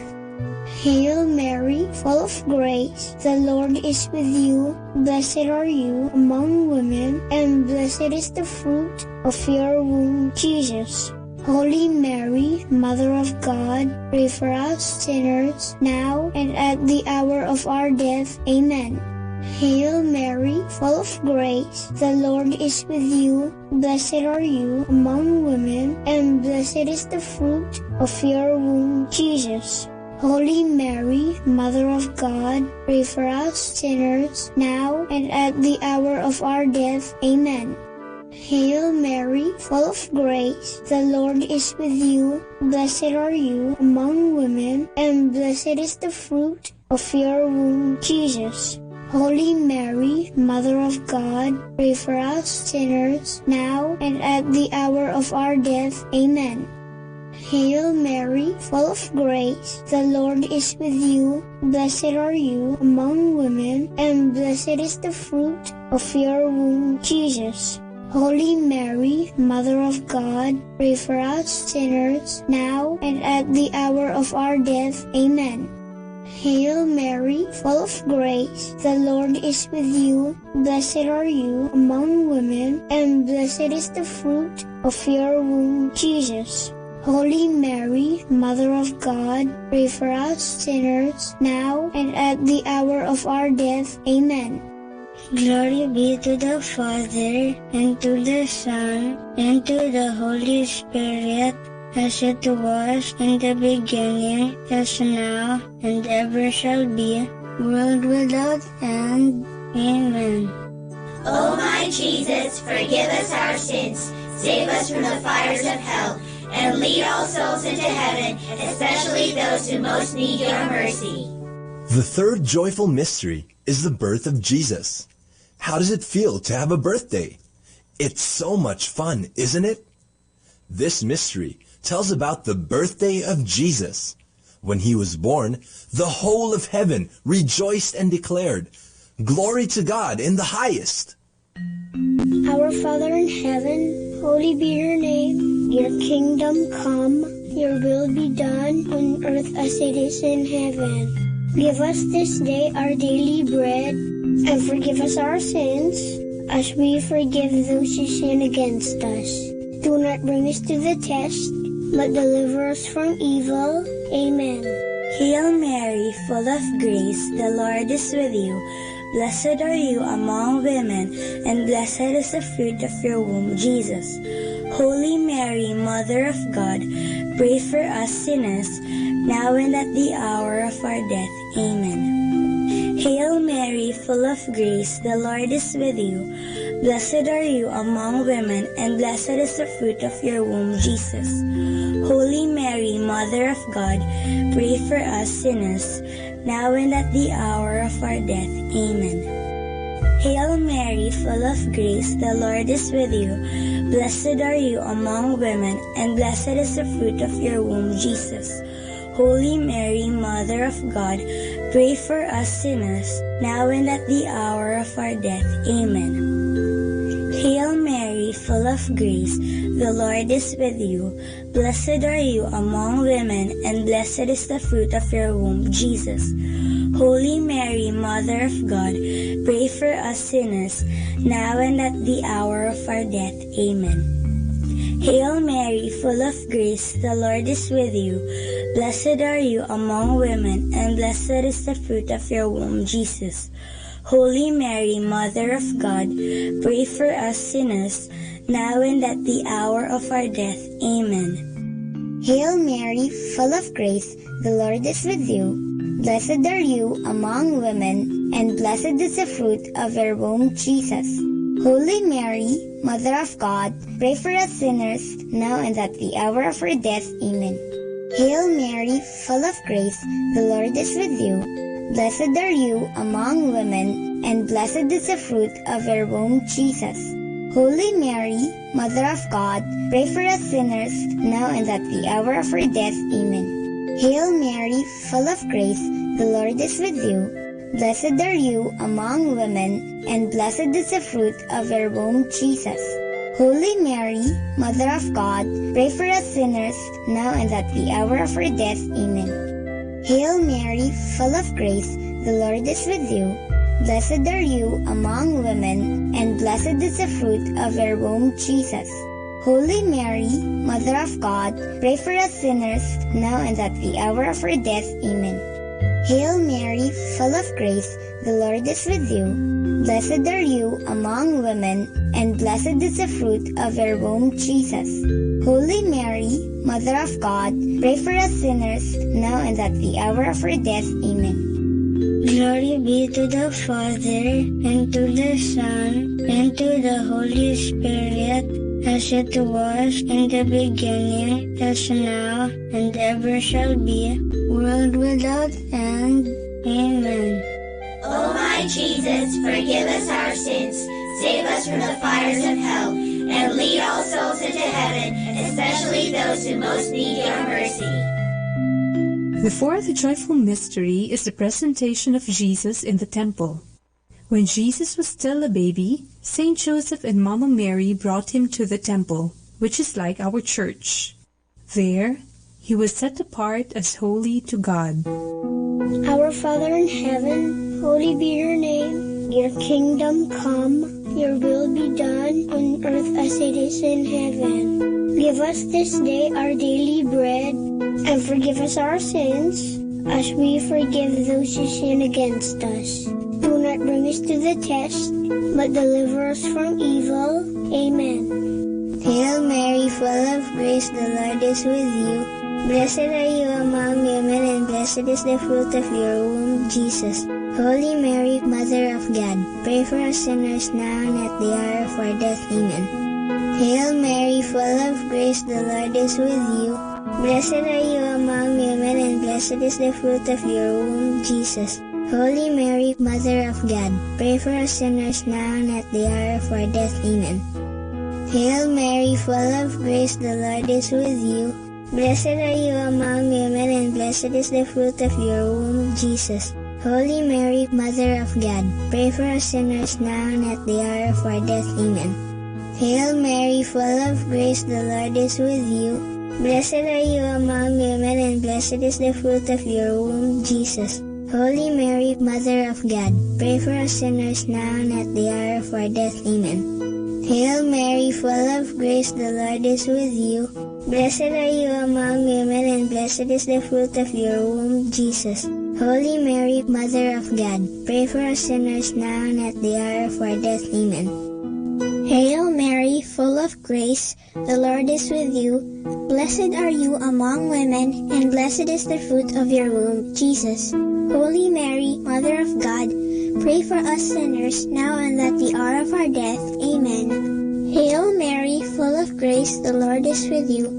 Hail Mary, full of grace, the Lord is with you. Blessed are you among women, and blessed is the fruit of your womb, Jesus. Holy Mary, Mother of God, pray for us sinners, now and at the hour of our death. Amen. Hail Mary, full of grace, the Lord is with you. Blessed are you among women, and blessed is the fruit of your womb, Jesus. Holy Mary, Mother of God, pray for us sinners, now and at the hour of our death. Amen. Hail Mary, full of grace, the Lord is with you. Blessed are you among women, and blessed is the fruit of your womb, Jesus. Holy Mary, Mother of God, pray for us sinners, now and at the hour of our death. Amen. Hail Mary, full of grace, the Lord is with you. Blessed are you among women, and blessed is the fruit of your womb, Jesus. Holy Mary, Mother of God, pray for us sinners, now and at the hour of our death. Amen. Hail Mary, full of grace, the Lord is with you. Blessed are you among women, and blessed is the fruit of your womb, Jesus. Holy Mary, Mother of God, pray for us sinners, now and at the hour of our death. Amen. Glory be to the Father, and to the Son, and to the Holy Spirit, as it was in the beginning, as now, and ever shall be, world without end. Amen. O my Jesus, forgive us our sins, save us from the fires of hell, and lead all souls into heaven, especially those who most need your mercy. The third joyful mystery is the birth of Jesus. How does it feel to have a birthday? It's so much fun, isn't it? This mystery tells about the birthday of Jesus. When he was born, the whole of heaven rejoiced and declared, "Glory to God in the highest." Our Father in heaven, holy be your name. Your kingdom come, your will be done on earth as it is in heaven. Give us this day our daily bread, and forgive us our sins, as we forgive those who sin against us. Do not bring us to the test, but deliver us from evil. Amen. Hail Mary, full of grace, the Lord is with you. Blessed are you among women, and blessed is the fruit of your womb, Jesus. Holy Mary, Mother of God, pray for us sinners, now and at the hour of our death. Amen. Hail Mary, full of grace, the Lord is with you. Blessed are you among women, and blessed is the fruit of your womb, Jesus. Holy Mary, Mother of God, pray for us sinners, now and at the hour of our death. Amen. Hail Mary, full of grace, the Lord is with you. Blessed are you among women, and blessed is the fruit of your womb, Jesus. Holy Mary, Mother of God, pray for us sinners, now and at the hour of our death. Amen. Hail Mary, full of grace, the Lord is with you. Blessed are you among women, and blessed is the fruit of your womb, Jesus. Holy Mary, Mother of God, pray for us sinners, now and at the hour of our death. Amen. Hail Mary, full of grace, the Lord is with you. Blessed are you among women, and blessed is the fruit of your womb, Jesus. Holy Mary, Mother of God, pray for us sinners, now and at the hour of our death. Amen. Hail Mary, full of grace, the Lord is with you. Blessed are you among women, and blessed is the fruit of your womb, Jesus. Holy Mary, Mother of God, pray for us sinners, now and at the hour of our death. Amen. Hail Mary, full of grace, the Lord is with you. Blessed are you among women, and blessed is the fruit of your womb, Jesus. Holy Mary, Mother of God, pray for us sinners, now and at the hour of our death. Amen. Hail Mary, full of grace, the Lord is with you. Blessed are you among women, and blessed is the fruit of your womb, Jesus. Holy Mary, Mother of God, pray for us sinners, now and at the hour of our death. Amen. Hail Mary, full of grace, the Lord is with you. Blessed are you among women, and blessed is the fruit of your womb, Jesus. Holy Mary, Mother of God, pray for us sinners, now and at the hour of our death. Amen. Hail Mary, full of grace, the Lord is with you. Blessed are you among women, and blessed is the fruit of your womb, Jesus. Holy Mary, Mother of God, pray for us sinners, now and at the hour of our death. Amen. Glory be to the Father, and to the Son, and to the Holy Spirit, as it was in the beginning, as now, and ever shall be, world without end. Amen. O my Jesus, forgive us our sins, save us from the fires of hell, and lead all souls into heaven, especially those who most need your mercy. The fourth joyful mystery is the presentation of Jesus in the temple. When Jesus was still a baby, Saint Joseph and Mama Mary brought him to the temple, which is like our church. There, he was set apart as holy to God. Our Father in heaven, holy be your name. Your kingdom come, your will be done on earth as it is in heaven. Give us this day our daily bread, and forgive us our sins, as we forgive those who sin against us. Do not bring us to the test, but deliver us from evil. Amen. Hail Mary, full of grace, the Lord is with you. Blessed are you among women, and blessed is the fruit of your womb, Jesus. Holy Mary, Mother of God, pray for us sinners now and at the hour of our death. Amen. Hail Mary, full of grace, the Lord is with you. Blessed are you among women, and blessed is the fruit of your womb, Jesus. Holy Mary, Mother of God, pray for us sinners now and at the hour of our death. Amen. Hail Mary, full of grace, the Lord is with you. Blessed are you among women, and blessed is the fruit of your womb, Jesus. Holy Mary, Mother of God, pray for us sinners now and at the hour of our death. Amen. Hail Mary, full of grace, the Lord is with you. Blessed are you among women, and blessed is the fruit of your womb, Jesus. Holy Mary, Mother of God, pray for us sinners now and at the hour of our death. Amen. Hail Mary, full of grace, the Lord is with you. Blessed are you among women, and blessed is the fruit of your womb, Jesus. Holy Mary, Mother of God, pray for us sinners now and at the hour of our death. Amen. Hail Mary, full of grace, the Lord is with you. Blessed are you among women, and blessed is the fruit of your womb, Jesus. Holy Mary, Mother of God, pray for us sinners, now and at the hour of our death. Amen. Hail Mary, full of grace, the Lord is with you.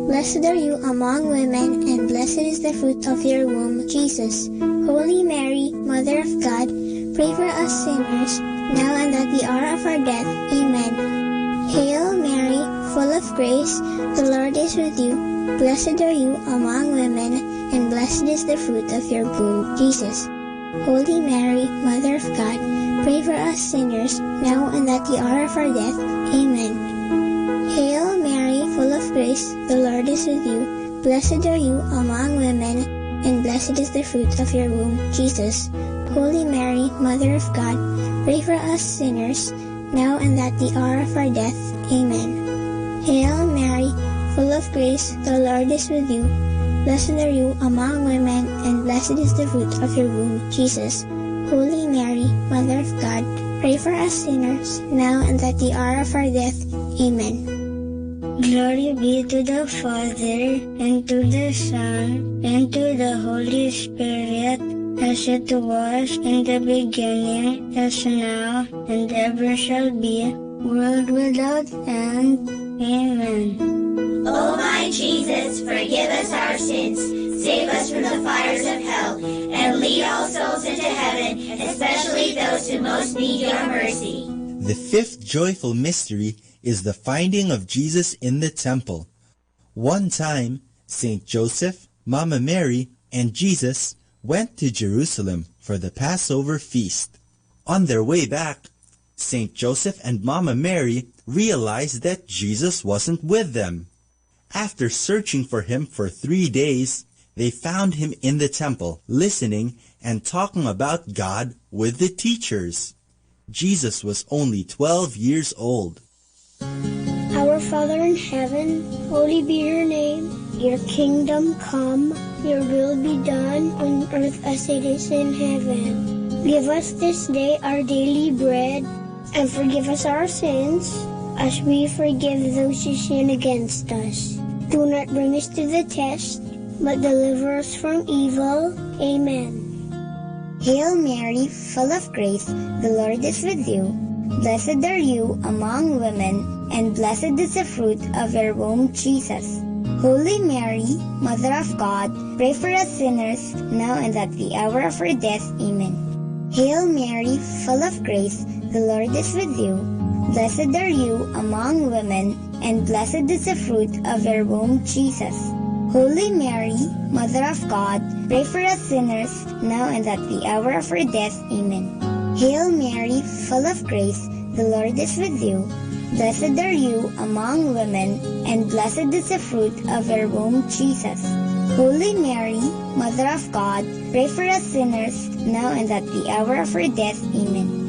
Blessed are you among women, and blessed is the fruit of your womb, Jesus. Holy Mary, Mother of God, pray for us sinners, now and at the hour of our death. Amen. Hail Mary, full of grace, the Lord is with you. Blessed are you among women, and blessed is the fruit of your womb, Jesus. Holy Mary, Mother of God, pray for us sinners, now and at the hour of our death. Amen. Hail Mary, full of grace, the Lord is with you. Blessed are you among women, and blessed is the fruit of your womb, Jesus. Holy Mary, Mother of God, pray for us sinners, now and at the hour of our death. Amen. Hail Mary, full of grace, the Lord is with you. Blessed are you among women, and blessed is the fruit of your womb, Jesus. Holy Mary, Mother of God, pray for us sinners, now and at the hour of our death. Amen. Glory be to the Father, and to the Son, and to the Holy Spirit, as it was in the beginning, as now, and ever shall be, world without end. Amen. O my Jesus, forgive us our sins, save us from the fires of hell, and lead all souls into heaven, especially those who most need your mercy. The fifth joyful mystery is the finding of Jesus in the temple. One time, Saint Joseph, Mama Mary, and Jesus went to Jerusalem for the Passover feast. On their way back, Saint Joseph and Mama Mary realized that Jesus wasn't with them. After searching for him for 3 days, they found him in the temple, listening and talking about God with the teachers. Jesus was only 12 years old. Our Father in heaven, holy be your name. Your kingdom come, your will be done on earth as it is in heaven. Give us this day our daily bread, and forgive us our sins, as we forgive those who sin against us. Do not bring us to the test, but deliver us from evil. Amen. Hail Mary, full of grace, the Lord is with you. Blessed are you among women, and blessed is the fruit of your womb, Jesus. Holy Mary, Mother of God, pray for us sinners, now and at the hour of our death. Amen. Hail Mary, full of grace, the Lord is with you. Blessed are you among women, and blessed is the fruit of your womb, Jesus. Holy Mary, Mother of God, pray for us sinners, now and at the hour of our death. Amen. Hail Mary, full of grace, the Lord is with you. Blessed are you among women, and blessed is the fruit of your womb, Jesus. Holy Mary, Mother of God, pray for us sinners, now and at the hour of our death. Amen.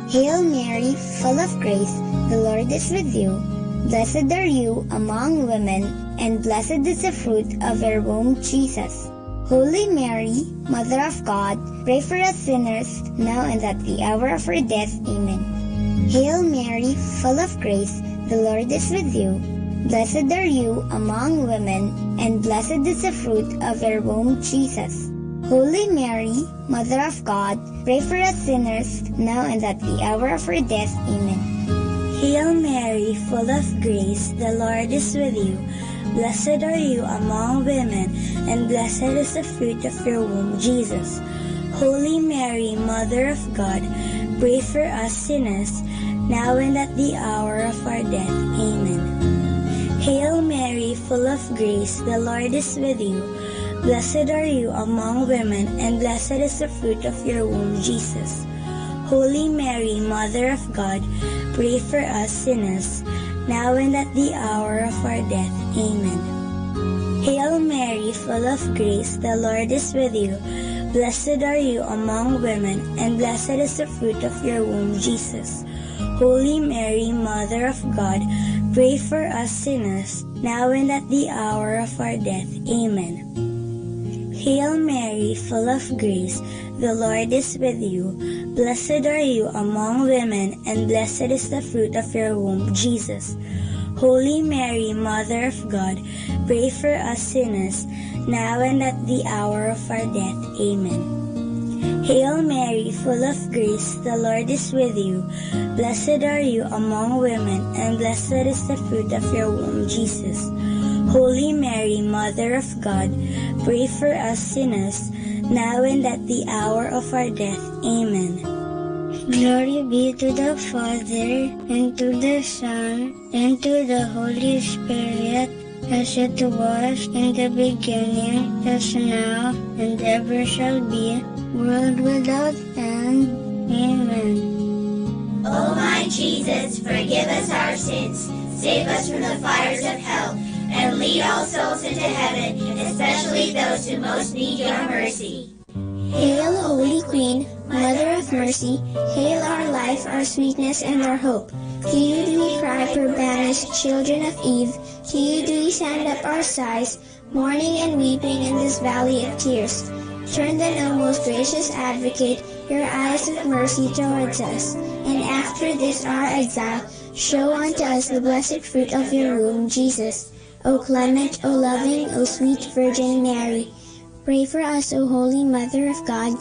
Hail Mary, full of grace, the Lord is with you. Blessed are you among women, and blessed is the fruit of your womb, Jesus. Holy Mary, Mother of God, pray for us sinners, now and at the hour of our death. Amen. Hail Mary, full of grace, the Lord is with you. Blessed are you among women, and blessed is the fruit of your womb, Jesus. Holy Mary, Mother of God, pray for us sinners, now and at the hour of our death. Amen. Hail Mary, full of grace, the Lord is with you. Blessed are you among women, and blessed is the fruit of your womb, Jesus. Holy Mary, Mother of God, pray for us sinners, now and at the hour of our death. Amen. Hail Mary, full of grace, the Lord is with you. Blessed are you among women, and blessed is the fruit of your womb, Jesus. Holy Mary, Mother of God, pray for us sinners, now and at the hour of our death. Amen. Hail Mary, full of grace, the Lord is with you. Blessed are you among women, and blessed is the fruit of your womb, Jesus. Holy Mary, Mother of God, pray for us sinners, now and at the hour of our death. Amen. Hail Mary, full of grace, the Lord is with you. Blessed are you among women, and blessed is the fruit of your womb, Jesus. Holy Mary, Mother of God, pray for us sinners, now and at the hour of our death. Amen. Hail Mary, full of grace, the Lord is with you. Blessed are you among women, and blessed is the fruit of your womb, Jesus. Holy Mary, Mother of God, pray for us sinners, now and at the hour of our death. Amen. Glory be to the Father, and to the Son, and to the Holy Spirit, as it was in the beginning, as now, and ever shall be, world without end. Amen. O my Jesus, forgive us our sins, save us from the fires of hell, and lead all souls into heaven, especially those who most need your mercy. Hail, Holy Queen, Mother of Mercy, hail our life, our sweetness, and our hope. To you do we cry, poor banished children of Eve. To you do we send up our sighs, mourning and weeping in this valley of tears. Turn then, O most gracious Advocate, your eyes of mercy towards us, and after this our exile, show unto us the blessed fruit of your womb, Jesus. O clement, O loving, O sweet Virgin Mary, pray for us, O Holy Mother of God,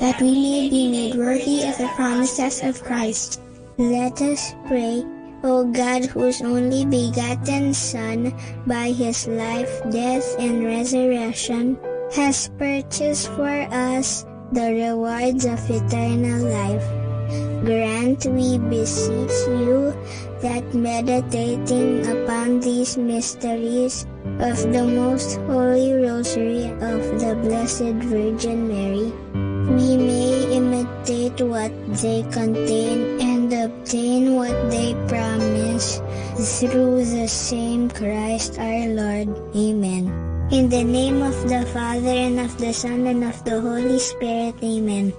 that we may be made worthy of the promises of Christ. Let us pray. O God, whose only begotten Son, by his life, death, and resurrection, has purchased for us the rewards of eternal life, grant, we beseech you, that meditating upon these mysteries of the most holy rosary of the Blessed Virgin Mary, we may imitate what they contain and obtain what they promise, through the same Christ our Lord. Amen. In the name of the Father, and of the Son, and of the Holy Spirit. Amen.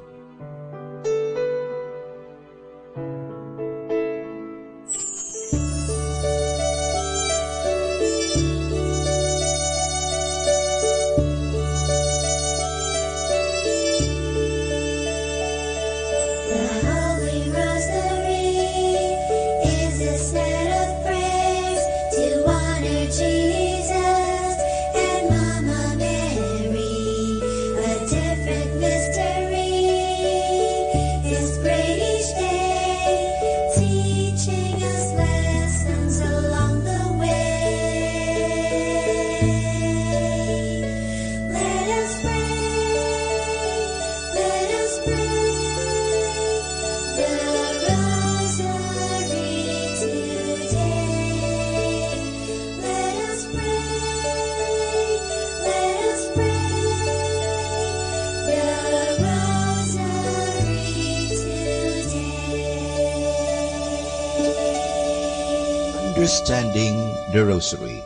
Understanding the Rosary.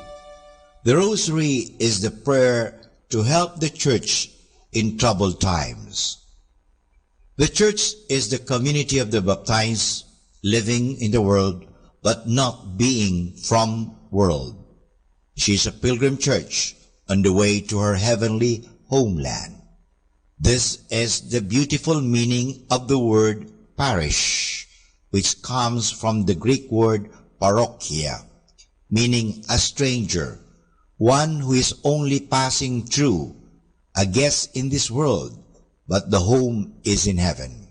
The Rosary is the prayer to help the Church in troubled times. The Church is the community of the baptized living in the world but not being from world. She is a pilgrim church on the way to her heavenly homeland. This is the beautiful meaning of the word parish, which comes from the Greek word parochia, meaning a stranger, one who is only passing through, a guest in this world, but the home is in heaven.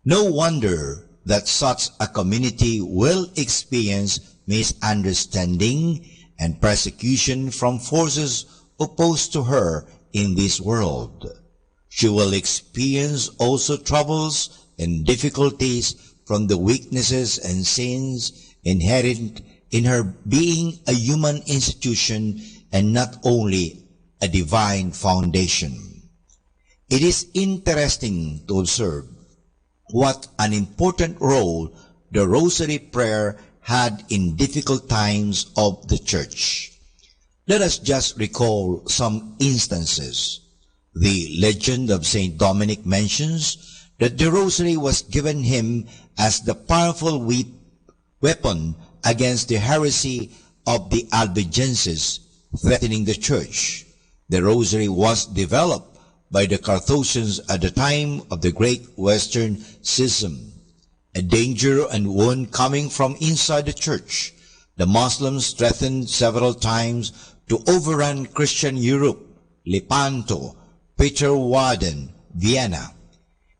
No wonder that such a community will experience misunderstanding and persecution from forces opposed to her in this world. She will experience also troubles and difficulties from the weaknesses and sins inherent in her being a human institution and not only a divine foundation. It is interesting to observe what an important role the Rosary prayer had in difficult times of the Church. Let us just recall some instances. The legend of Saint Dominic mentions that the rosary was given him as the powerful weapon against the heresy of the Albigenses threatening the church. The rosary was developed by the Carthusians at the time of the Great Western Schism. A danger and wound coming from inside the church, the Muslims threatened several times to overrun Christian Europe, Lepanto, Peterwarden, Vienna.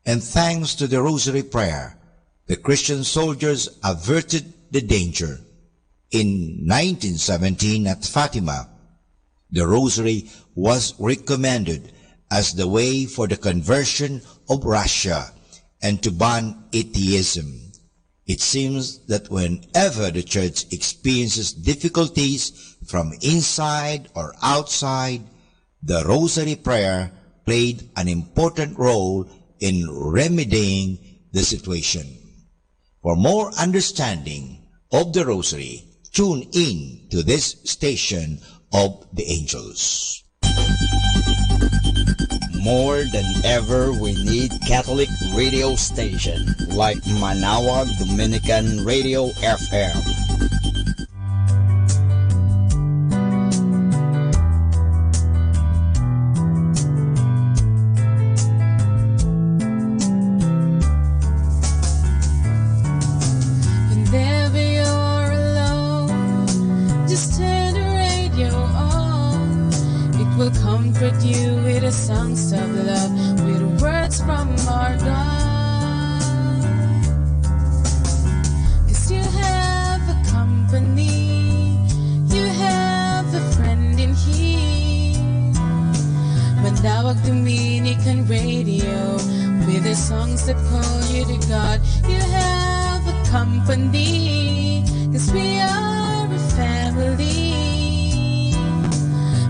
And thanks to the rosary prayer, the Christian soldiers averted the danger. In 1917 at Fatima, the rosary was recommended as the way for the conversion of Russia and to ban atheism. It seems that whenever the church experiences difficulties from inside or outside, the rosary prayer played an important role in remedying the situation. For more understanding of the rosary, tune in to this station of the angels. More than ever, we need Catholic radio station like Manaoag Dominican Radio FM. Whenever you're alone, just turn the radio on. It will comfort you with the songs of love, with words from our God. 'Cause you have a company, you have a friend in here. Manaoag Dominican Radio, with the songs that call you to God. You have a company, 'cause we are a family.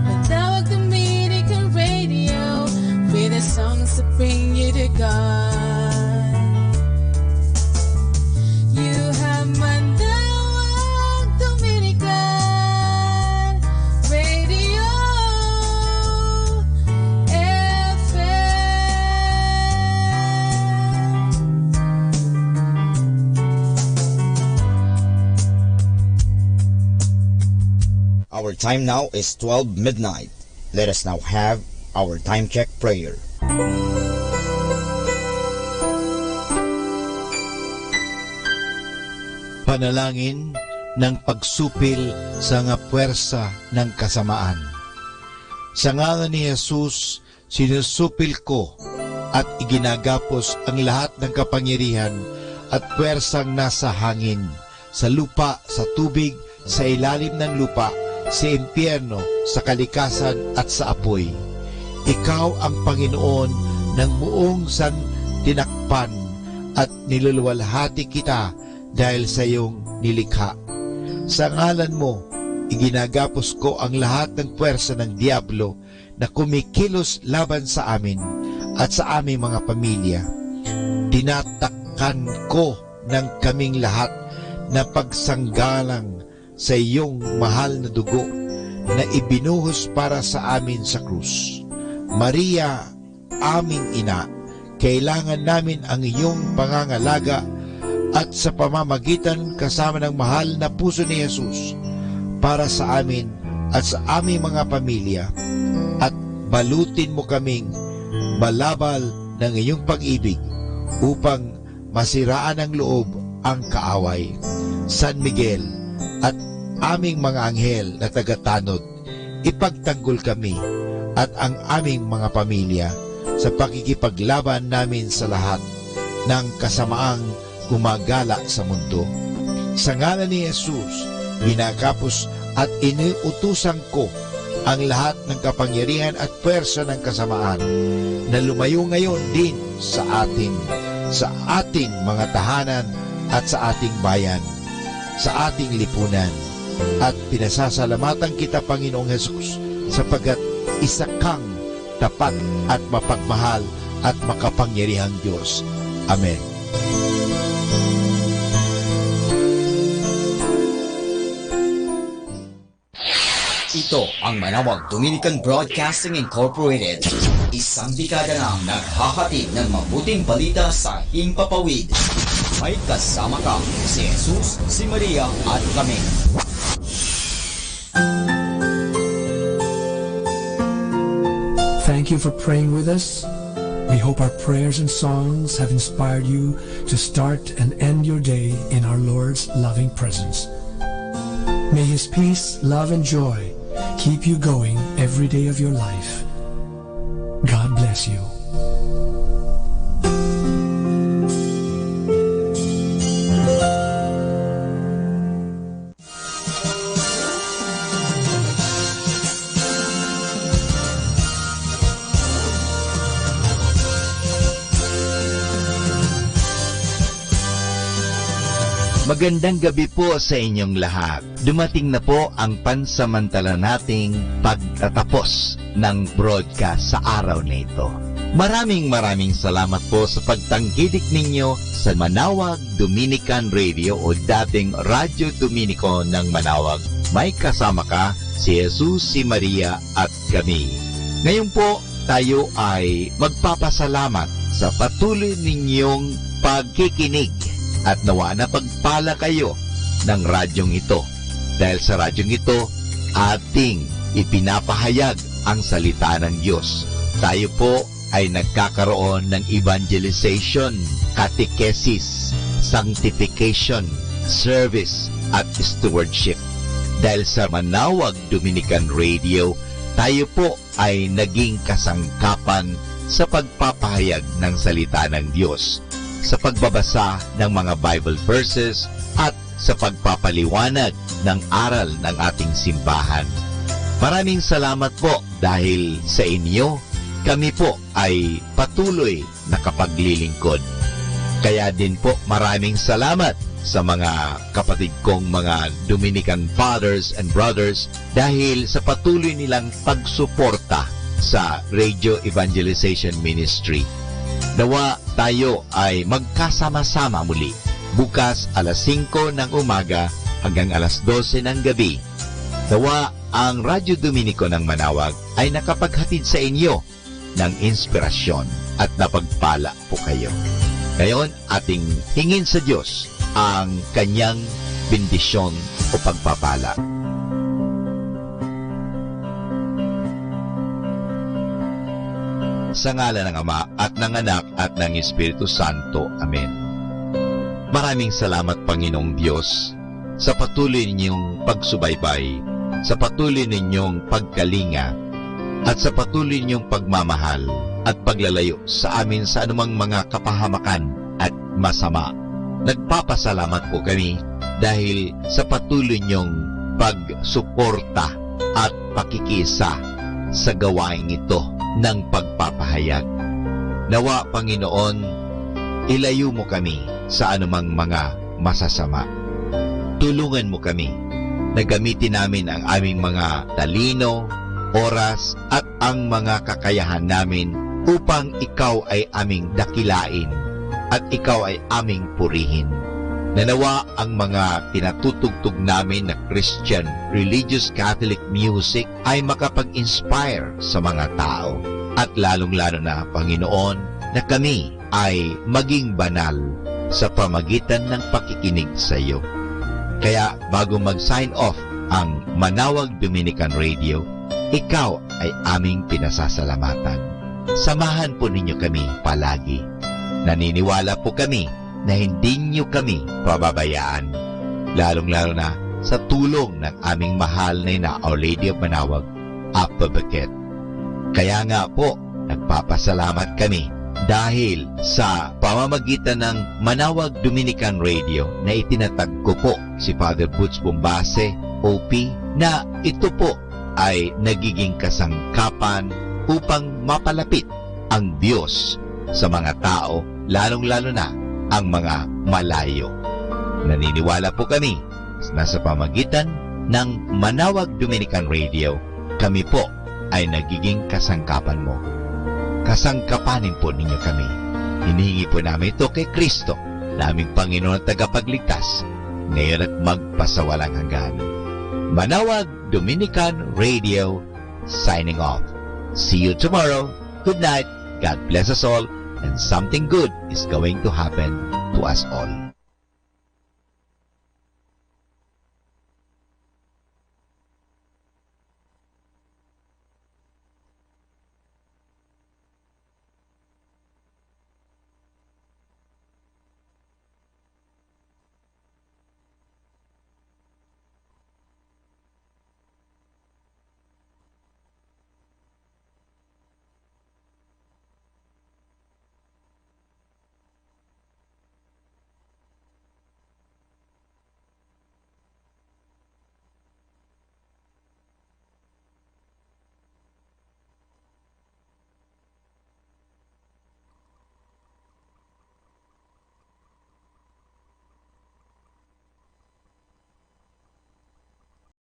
Manaoag Dominican Radio, with the songs that bring you to God. You have Manaoag Dominican Radio Our time now is 12 midnight. Let us now have our time check prayer. Panalangin ng pagsupil sa nga puwersa ng kasamaan. Sa ngalan ni Jesus, sinusupil ko at iginagapos ang lahat ng kapangyarihan at puwersang nasa hangin, sa lupa, sa tubig, sa ilalim ng lupa, sa impyerno, sa kalikasan at sa apoy. Ikaw ang Panginoon ng buong tinakpan at niluluwalhati kita dahil sa iyong nilikha. Sa ngalan mo, iginagapos ko ang lahat ng puwersa ng diablo na kumikilos laban sa amin at sa aming mga pamilya. Tinatakkan ko ng kaming lahat na pagsanggalang sa iyong mahal na dugo na ibinuhos para sa amin sa krus. Maria, aming ina, kailangan namin ang iyong pangangalaga at sa pamamagitan kasama ng mahal na puso ni Jesus para sa amin at sa aming mga pamilya, at balutin mo kaming balabal ng iyong pag-ibig upang masiraan ng loob ang kaaway. San Miguel at aming mga anghel na tagatanod, ipagtanggol kami at ang aming mga pamilya sa pakikipaglaban namin sa lahat ng kasamaang gumagala sa mundo. Sa ngalan ni Jesus, ginagapos at iniutusan ko ang lahat ng kapangyarihan at puwersa ng kasamaan na lumayo ngayon din sa ating mga tahanan at sa ating bayan, sa ating lipunan. At pinasasalamatan kita, Panginoong Jesus, sapagkat isa kang tapat at mapagmahal at makapangyarihang Diyos. Amen. Ito ang Manaoag Dominican Broadcasting Incorporated. Isang dekada nang naghahatid ng mabuting balita sa himpapawid. May kasama ka, si Jesus, si Maria at kami. Thank you for praying with us. We hope our prayers and songs have inspired you to start and end your day in our Lord's loving presence. May His peace, love, and joy keep you going every day of your life. God bless you. Magandang gabi po sa inyong lahat. Dumating na po ang pansamantala nating pagtatapos ng broadcast sa araw na ito. Maraming salamat po sa pagtangkilik ninyo sa Manaoag Dominican Radio o dating Radyo Dominico ng Manaoag. May kasama ka, si Jesus, si Maria at kami. Ngayon po, tayo ay magpapasalamat sa patuloy ninyong pagkikinig. At nawa na pagpala kayo ng radyong ito. Dahil sa radyong ito, ating ipinapahayag ang salita ng Diyos. Tayo po ay nagkakaroon ng evangelization, catechesis, sanctification, service, at stewardship. Dahil sa Manaoag Dominican Radio, tayo po ay naging kasangkapan sa pagpapahayag ng salita ng Diyos, sa pagbabasa ng mga Bible verses at sa pagpapaliwanag ng aral ng ating simbahan. Maraming salamat po dahil sa inyo, kami po ay patuloy na kapaglilingkod. Kaya din po maraming salamat sa mga kapatid kong mga Dominican fathers and brothers dahil sa patuloy nilang pagsuporta sa Radio Evangelization Ministry. Nawa tayo ay magkasama-sama muli bukas alas 5 ng umaga hanggang alas 12 ng gabi. Nawa ang Radyo Dominico ng Manaoag ay nakapaghatid sa inyo ng inspirasyon at napagpala po kayo. Ngayon, ating hingin sa Diyos ang kanyang bendisyon o pagpapala. Sa ngalan ng Ama at ng Anak at ng Espiritu Santo. Amen. Maraming salamat, Panginoong Diyos, sa patuloy ninyong pagsubaybay, sa patuloy ninyong pagkalinga, at sa patuloy ninyong pagmamahal at paglalayo sa amin sa anumang mga kapahamakan at masama. Nagpapasalamat po kami dahil sa patuloy ninyong pagsuporta at pakikisa sa gawain ito ng pagpapahayag. Nawa, Panginoon, ilayo mo kami sa anumang mga masasama. Tulungan mo kami na gamitin namin ang aming mga talino, oras at ang mga kakayahan namin upang ikaw ay aming dakilain at ikaw ay aming purihin. Nanawa ang mga tinatutugtog namin na Christian religious Catholic music ay makapag-inspire sa mga tao. At lalong-lalo na, Panginoon, na kami ay maging banal sa pamagitan ng pakikinig sa iyo. Kaya bago mag-sign off ang Manaoag Dominican Radio, ikaw ay aming pinasasalamatan. Samahan po ninyo kami palagi. Naniniwala po kami na hindi nyo kami pababayaan, lalong-lalo na sa tulong ng aming mahal na Our Lady of Manaoag, Apabaket. Kaya nga po, nagpapasalamat kami dahil sa pamamagitan ng Manaoag Dominican Radio na itinatag ko po si Father Butch Bombase, OP, na ito po ay nagiging kasangkapan upang mapalapit ang Diyos sa mga tao, lalong-lalo na ang mga malayo. Naniniwala po kami na sa pamagitan ng Manaoag Dominican Radio, kami po ay nagiging kasangkapan mo. Kasangkapanin po ninyo kami. Hinihingi po namin ito kay Kristo, na aming Panginoon at tagapagligtas, ngayon at magpasawalang hanggan. Manaoag Dominican Radio, signing off. See you tomorrow. Good night. God bless us all, and something good is going to happen to us all.